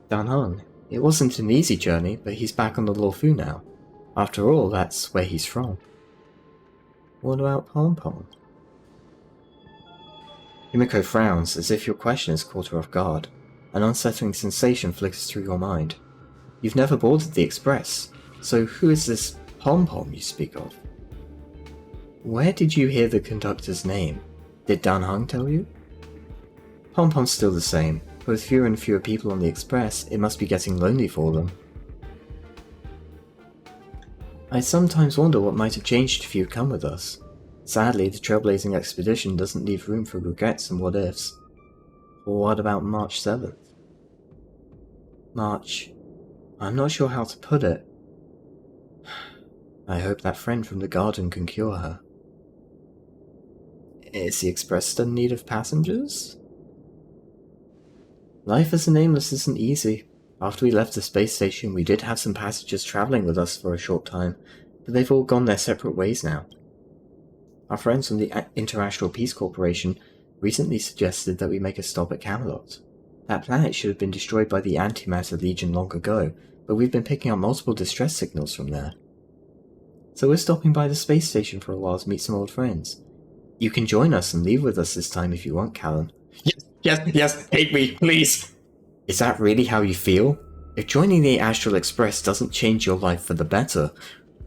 Dan Heng. It wasn't an easy journey, but he's back on the Luofu now. After all, that's where he's from. What about Pom Pom? Himiko frowns, as if your question has caught her off guard. An unsettling sensation flickers through your mind. You've never boarded the express, so who is this Pom Pom you speak of? Where did you hear the conductor's name? Did Dan Heng tell you? Pom Pom's still the same. With fewer and fewer people on the express, it must be getting lonely for them. I sometimes wonder what might have changed if you'd come with us. Sadly, the trailblazing expedition doesn't leave room for regrets and what-ifs. Or what about March 7th? March... I'm not sure how to put it. I hope that friend from the garden can cure her. Is the express still in need of passengers? Life as a Nameless isn't easy. After we left the space station, we did have some passengers travelling with us for a short time, but they've all gone their separate ways now. Our friends from the International Peace Corporation recently suggested that we make a stop at Camelot. That planet should have been destroyed by the Antimatter Legion long ago, but we've been picking up multiple distress signals from there. So we're stopping by the space station for a while to meet some old friends. You can join us and leave with us this time if you want, Callan. Yes, take me, please! Is that really how you feel? If joining the Astral Express doesn't change your life for the better,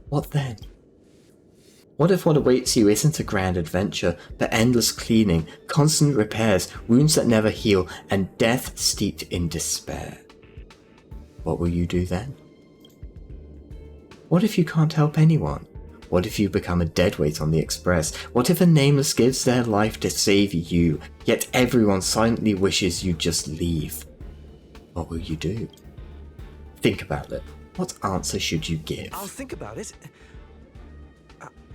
what then? What if what awaits you isn't a grand adventure, but endless cleaning, constant repairs, wounds that never heal, and death steeped in despair? What will you do then? What if you can't help anyone? What if you become a deadweight on the Express? What if a Nameless gives their life to save you, yet everyone silently wishes you'd just leave? What will you do? Think about it. What answer should you give? I'll think about it.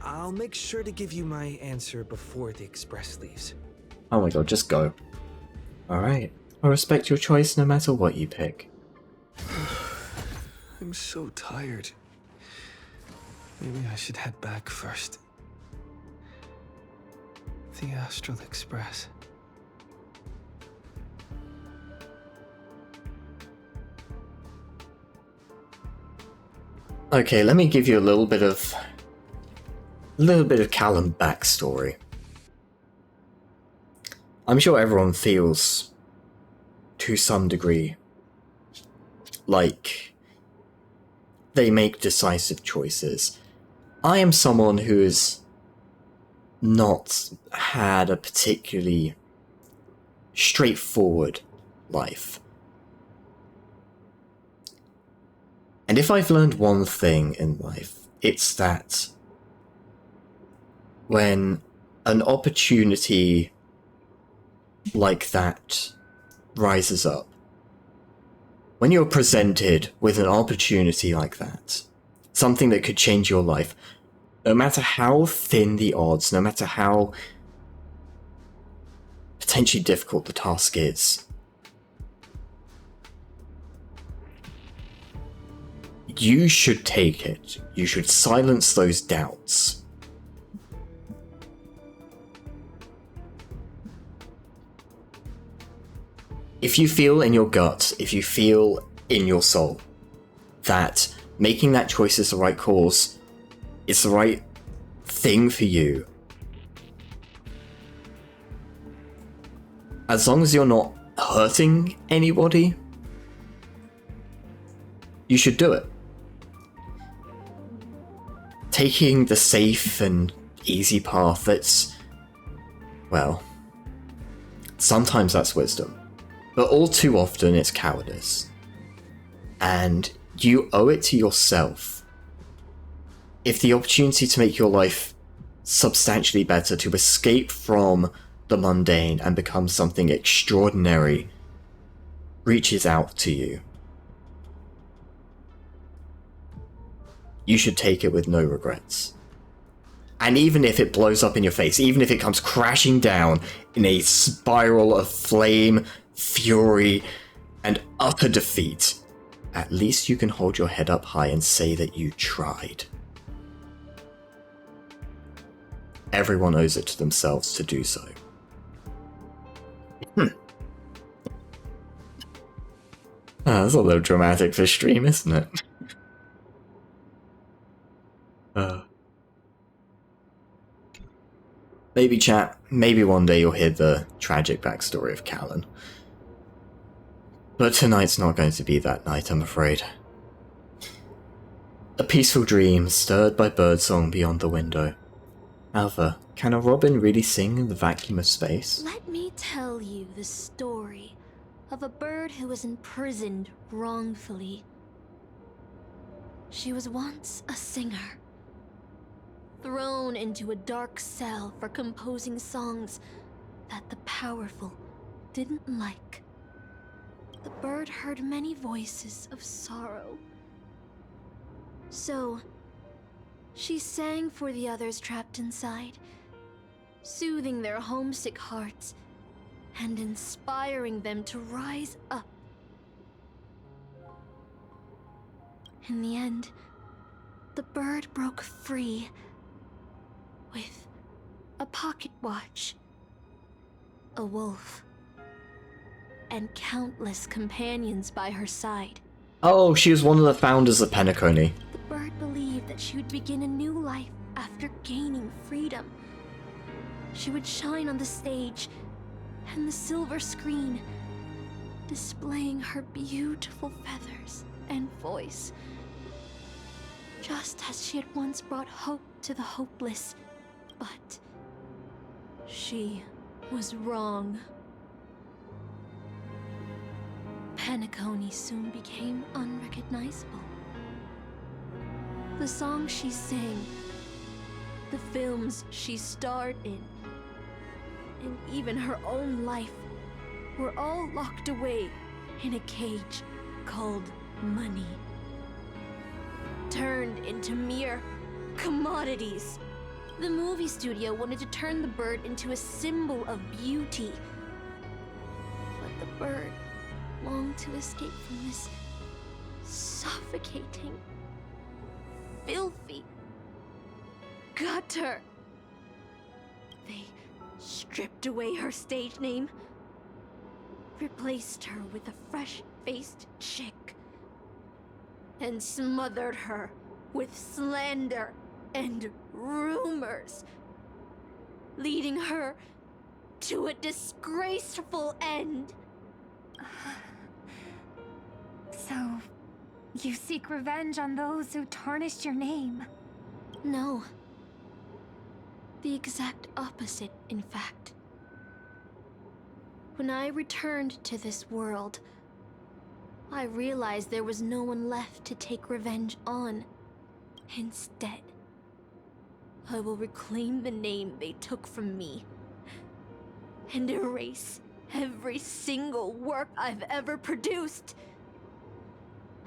I'll make sure to give you my answer before the Express leaves. Oh my god, just go. Alright. I respect your choice no matter what you pick. I'm so tired. Maybe I should head back first. The Astral Express. Okay, let me give you a little bit of Callan backstory. I'm sure everyone feels, to some degree, like they make decisive choices. I am someone who has not had a particularly straightforward life. And if I've learned one thing in life, it's that when an opportunity like that rises up, when you're presented with an opportunity like that, something that could change your life, no matter how thin the odds, no matter how potentially difficult the task is, you should take it. You should silence those doubts. If you feel in your gut, if you feel in your soul that making that choice is the right cause, it's the right thing for you, as long as you're not hurting anybody, you should do it. Taking the safe and easy path, that's, well, sometimes that's wisdom, but all too often it's cowardice. And you owe it to yourself. If the opportunity to make your life substantially better, to escape from the mundane and become something extraordinary, reaches out to you, you should take it with no regrets. And even if it blows up in your face, even if it comes crashing down in a spiral of flame, fury, and utter defeat, at least you can hold your head up high and say that you tried. Everyone owes it to themselves to do so. That's a little dramatic for stream, isn't it? Maybe chat, maybe one day you'll hear the tragic backstory of Callan. But tonight's not going to be that night, I'm afraid. A peaceful dream stirred by birdsong beyond the window. However, can a robin really sing in the vacuum of space? Let me tell you the story of a bird who was imprisoned wrongfully. She was once a singer, thrown into a dark cell for composing songs that the powerful didn't like. The bird heard many voices of sorrow. So, she sang for the others trapped inside, soothing their homesick hearts and inspiring them to rise up. In the end, the bird broke free with a pocket watch, a wolf, and countless companions by her side. Oh, she was one of the founders of Penacony. The bird believed that she would begin a new life after gaining freedom. She would shine on the stage and the silver screen, displaying her beautiful feathers and voice, just as she had once brought hope to the hopeless. But she was wrong. Penacony soon became unrecognizable. The songs she sang, the films she starred in, and even her own life were all locked away in a cage called money. Turned into mere commodities. The movie studio wanted to turn the bird into a symbol of beauty. But the bird longed to escape from this suffocating, filthy gutter. They stripped away her stage name, replaced her with a fresh-faced chick, and smothered her with slander and rumors, leading her to a disgraceful end. So, you seek revenge on those who tarnished your name? No. The exact opposite, in fact. When I returned to this world, I realized there was no one left to take revenge on. Instead, I will reclaim the name they took from me and erase every single work I've ever produced.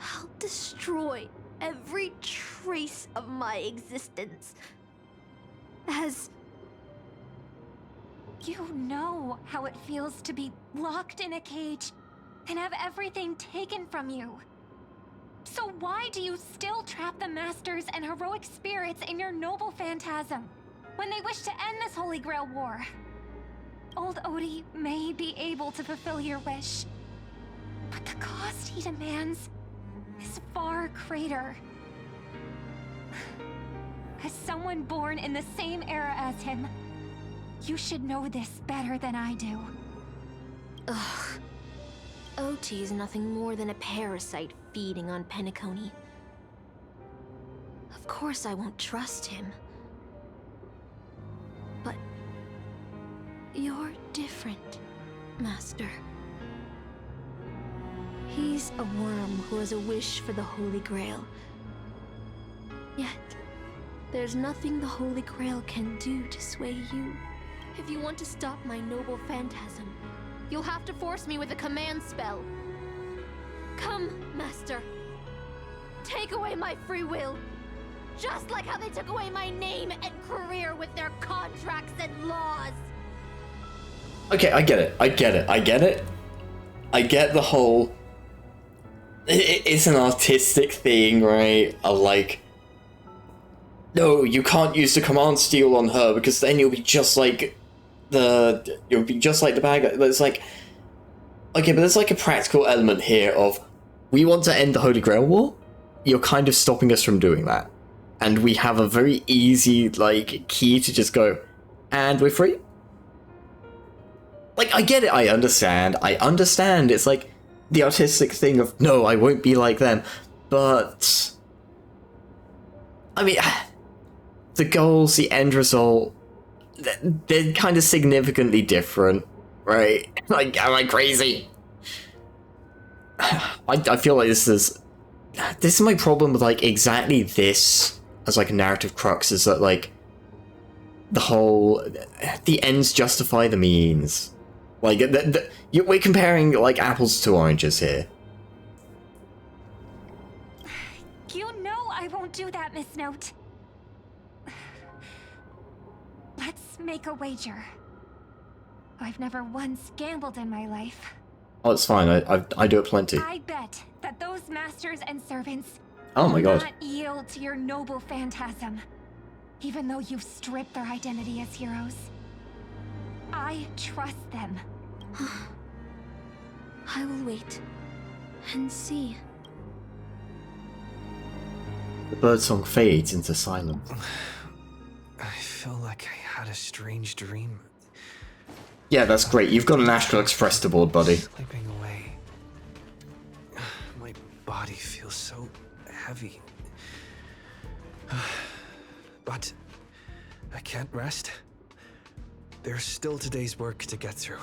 I'll destroy every trace of my existence. As you know how it feels to be locked in a cage and have everything taken from you. So why do you still trap the Masters and heroic spirits in your noble phantasm when they wish to end this Holy Grail war? Old Odie may be able to fulfill your wish, but the cost he demands is far greater. As someone born in the same era as him, you should know this better than I do. Ugh. OT is nothing more than a parasite feeding on Penacony. Of course I won't trust him. But you're different, Master. He's a worm who has a wish for the Holy Grail. Yet, there's nothing the Holy Grail can do to sway you. If you want to stop my noble phantasm, you'll have to force me with a command spell. Come, Master. Take away my free will. Just like how they took away my name and career with their contracts and laws. Okay, I get it. I get it. I get the whole... It's an artistic thing, right? Like... No, you can't use the command steal on her because then you'll be just like you'll be just like the bad guy. But it's like, okay, but there's like a practical element here of we want to end the Holy Grail War. You're kind of stopping us from doing that, and we have a very easy like key to just go, and we're free. Like I get it, I understand. It's like the artistic thing of no, I won't be like them, but I mean. The goals, the end result, they're kind of significantly different, right? Like, am I crazy? I feel like this is my problem with, like, exactly this as, like, a narrative crux, is that, like, the ends justify the means. Like, we're comparing, like, apples to oranges here. You know I won't do that, Miss Note. Let's make a wager. I've never once gambled in my life. Oh, it's fine. I do it plenty. I bet that those masters and servants Oh my god. will not yield to your noble phantasm, even though you've stripped their identity as heroes. I trust them. I will wait and see. The birdsong fades into silence. I feel like I had a strange dream. Yeah, that's great. You've got an Astral Express to board, buddy. Slipping away. My body feels so heavy. But I can't rest. There's still today's work to get through.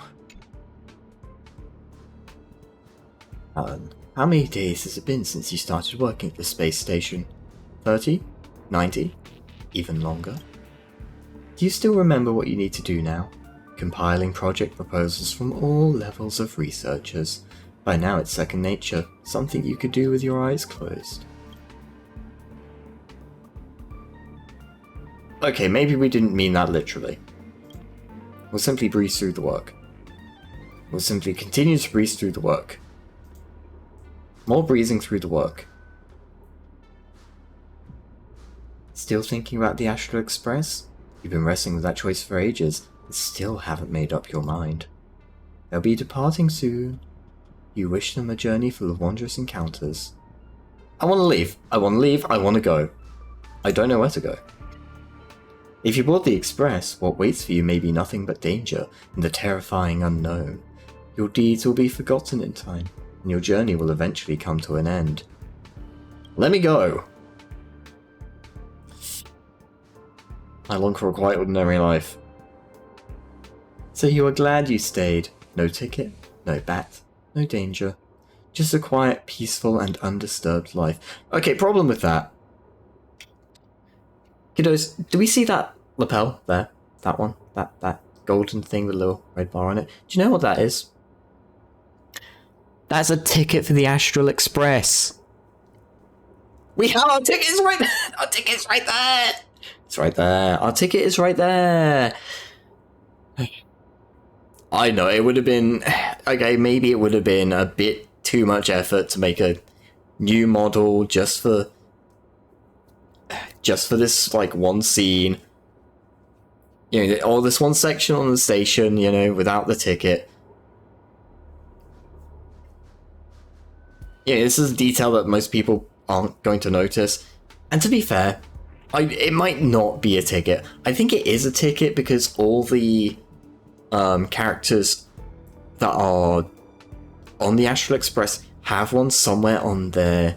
Alan, how many days has it been since you started working at the space station? 30? 90? Even longer? Do you still remember what you need to do now? Compiling project proposals from all levels of researchers. By now it's second nature, something you could do with your eyes closed. Okay, maybe we didn't mean that literally. We'll simply breeze through the work. We'll simply continue to breeze through the work. More breezing through the work. Still thinking about the Astral Express? You've been wrestling with that choice for ages, and still haven't made up your mind. They'll be departing soon. You wish them a journey full of wondrous encounters. I want to leave. I want to leave. I want to go. I don't know where to go. If you board the Express, what waits for you may be nothing but danger and the terrifying unknown. Your deeds will be forgotten in time, and your journey will eventually come to an end. Let me go! I long for a quiet, ordinary life. So you are glad you stayed. No ticket, no bat, no danger. Just a quiet, peaceful, and undisturbed life. Okay, problem with that. Kiddos, do we see that lapel there? That one? That golden thing with a little red bar on it? Do you know what that is? That's a ticket for the Astral Express. We have our tickets right there! Our ticket's right there! It's right there. Our ticket is right there. I know, it would have been... Okay, maybe it would have been a bit too much effort to make a new model just for this, like, one scene. You know, or this one section on the station, you know, without the ticket. Yeah, this is a detail that most people aren't going to notice. And to be fair, it might not be a ticket. I think it is a ticket because all the characters that are on the Astral Express have one somewhere on their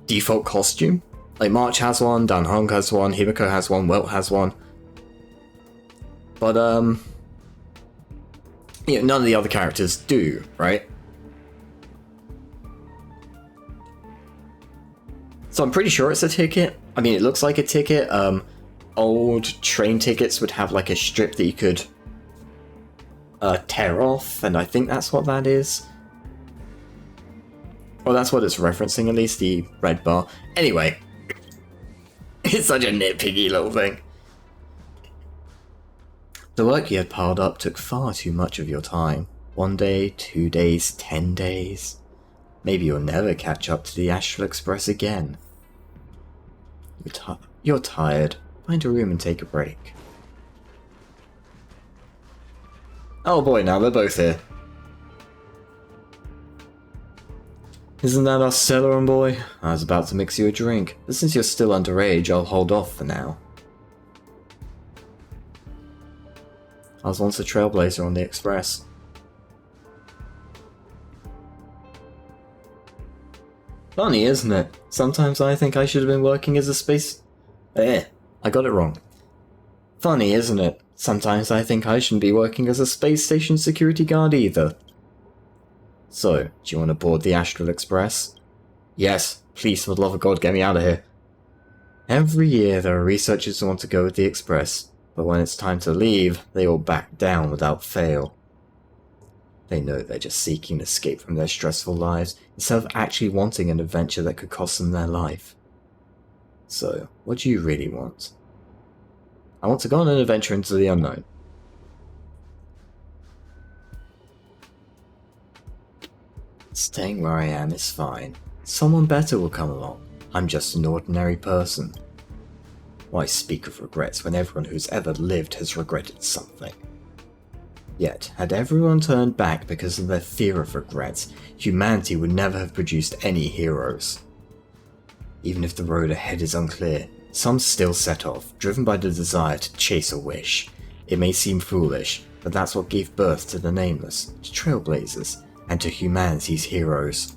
default costume. Like March has one, Dan Hong has one, Himiko has one, Welt has one. But none of the other characters do, right? So I'm pretty sure it's a ticket. I mean, it looks like a ticket. Old train tickets would have like a strip that you could tear off, and I think that's what that is. Well, that's what it's referencing, at least, the red bar. Anyway, it's such a nitpicky little thing. The work you had piled up took far too much of your time. 1 day, 2 days, 10 days. Maybe you'll never catch up to the Astral Express again. You're tired. Find a room and take a break. Oh boy, now they're both here. Isn't that our Celeron boy? I was about to mix you a drink, but since you're still underage, I'll hold off for now. I was once a trailblazer on the Express. Funny, isn't it? Sometimes I think I should have been working as a space... I got it wrong. Funny, isn't it? Sometimes I think I shouldn't be working as a space station security guard either. So, do you want to board the Astral Express? Yes, please, for the love of God, get me out of here. Every year there are researchers who want to go with the Express, but when it's time to leave, they all back down without fail. They know they're just seeking an escape from their stressful lives, instead of actually wanting an adventure that could cost them their life. So, what do you really want? I want to go on an adventure into the unknown. Staying where I am is fine. Someone better will come along. I'm just an ordinary person. Why speak of regrets when everyone who's ever lived has regretted something? Yet, had everyone turned back because of their fear of regrets, humanity would never have produced any heroes. Even if the road ahead is unclear, some still set off, driven by the desire to chase a wish. It may seem foolish, but that's what gave birth to the Nameless, to Trailblazers, and to humanity's heroes.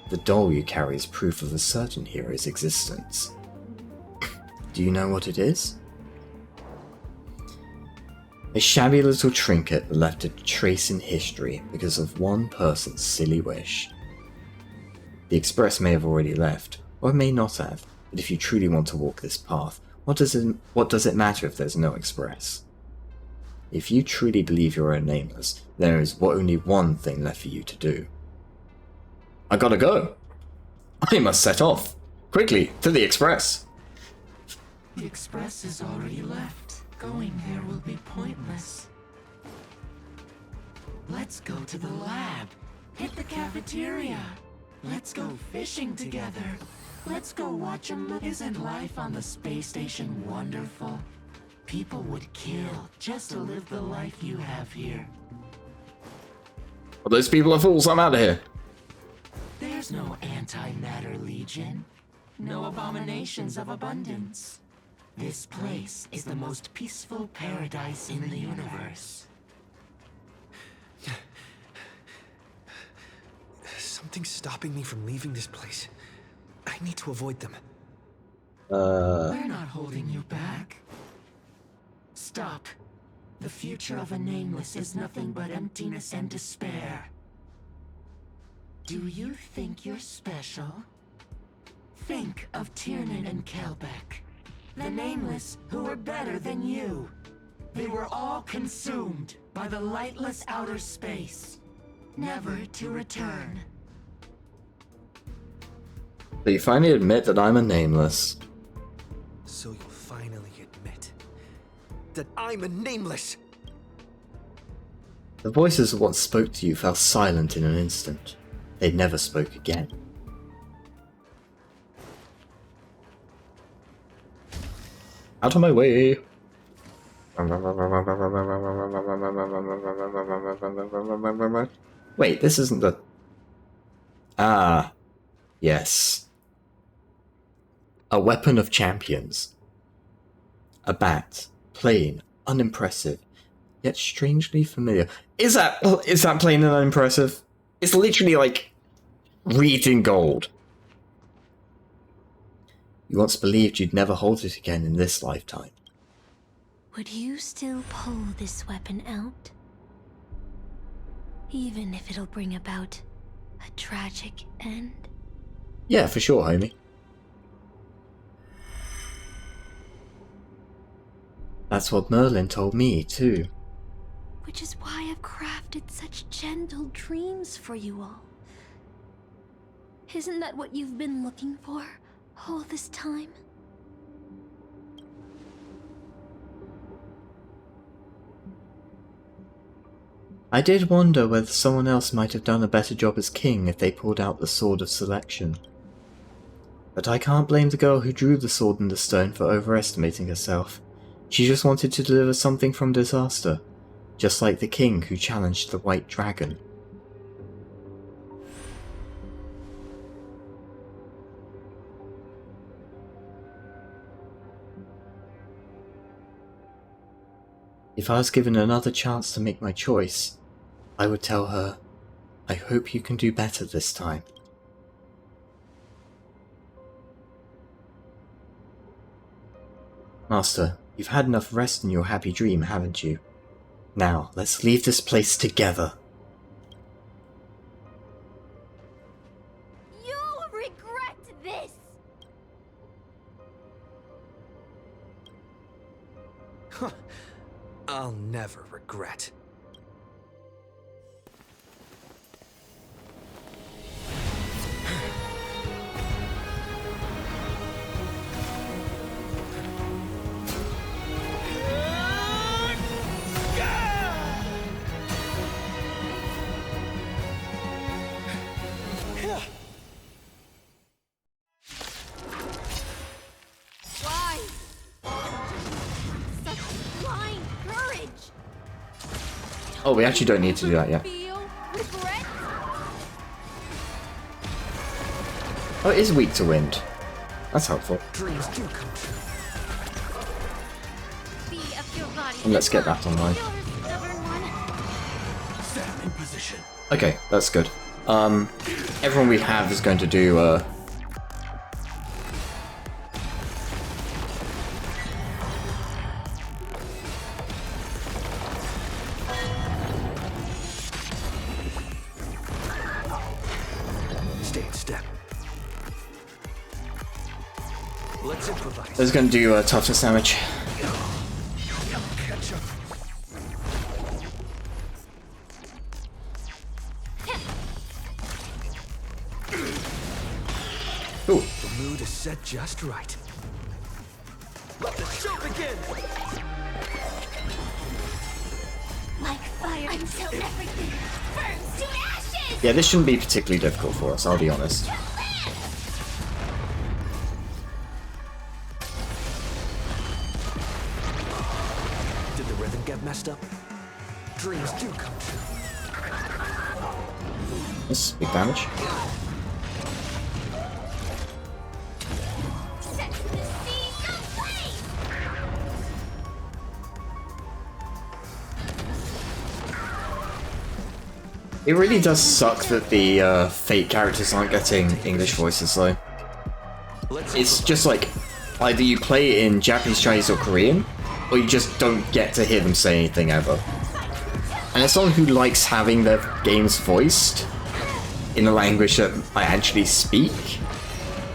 The doll you carry is proof of a certain hero's existence. Do you know what it is? A shabby little trinket that left a trace in history because of one person's silly wish. The Express may have already left, or it may not have, but if you truly want to walk this path, what does it matter if there's no Express? If you truly believe you're a Nameless, there is only one thing left for you to do. I gotta go! I must set off! Quickly, to the Express! The Express is already left. Going there will be pointless. Let's go to the lab. Hit the cafeteria. Let's go fishing together. Let's go watch a movie. Isn't life on the space station wonderful? People would kill just to live the life you have here. Well, those people are fools, I'm out of here. There's no anti-matter legion. No abominations of abundance. This place is the most peaceful paradise in the universe. Something's stopping me from leaving this place. I need to avoid them. We're not holding you back. Stop. The future of a Nameless is nothing but emptiness and despair. Do you think you're special? Think of Tiernan and Kelbeck. The Nameless, who were better than you. They were all consumed by the lightless outer space, never to return. So you finally admit that I'm a Nameless. So you'll finally admit that I'm a Nameless! The voices that once spoke to you fell silent in an instant. They never spoke again. Out of my way! Wait, this isn't the... Ah, yes. A weapon of champions. A bat, plain, unimpressive, yet strangely familiar. Is that plain and unimpressive? It's literally like reading gold. You once believed you'd never hold it again in this lifetime. Would you still pull this weapon out? Even if it'll bring about a tragic end? Yeah, for sure, homie. That's what Merlin told me, too. Which is why I've crafted such gentle dreams for you all. Isn't that what you've been looking for all this time? I did wonder whether someone else might have done a better job as king if they pulled out the Sword of Selection. But I can't blame the girl who drew the sword in the stone for overestimating herself. She just wanted to deliver something from disaster, just like the king who challenged the White Dragon. If I was given another chance to make my choice, I would tell her, I hope you can do better this time. Master, you've had enough rest in your happy dream, haven't you? Now, let's leave this place together. You'll regret this! I'll never regret. Why? Such blind courage! Oh, we actually don't need to do that yet. Feel regret? Oh, it is weak to wind. That's helpful. Dreams do come true. Be of your body. And let's get that online. You're a stubborn one. Stand in position. Okay, that's good. Everyone we have is going to do, Stay in step. Let's improvise. is going to do toughness damage. Catch up. Ooh. The mood is set just right. Let the show begin! Like fire until everything burns to ashes! Yeah, this shouldn't be particularly difficult for us, I'll be honest. Did the rhythm get messed up? Dreams do come true. This big damage. Set the seas ablaze! It really does suck that the Fate characters aren't getting English voices though. It's just like, either you play it in Japanese, Chinese or Korean, or you just don't get to hear them say anything ever. And as someone who likes having their games voiced in a language that I actually speak,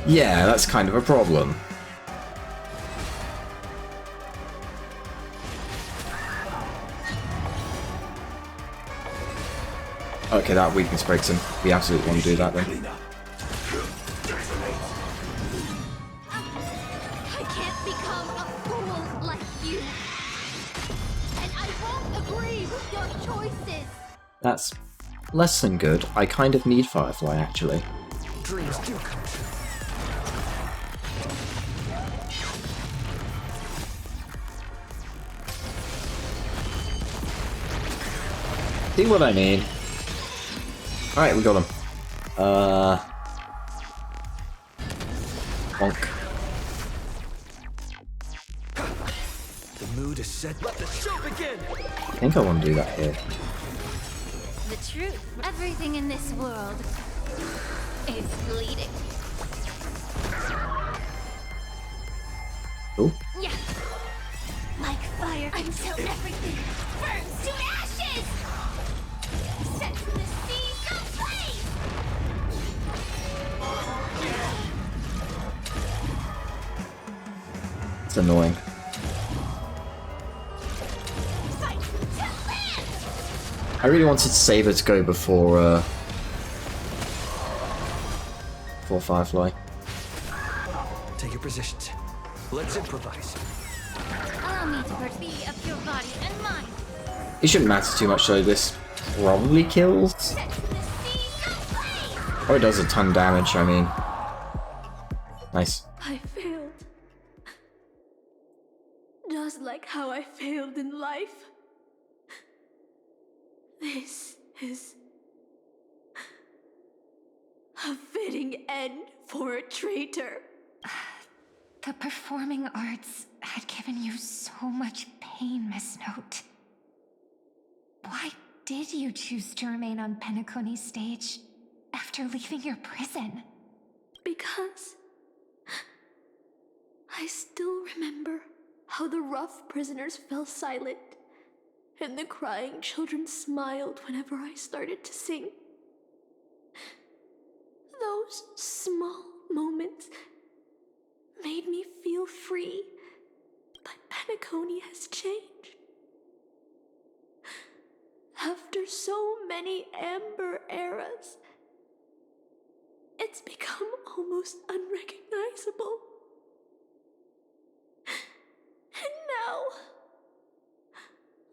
yeah, that's kind of a problem. Okay, that weakness breaks him. We absolutely want to do that then. I can't become a fool like you. And I won't agree with your choices. That's less than good. I kind of need Firefly, actually. Dreams do come true. See what I mean? Alright, we got him. Bonk. The mood is set. Let the show begin! I think I want to do that here. The truth. Everything in this world is bleeding. Oh. Yeah. Like fire until everything burns to ashes! Set the seas ablaze! It's annoying. Fight to land! I really wanted Saber to go before Firefly. Take your positions. Let's improvise. Allow me to perceive of your body and mind. It shouldn't matter too much though, this probably kills. Set the seas ablaze! Or it does a ton of damage, I mean. Nice. I failed. Just like how I failed in life. This is a fitting end for a traitor. The performing arts had given you so much pain, Miss Note. Why did you choose to remain on Penacony's stage after leaving your prison? Because I still remember how the rough prisoners fell silent and the crying children smiled whenever I started to sing. Those small moments made me feel free, but Penacony has changed. After so many Amber eras, it's become almost unrecognizable. And now,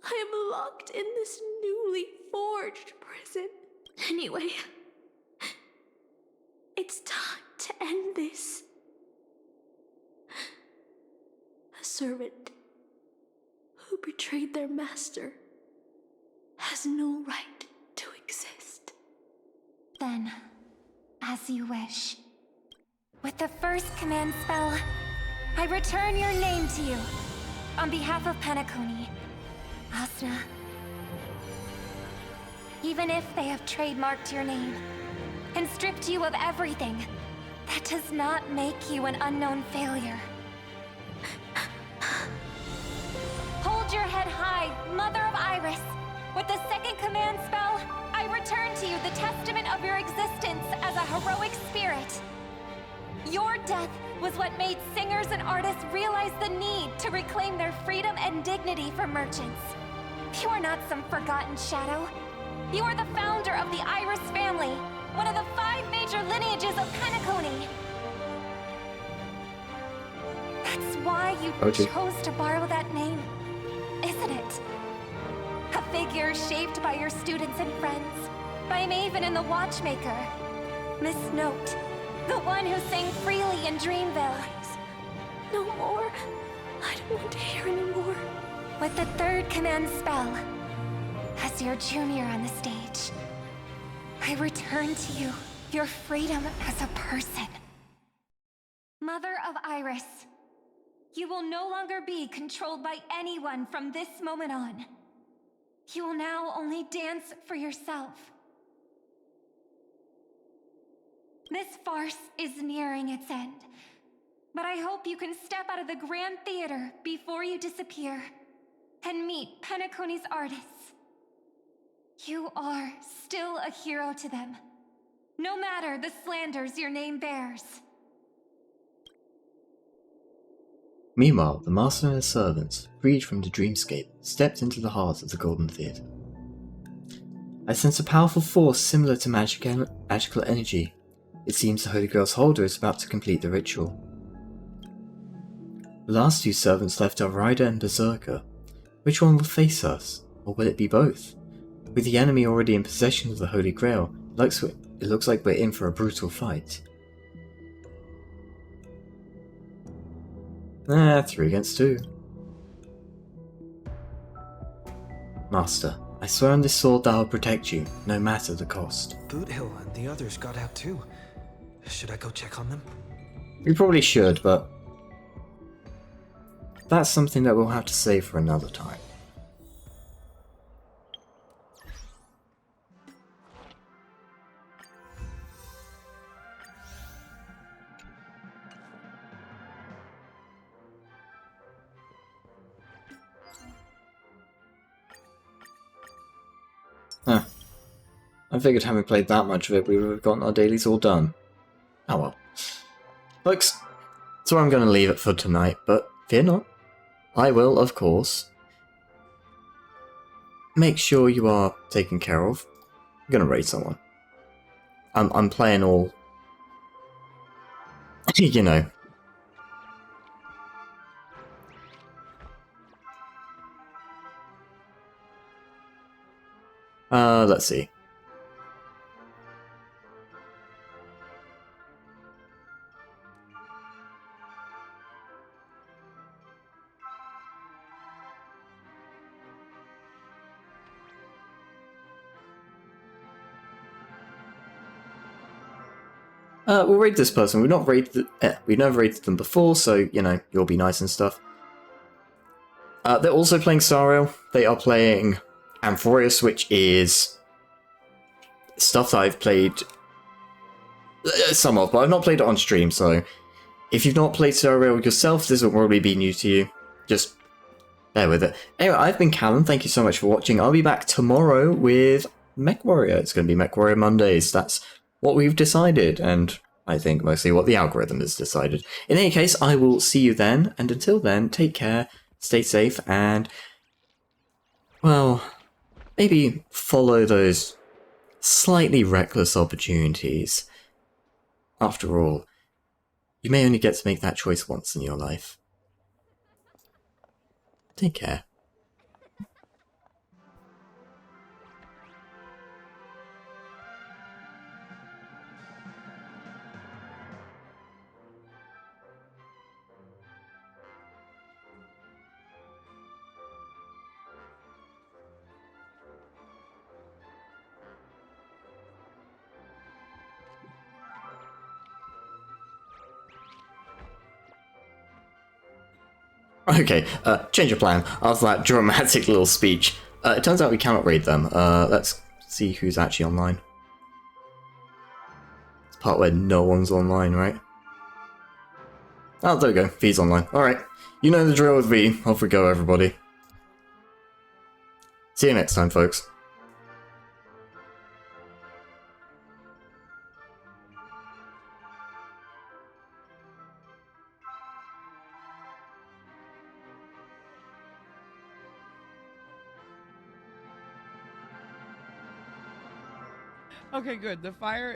I am locked in this newly forged prison. Anyway, it's time to end this. A servant who betrayed their master has no right to exist. Then, as you wish. With the first command spell, I return your name to you. On behalf of Penacony, Asuna. Even if they have trademarked your name and stripped you of everything, that does not make you an unknown failure. Hold your head high, Mother of Iris. With the second command spell, I return to you the testament of your existence as a heroic spirit. Your death was what made singers and artists realize the need to reclaim their freedom and dignity for merchants. You are not some forgotten shadow. You are the founder of the Iris family, one of the 5 major lineages of Penacony. That's why you chose to borrow that name, isn't it? A figure shaped by your students and friends, by Maven and the Watchmaker, Miss Note, the one who sang freely in Dreamville. Please, no more. I don't want to hear anymore. With the third command spell, as your junior on the stage, I return to you your freedom as a person. Mother of Iris, you will no longer be controlled by anyone from this moment on. You will now only dance for yourself. This farce is nearing its end, but I hope you can step out of the Grand Theater before you disappear and meet Penacony's artists. You are still a hero to them, no matter the slanders your name bears. Meanwhile, the master and his servants, freed from the dreamscape, stepped into the heart of the Golden Theatre. I sense a powerful force similar to magical energy. It seems the Holy Grail's holder is about to complete the ritual. The last 2 servants left are Ryder and Berserker. Which one will face us? Or will it be both? With the enemy already in possession of the Holy Grail, it looks like we're in for a brutal fight. 3 against 2. Master, I swear on this sword that I'll protect you, no matter the cost. Boothill and the others got out too. Should I go check on them? We probably should, but that's something that we'll have to save for another time. Huh. I figured having played that much of it, we would have gotten our dailies all done. Oh well. Folks, that's where I'm going to leave it for tonight, but fear not. I will, of course, make sure you are taken care of. I'm going to raid someone. I'm playing all... you know. Let's see. We'll raid this person. We've never raided them before, so, you know, you'll be nice and stuff. They're also playing Sariel. They are playing Amphorius, which is stuff that I've played some of, but I've not played it on stream, so if you've not played Sariel yourself, this will probably be new to you. Just bear with it. Anyway, I've been Callum. Thank you so much for watching. I'll be back tomorrow with MechWarrior. It's going to be MechWarrior Mondays. That's what we've decided, and I think mostly what the algorithm has decided. In any case, I will see you then, and until then, take care, stay safe, and, well, maybe follow those slightly reckless opportunities. After all, you may only get to make that choice once in your life. Take care. Okay, change of plan. After that dramatic little speech, it turns out we cannot raid them. Let's see who's actually online. It's the part where no one's online, right? Oh, there we go. V's online. Alright. You know the drill with V. Off we go, everybody. See you next time, folks. Okay, good. The fire